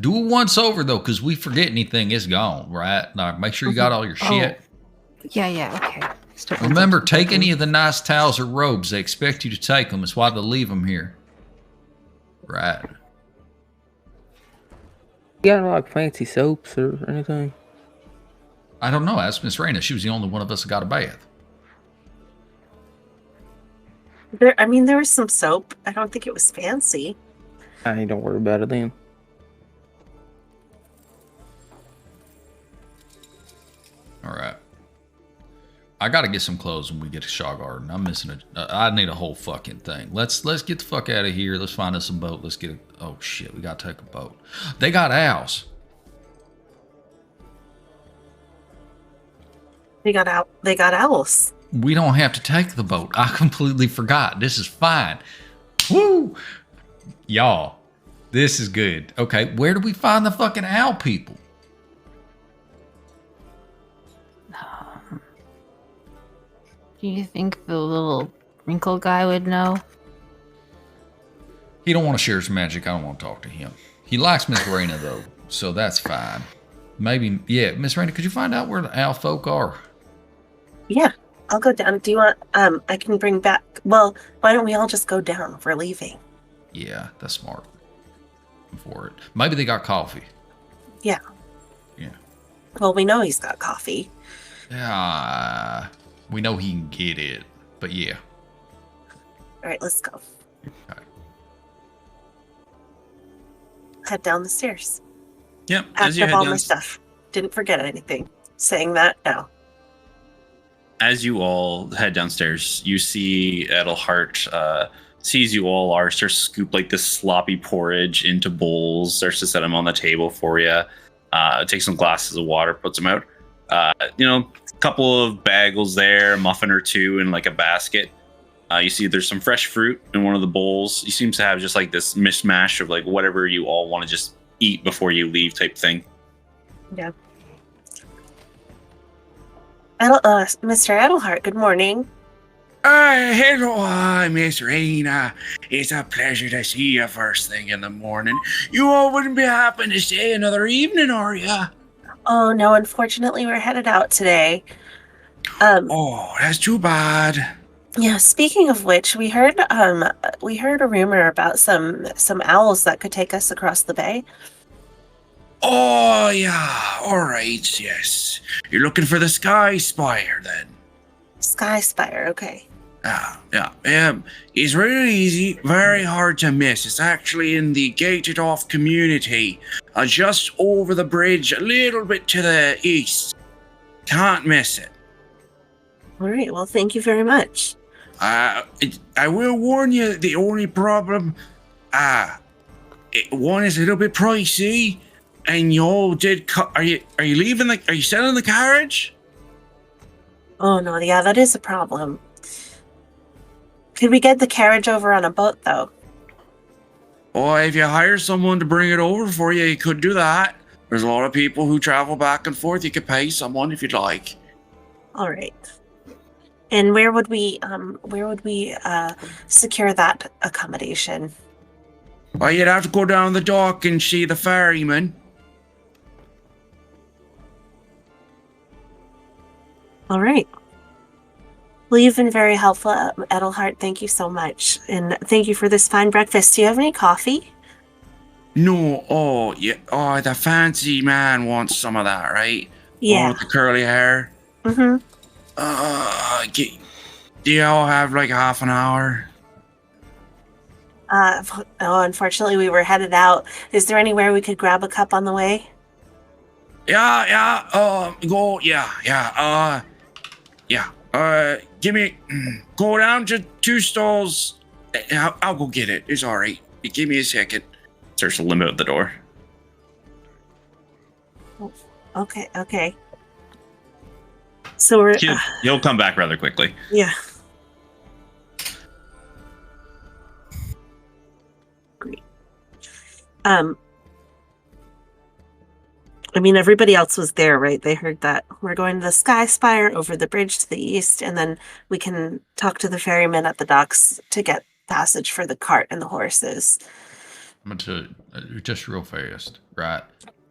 Speaker 5: Do it once over though, because we forget anything is gone, right? Like, make sure you got all your shit.
Speaker 2: Yeah, okay. Stoat wants
Speaker 5: Remember,
Speaker 2: up to the
Speaker 5: take
Speaker 2: bedroom.
Speaker 5: any of the nice towels or robes. They expect you to take them. It's why they leave them here. Right.
Speaker 4: You got fancy soaps or anything?
Speaker 5: I don't know. Ask Miss Raina. She was the only one of us that got a bath.
Speaker 3: There was some soap. I don't think it was fancy.
Speaker 4: I don't worry about it, Liam.
Speaker 5: All right. I gotta get some clothes when we get to Shaw Garden. I'm missing I need a whole fucking thing. Let's get the fuck out of here. Let's find us a boat. Let's get oh shit, we gotta take a boat. They got owls.
Speaker 3: They got owls.
Speaker 5: We don't have to take the boat. I completely forgot. This is fine. Woo! Y'all, this is good. Okay, where do we find the fucking owl people?
Speaker 2: Do you think the little wrinkle guy would know?
Speaker 5: He don't want to share his magic. I don't want to talk to him. He likes Miss Raina though, so that's fine. Maybe, yeah, Miss Raina, could you find out where the owl folk are?
Speaker 3: Yeah, I'll go down. Do you want? I can bring back. Well, why don't we all just go down? We're leaving.
Speaker 5: Yeah, that's smart. I'm for it. Maybe they got coffee.
Speaker 3: Yeah.
Speaker 5: Yeah.
Speaker 3: Well, we know he's got coffee.
Speaker 5: Yeah. We know he can get it, but yeah.
Speaker 3: All right, let's go.
Speaker 5: Okay.
Speaker 3: Head down the stairs.
Speaker 7: Yep.
Speaker 3: Packed up all my stuff. Didn't forget anything. Saying that now.
Speaker 7: As you all head downstairs, you see Edelhart sees you all starts to scoop like this sloppy porridge into bowls, starts to set them on the table for you. Takes some glasses of water, puts them out. A couple of bagels there, a muffin or two in like a basket. You see there's some fresh fruit in one of the bowls. He seems to have just like this mishmash of like whatever you all want to just eat before you leave type thing.
Speaker 3: Yeah. Mr. Edelhart, good morning.
Speaker 8: Hello, Miss Raina. It's a pleasure to see you first thing in the morning. You all wouldn't be happy to stay another evening, are you?
Speaker 3: Oh, no, unfortunately, we're headed out today.
Speaker 8: Oh, that's too bad.
Speaker 3: Yeah, speaking of which, we heard a rumor about some owls that could take us across the bay.
Speaker 8: Oh, yeah. All right, yes. You're looking for the Sky Spire, then?
Speaker 3: Sky Spire, okay.
Speaker 8: Yeah. It's really easy, very hard to miss. It's actually in the gated off community, just over the bridge, a little bit to the east. Can't miss it.
Speaker 3: All right, well, thank you very much.
Speaker 8: I will warn you, the only problem, one is a little bit pricey, and you all did. Are you leaving? Are you selling the carriage?
Speaker 3: Oh no, yeah, that is a problem. Could we get the carriage over on a boat, though?
Speaker 8: Or if you hire someone to bring it over for you, you could do that. There's a lot of people who travel back and forth. You could pay someone if you'd like.
Speaker 3: All right. And where would we secure that accommodation?
Speaker 8: Well, you'd have to go down the dock and see the ferryman.
Speaker 3: All right. Well, you've been very helpful, Edelhart. Thank you so much. And thank you for this fine breakfast. Do you have any coffee?
Speaker 8: No. Oh, yeah. Oh, the fancy man wants some of that, right?
Speaker 3: Yeah.
Speaker 8: Oh, with the curly hair.
Speaker 3: Mm-hmm.
Speaker 8: Do you all have like half an hour?
Speaker 3: Unfortunately, we were headed out. Is there anywhere we could grab a cup on the way?
Speaker 8: Go down to 2 stalls. I'll go get it. It's all right. Give me a second.
Speaker 7: Starts to limit out the door.
Speaker 3: Okay. So we're...
Speaker 7: He'll come back rather quickly.
Speaker 3: Yeah. Great. Everybody else was there, right? They heard that we're going to the Sky Spire over the bridge to the east, and then we can talk to the ferryman at the docks to get passage for the cart and the horses.
Speaker 5: I'm gonna tell you, just real fast, right?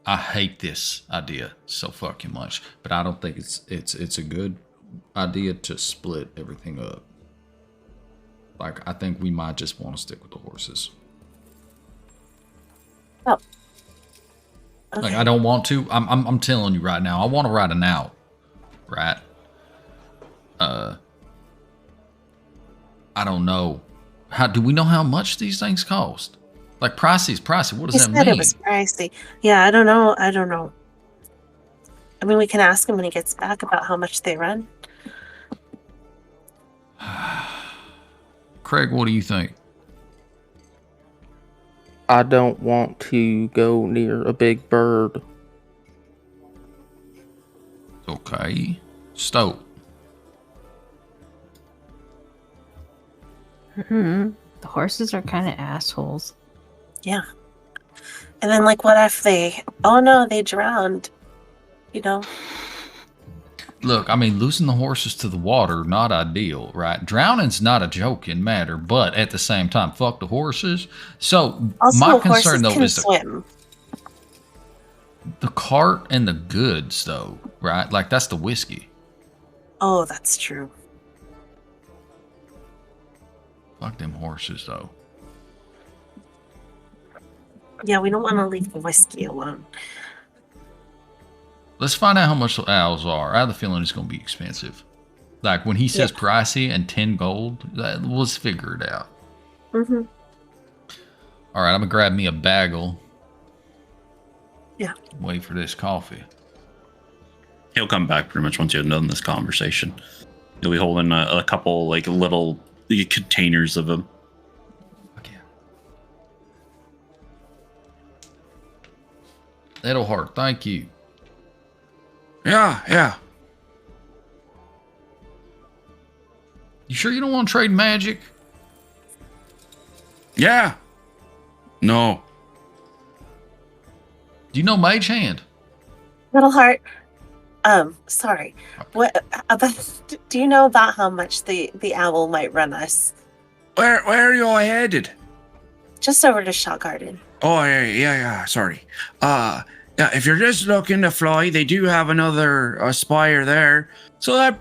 Speaker 5: I hate this idea so fucking much, but I don't think it's a good idea to split everything up. Like, I think we might just want to stick with the horses.
Speaker 3: Oh. Okay.
Speaker 5: Like, I don't want to. I'm telling you right now. I want to ride an owl, right? I don't know. How do we know how much these things cost? Like pricey. What does
Speaker 3: He
Speaker 5: that
Speaker 3: said
Speaker 5: mean?
Speaker 3: it was pricey. Yeah, I don't know. I mean, we can ask him when he gets back about how much they run.
Speaker 5: Craig, what do you think?
Speaker 4: I don't want to go near a big bird.
Speaker 5: Okay. Stoke.
Speaker 2: The horses are kind of assholes.
Speaker 3: Yeah. And then, like, what if they drowned? You know?
Speaker 5: Look, I mean, losing the horses to the water, not ideal, right? Drowning's not a joking matter, but at the same time, fuck the horses. So
Speaker 3: Also,
Speaker 5: my
Speaker 3: horses
Speaker 5: concern though
Speaker 3: can
Speaker 5: is
Speaker 3: swim.
Speaker 5: the cart and the goods, though, right? Like that's the whiskey.
Speaker 3: Oh, that's true.
Speaker 5: Fuck them horses, though.
Speaker 3: Yeah, we don't want to leave the whiskey alone.
Speaker 5: Let's find out how much the owls are. I have the feeling it's going to be expensive. Like when he says pricey and 10 gold, let's figure it out.
Speaker 3: Mm-hmm.
Speaker 5: All right, I'm going to grab me a bagel.
Speaker 3: Yeah.
Speaker 5: Wait for this coffee.
Speaker 7: He'll come back pretty much once you've done this conversation. He'll be holding a couple like little containers of them.
Speaker 5: Okay. Edelhart, thank you.
Speaker 8: Yeah.
Speaker 5: You sure you don't want to trade magic?
Speaker 8: Yeah. No.
Speaker 5: Do you know Mage Hand?
Speaker 3: Little Heart. Sorry. What about? Do you know about how much the owl might run us?
Speaker 8: Where are you all headed?
Speaker 3: Just over to Shaw Garden.
Speaker 8: Oh, yeah. Sorry. Yeah, if you're just looking to fly, they do have another spire there. So that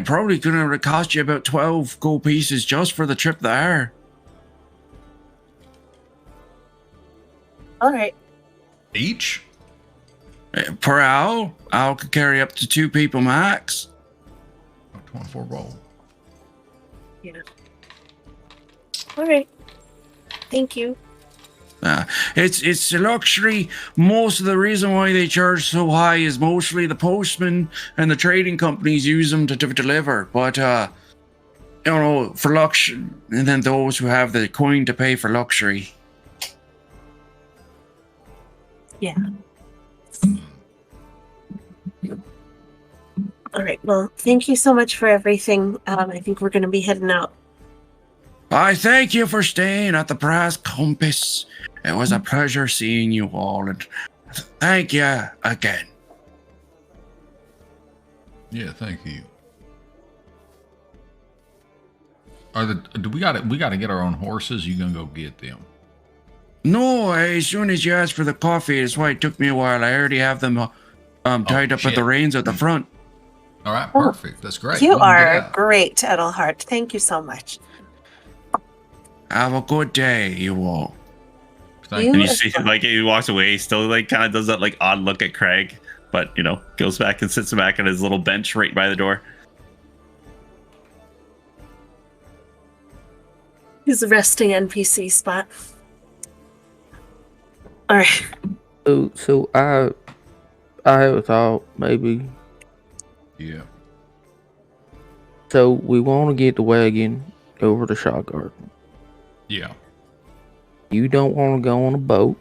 Speaker 8: probably gonna cost you about 12 gold pieces just for the trip there.
Speaker 3: All right.
Speaker 5: Each?
Speaker 8: Per owl. Owl could carry up to 2 people max.
Speaker 5: 24 gold.
Speaker 3: Yeah. All right. Thank you.
Speaker 8: It's a luxury. Most of the reason why they charge so high is mostly the postmen and the trading companies use them to deliver. But for luxury, and then those who have the coin to pay for luxury.
Speaker 3: Yeah. All right. Well, thank you so much for everything. I think we're going to be heading out.
Speaker 8: I thank you for staying at the Brass Compass. It was a pleasure seeing you all, and thank you again.
Speaker 5: Yeah, thank you. Do we got to get our own horses? You gonna go get them?
Speaker 8: No, as soon as you asked for the coffee, that's why it took me a while. I already have them tied up with the reins at the front.
Speaker 5: All right, perfect. That's great.
Speaker 3: You are great, Edelhart. Thank you so much.
Speaker 8: Have a good day, you all.
Speaker 5: Thank
Speaker 7: And
Speaker 5: you.
Speaker 7: you see, like, he walks away, he still, like, kind of does that, like, odd look at Craig, but, goes back and sits back on his little bench right by the door.
Speaker 3: His resting NPC spot. All right.
Speaker 4: So I have a thought, maybe.
Speaker 5: Yeah.
Speaker 4: So we want to get the wagon over to Shaw Garden.
Speaker 5: Yeah.
Speaker 4: You don't want to go on a boat.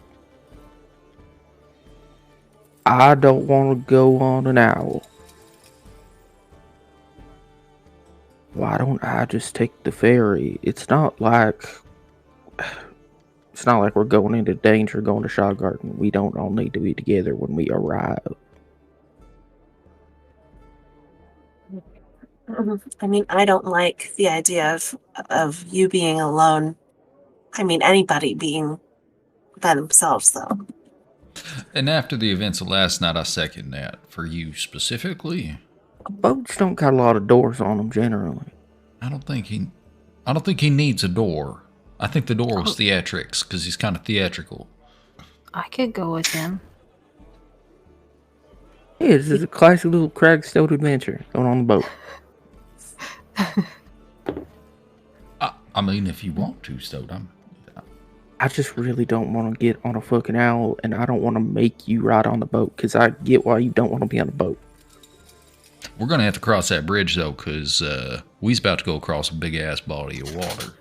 Speaker 4: I don't want to go on an owl. Why don't I just take the ferry? It's not like we're going into danger going to Shaw Garden. We don't all need to be together when we arrive.
Speaker 3: I mean, I don't like the idea of you being alone. I mean, anybody being by themselves, though.
Speaker 5: And after the events of last night, I second that. For you specifically,
Speaker 4: Boats don't got a lot of doors on them generally.
Speaker 5: I don't think he needs a door. I think the door was theatrics because he's kind of theatrical.
Speaker 2: I could go with him.
Speaker 4: Yeah, this is a classic little Craig Stone adventure going on the boat.
Speaker 5: I mean, if you want to, Stoat,
Speaker 4: I just really don't want to get on a fucking owl, and I don't want to make you ride on the boat, because I get why you don't want to be on the boat.
Speaker 5: we're going to have to cross that bridge, though, because we's about to go across a big-ass body of water.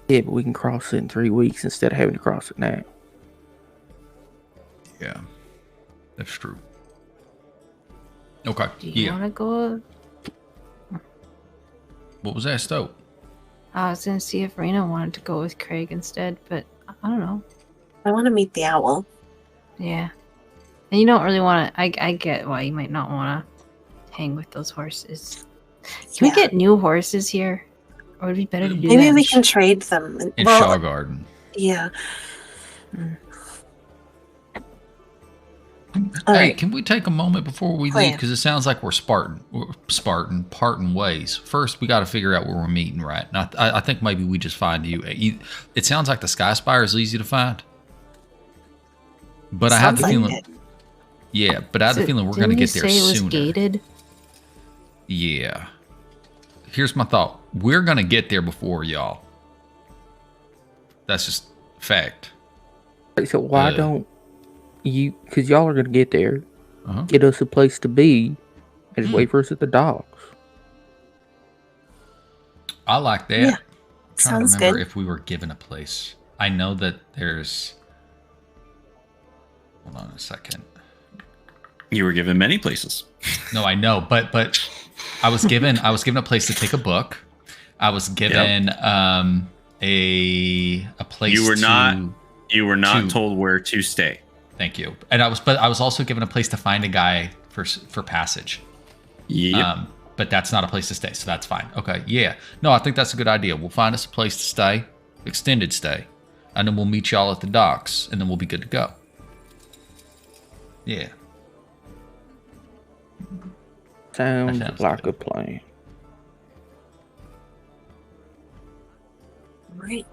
Speaker 4: Yeah, but we can cross it in 3 weeks instead of having to cross it now.
Speaker 5: Yeah, that's true. Okay,
Speaker 2: Do you want to go?
Speaker 5: What was that, Stoat?
Speaker 2: I was going to see if Raina wanted to go with Craig instead, but I don't know.
Speaker 3: I want to meet the owl.
Speaker 2: Yeah. And you don't really want to... I get why you might not want to hang with those horses. Can we get new horses here? Or would it be better to do
Speaker 3: Maybe
Speaker 2: that?
Speaker 3: we can trade them.
Speaker 5: In Shaw Garden.
Speaker 3: Yeah.
Speaker 5: Hey, can we take a moment before we leave? Because it sounds like we're parting ways. First, we got to figure out where we're meeting, right? And I think maybe we just find you. It sounds like the Sky Spire is easy to find. But I have the feeling... Yeah, but I have the feeling we're going to get there sooner.
Speaker 2: Didn't you say it was gated?
Speaker 5: Yeah. Here's my thought. We're going to get there before y'all. That's just fact.
Speaker 4: So why don't you, because y'all are going to get there, get us a place to be, and wait for us at the docks.
Speaker 5: I like that.
Speaker 3: Yeah.
Speaker 5: I'm trying
Speaker 3: Sounds
Speaker 5: to remember
Speaker 3: good.
Speaker 5: if we were given a place. I know that there's... Hold on a second.
Speaker 7: You were given many places.
Speaker 5: No, I know, but I was given a place to take a book. I was given a place.
Speaker 7: You were not told where to stay.
Speaker 5: Thank you. And I was also given a place to find a guy for passage.
Speaker 7: Yep.
Speaker 5: But that's not a place to stay, so that's fine. Okay, yeah. No, I think that's a good idea. We'll find us a place to stay, extended stay, and then we'll meet y'all at the docks, and then we'll be good to go. Yeah.
Speaker 4: Sounds like
Speaker 5: good.
Speaker 4: a plan.
Speaker 3: Right.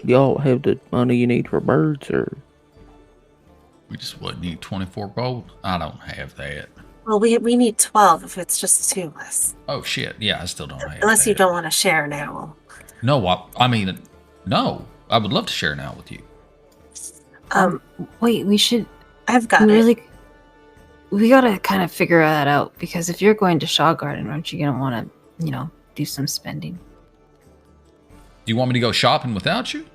Speaker 4: Y'all have the money you need for birds, or?
Speaker 5: We just need 24 gold. I don't have that.
Speaker 3: Well, we need 12 if it's just two of us.
Speaker 5: Oh shit! Yeah, I still don't have.
Speaker 3: Unless
Speaker 5: that.
Speaker 3: you don't want to share an owl.
Speaker 5: No, I mean, no. I would love to share now with you.
Speaker 2: Wait, we should...
Speaker 3: I've got it.
Speaker 2: We gotta kind of figure that out, because if you're going to Shaw Garden, aren't you gonna want to, do some spending?
Speaker 5: Do you want me to go shopping without you?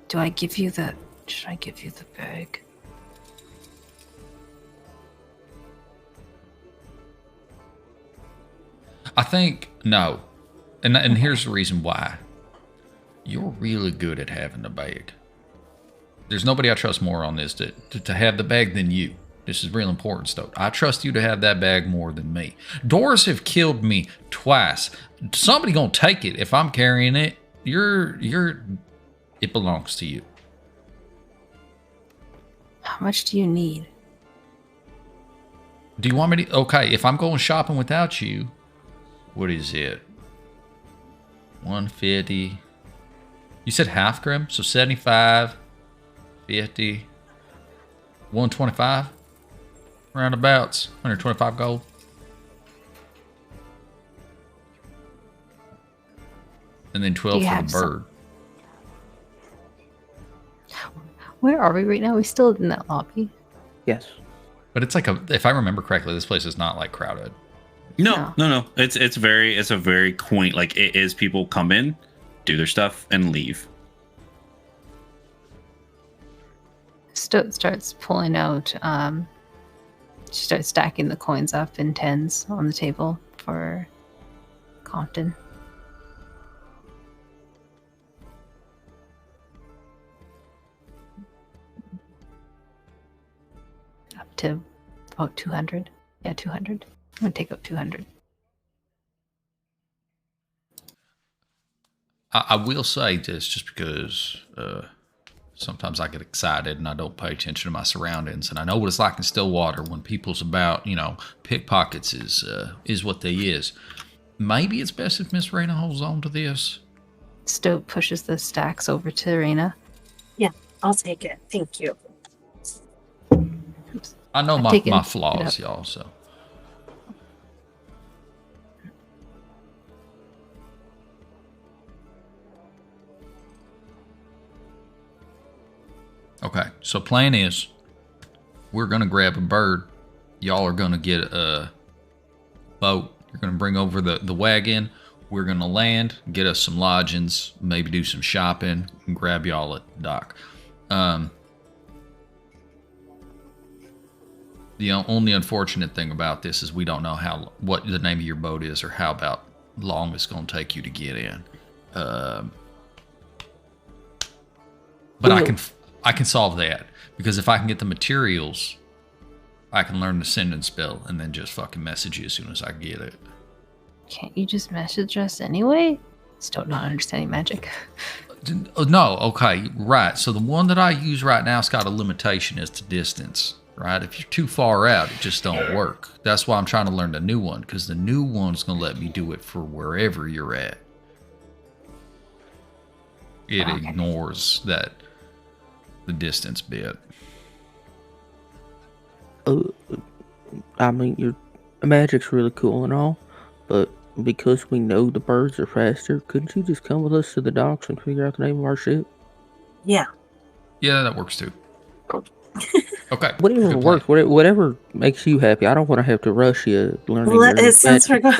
Speaker 2: Should I give you the bag?
Speaker 5: I think no, and here's the reason why. You're really good at having the bag. There's nobody I trust more on this to have the bag than you. This is real important stuff. I trust you to have that bag more than me. Doors have killed me twice. Somebody gonna take it if I'm carrying it. It belongs to you.
Speaker 2: How much do you need?
Speaker 5: Do you want me to? Okay, if I'm going shopping without you, what is it? 150. You said half grim, so 75, 50, 125. Roundabouts, 125 gold. And then 12 for the bird.
Speaker 2: Where are we right now? We still in that lobby?
Speaker 4: Yes.
Speaker 5: But it's like if I remember correctly, this place is not like crowded.
Speaker 7: No. It's a very quaint. Like it is. People come in, do their stuff, and leave.
Speaker 2: Stoat starts pulling out. She starts stacking the coins up in tens on the table for Compton. Up to about 200. Yeah, 200. I'm going to take out 200.
Speaker 5: I will say this just because sometimes I get excited and I don't pay attention to my surroundings. And I know what it's like in Stillwater when people's about, pickpockets is what they is. Maybe it's best if Miss Raina holds on to this.
Speaker 2: Stoat pushes the stacks over to Raina.
Speaker 3: Yeah, I'll take it. Thank you.
Speaker 5: I know my flaws, y'all, so. Okay, so plan is we're going to grab a bird. Y'all are going to get a boat. You're going to bring over the wagon. We're going to land, get us some lodgings, maybe do some shopping, and grab y'all at the dock. The only unfortunate thing about this is we don't know what the name of your boat is or how about long it's going to take you to get in. But I can solve that because if I can get the materials, I can learn the sending spell and then just fucking message you as soon as I get it.
Speaker 2: Can't you just message us anyway? Still not understanding magic.
Speaker 5: No, okay, right. So the one that I use right now has got a limitation as to distance, right? If you're too far out, it just don't work. That's why I'm trying to learn the new one because the new one's going to let me do it for wherever you're at. It ignores the distance bit.
Speaker 4: I mean, your magic's really cool and all, but because we know the birds are faster, couldn't you just come with us to the docks and figure out the name of our ship?
Speaker 3: Yeah.
Speaker 5: Yeah, that works too. Okay.
Speaker 4: Whatever works, whatever makes you happy. I don't want to have to rush you learning
Speaker 3: Since we're going...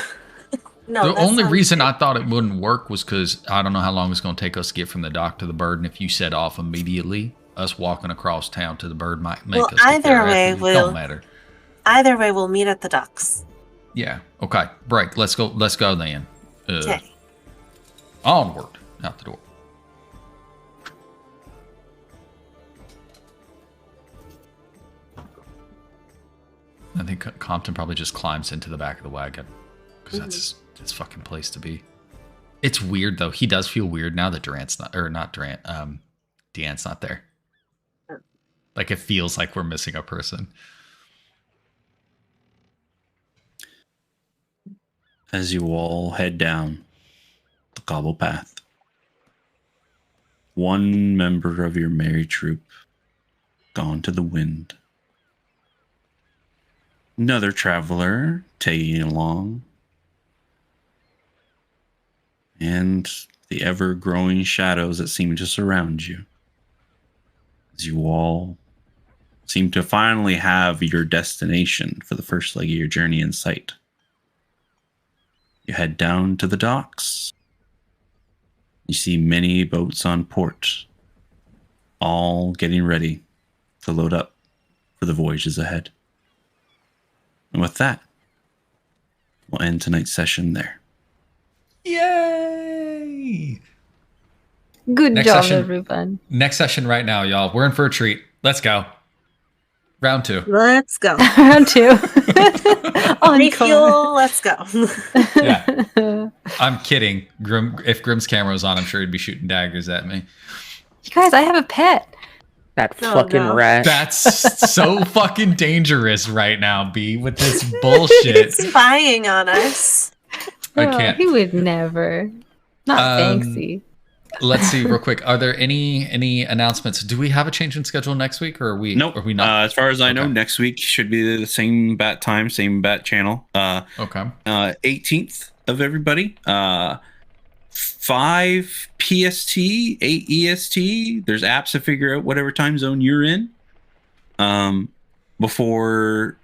Speaker 3: No,
Speaker 5: the only reason I thought it wouldn't work was because I don't know how long it's going to take us to get from the dock to the bird, and if you set off immediately, us walking across town to the bird might make us get there. It don't matter.
Speaker 3: Either way, we'll meet at the docks.
Speaker 5: Yeah. Okay. Break. Let's go then.
Speaker 3: Okay.
Speaker 5: Onward. Out the door. I think Compton probably just climbs into the back of the wagon because that's his fucking place to be. It's weird though. He does feel weird now that Deanne's not there. Like it feels like we're missing a person.
Speaker 7: As you all head down the cobble path, one member of your merry troop gone to the wind. Another traveler tagging along. And the ever-growing shadows that seem to surround you. As you all seem to finally have your destination for the first leg of your journey in sight. You head down to the docks. You see many boats on port, all getting ready to load up for the voyages ahead. And with that, we'll end tonight's session there.
Speaker 5: Yay!
Speaker 2: Good job, everyone.
Speaker 5: Next session right now, y'all. We're in for a treat. Let's go. Round 2.
Speaker 3: Let's go.
Speaker 2: Round 2.
Speaker 3: Refuel, let's go.
Speaker 5: Yeah. I'm kidding. If Grim's camera was on, I'm sure he'd be shooting daggers at me.
Speaker 2: You guys, I have a pet.
Speaker 4: That fucking rat.
Speaker 5: That's so fucking dangerous right now, B, with this bullshit.
Speaker 3: He's spying on us.
Speaker 5: I can't.
Speaker 2: He would never. Not Banksy.
Speaker 5: Let's see real quick. Are there any announcements? Do we have a change in schedule next week, or are we?
Speaker 7: Nope.
Speaker 5: Are we not?
Speaker 7: As far as I know, next week should be the same bat time, same bat channel.
Speaker 5: Okay.
Speaker 7: 18th of everybody. 5 PST, 8 EST. There's apps to figure out whatever time zone you're in. Before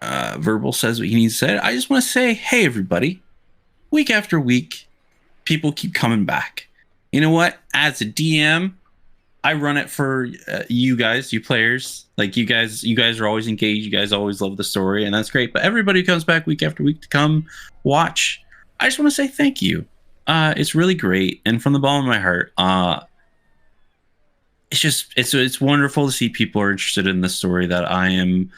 Speaker 7: Verbal says what he needs to say, I just want to say, hey, everybody. Week after week, people keep coming back. You know what? As a DM, I run it for you guys, you players. Like you guys are always engaged. You guys always love the story, and that's great. But everybody who comes back week after week to come watch, I just want to say thank you. It's really great, and from the bottom of my heart, it's wonderful to see people are interested in the story that I am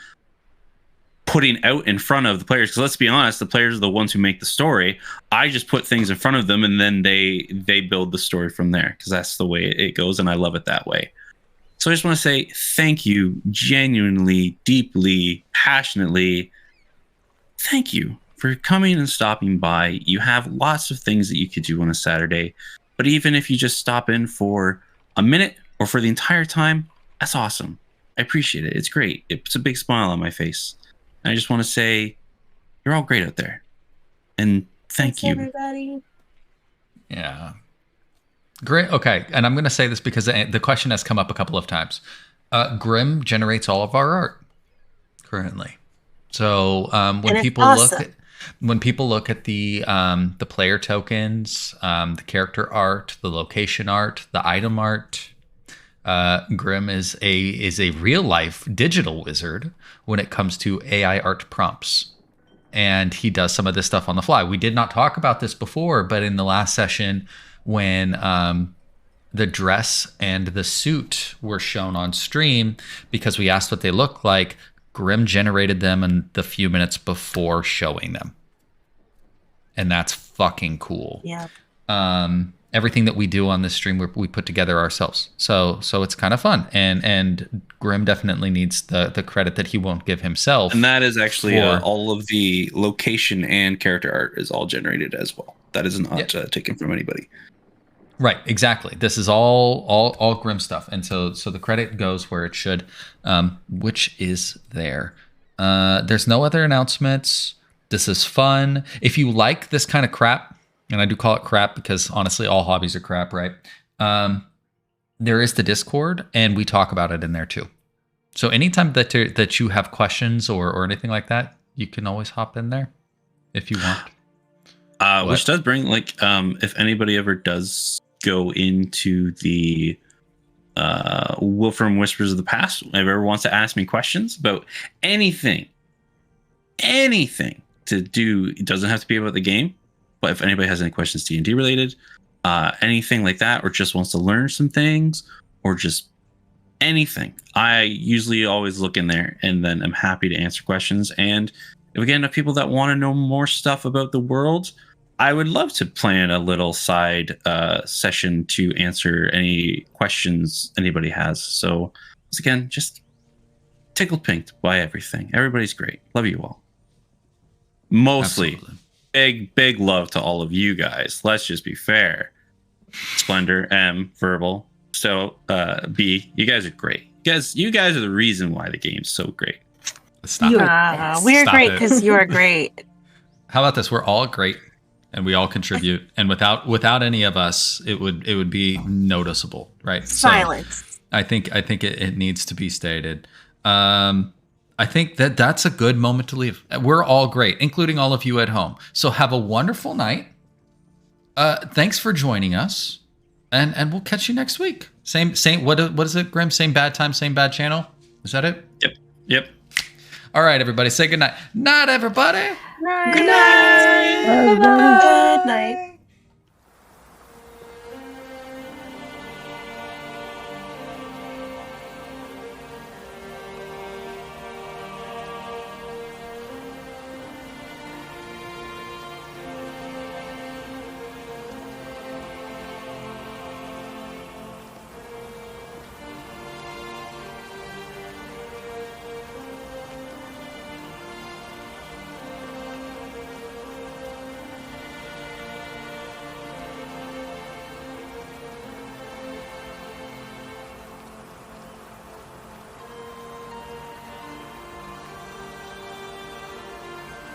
Speaker 7: putting out in front of the players. Because let's be honest, the players are the ones who make the story. I just put things in front of them, and then they build the story from there. Because that's the way it goes, and I love it that way. So I just want to say thank you, genuinely, deeply, passionately. Thank you for coming and stopping by. You have lots of things that you could do on a Saturday, but even if you just stop in for a minute or for the entire time, that's awesome. I appreciate it. It's great. It puts a big smile on my face. And I just want to say, you're all great out there. And thank you.
Speaker 3: Everybody.
Speaker 5: Yeah. Grim. Okay, and I'm going to say this because the question has come up a couple of times. Grim generates all of our art currently. So when people look at the player tokens, the character art, the location art, the item art, Grim is a real life digital wizard when it comes to AI art prompts. And he does some of this stuff on the fly. We did not talk about this before, but in the last session, when the dress and the suit were shown on stream, because we asked what they looked like, Grim generated them in the few minutes before showing them. And that's fucking cool.
Speaker 3: Yeah.
Speaker 5: Everything that we do on this stream, we put together ourselves. So it's kind of fun. And Grim definitely needs the credit that he won't give himself.
Speaker 7: And that is actually all of the location and character art is all generated as well. That is not taken from anybody.
Speaker 5: Right, exactly. This is all Grim stuff. And so the credit goes where it should, which is there. There's no other announcements. This is fun. If you like this kind of crap, and I do call it crap because honestly, all hobbies are crap, right? There is the Discord, and we talk about it in there too. So anytime that you have questions or anything like that, you can always hop in there if you want.
Speaker 7: Which does bring, like, if anybody ever does go into the Wilfrem Whispers of the Past, if ever wants to ask me questions about anything to do, it doesn't have to be about the game. But if anybody has any questions D&D related, anything like that, or just wants to learn some things, or just anything, I usually always look in there, and then I'm happy to answer questions. And if we get enough people that want to know more stuff about the world, I would love to plan a little side session to answer any questions anybody has. So once again, just tickled pink by everything. Everybody's great. Love you all. Mostly. Absolutely. Big love to all of you guys. Let's just be fair. Splendor, M, Verbal, so B, you guys are great. You guys are the reason why the game's so great.
Speaker 3: We're great because you're great.
Speaker 5: How about this? We're all great, and we all contribute. And without any of us, it would be noticeable, right?
Speaker 3: Silence.
Speaker 5: So I think it needs to be stated. I think that's a good moment to leave. We're all great, including all of you at home. So have a wonderful night. Thanks for joining us, and we'll catch you next week. Same. What is it, Grim? Same bad time, same bad channel. Is that it?
Speaker 7: Yep.
Speaker 5: All right, everybody. Say good night. Night, everybody.
Speaker 3: Good night. Good night.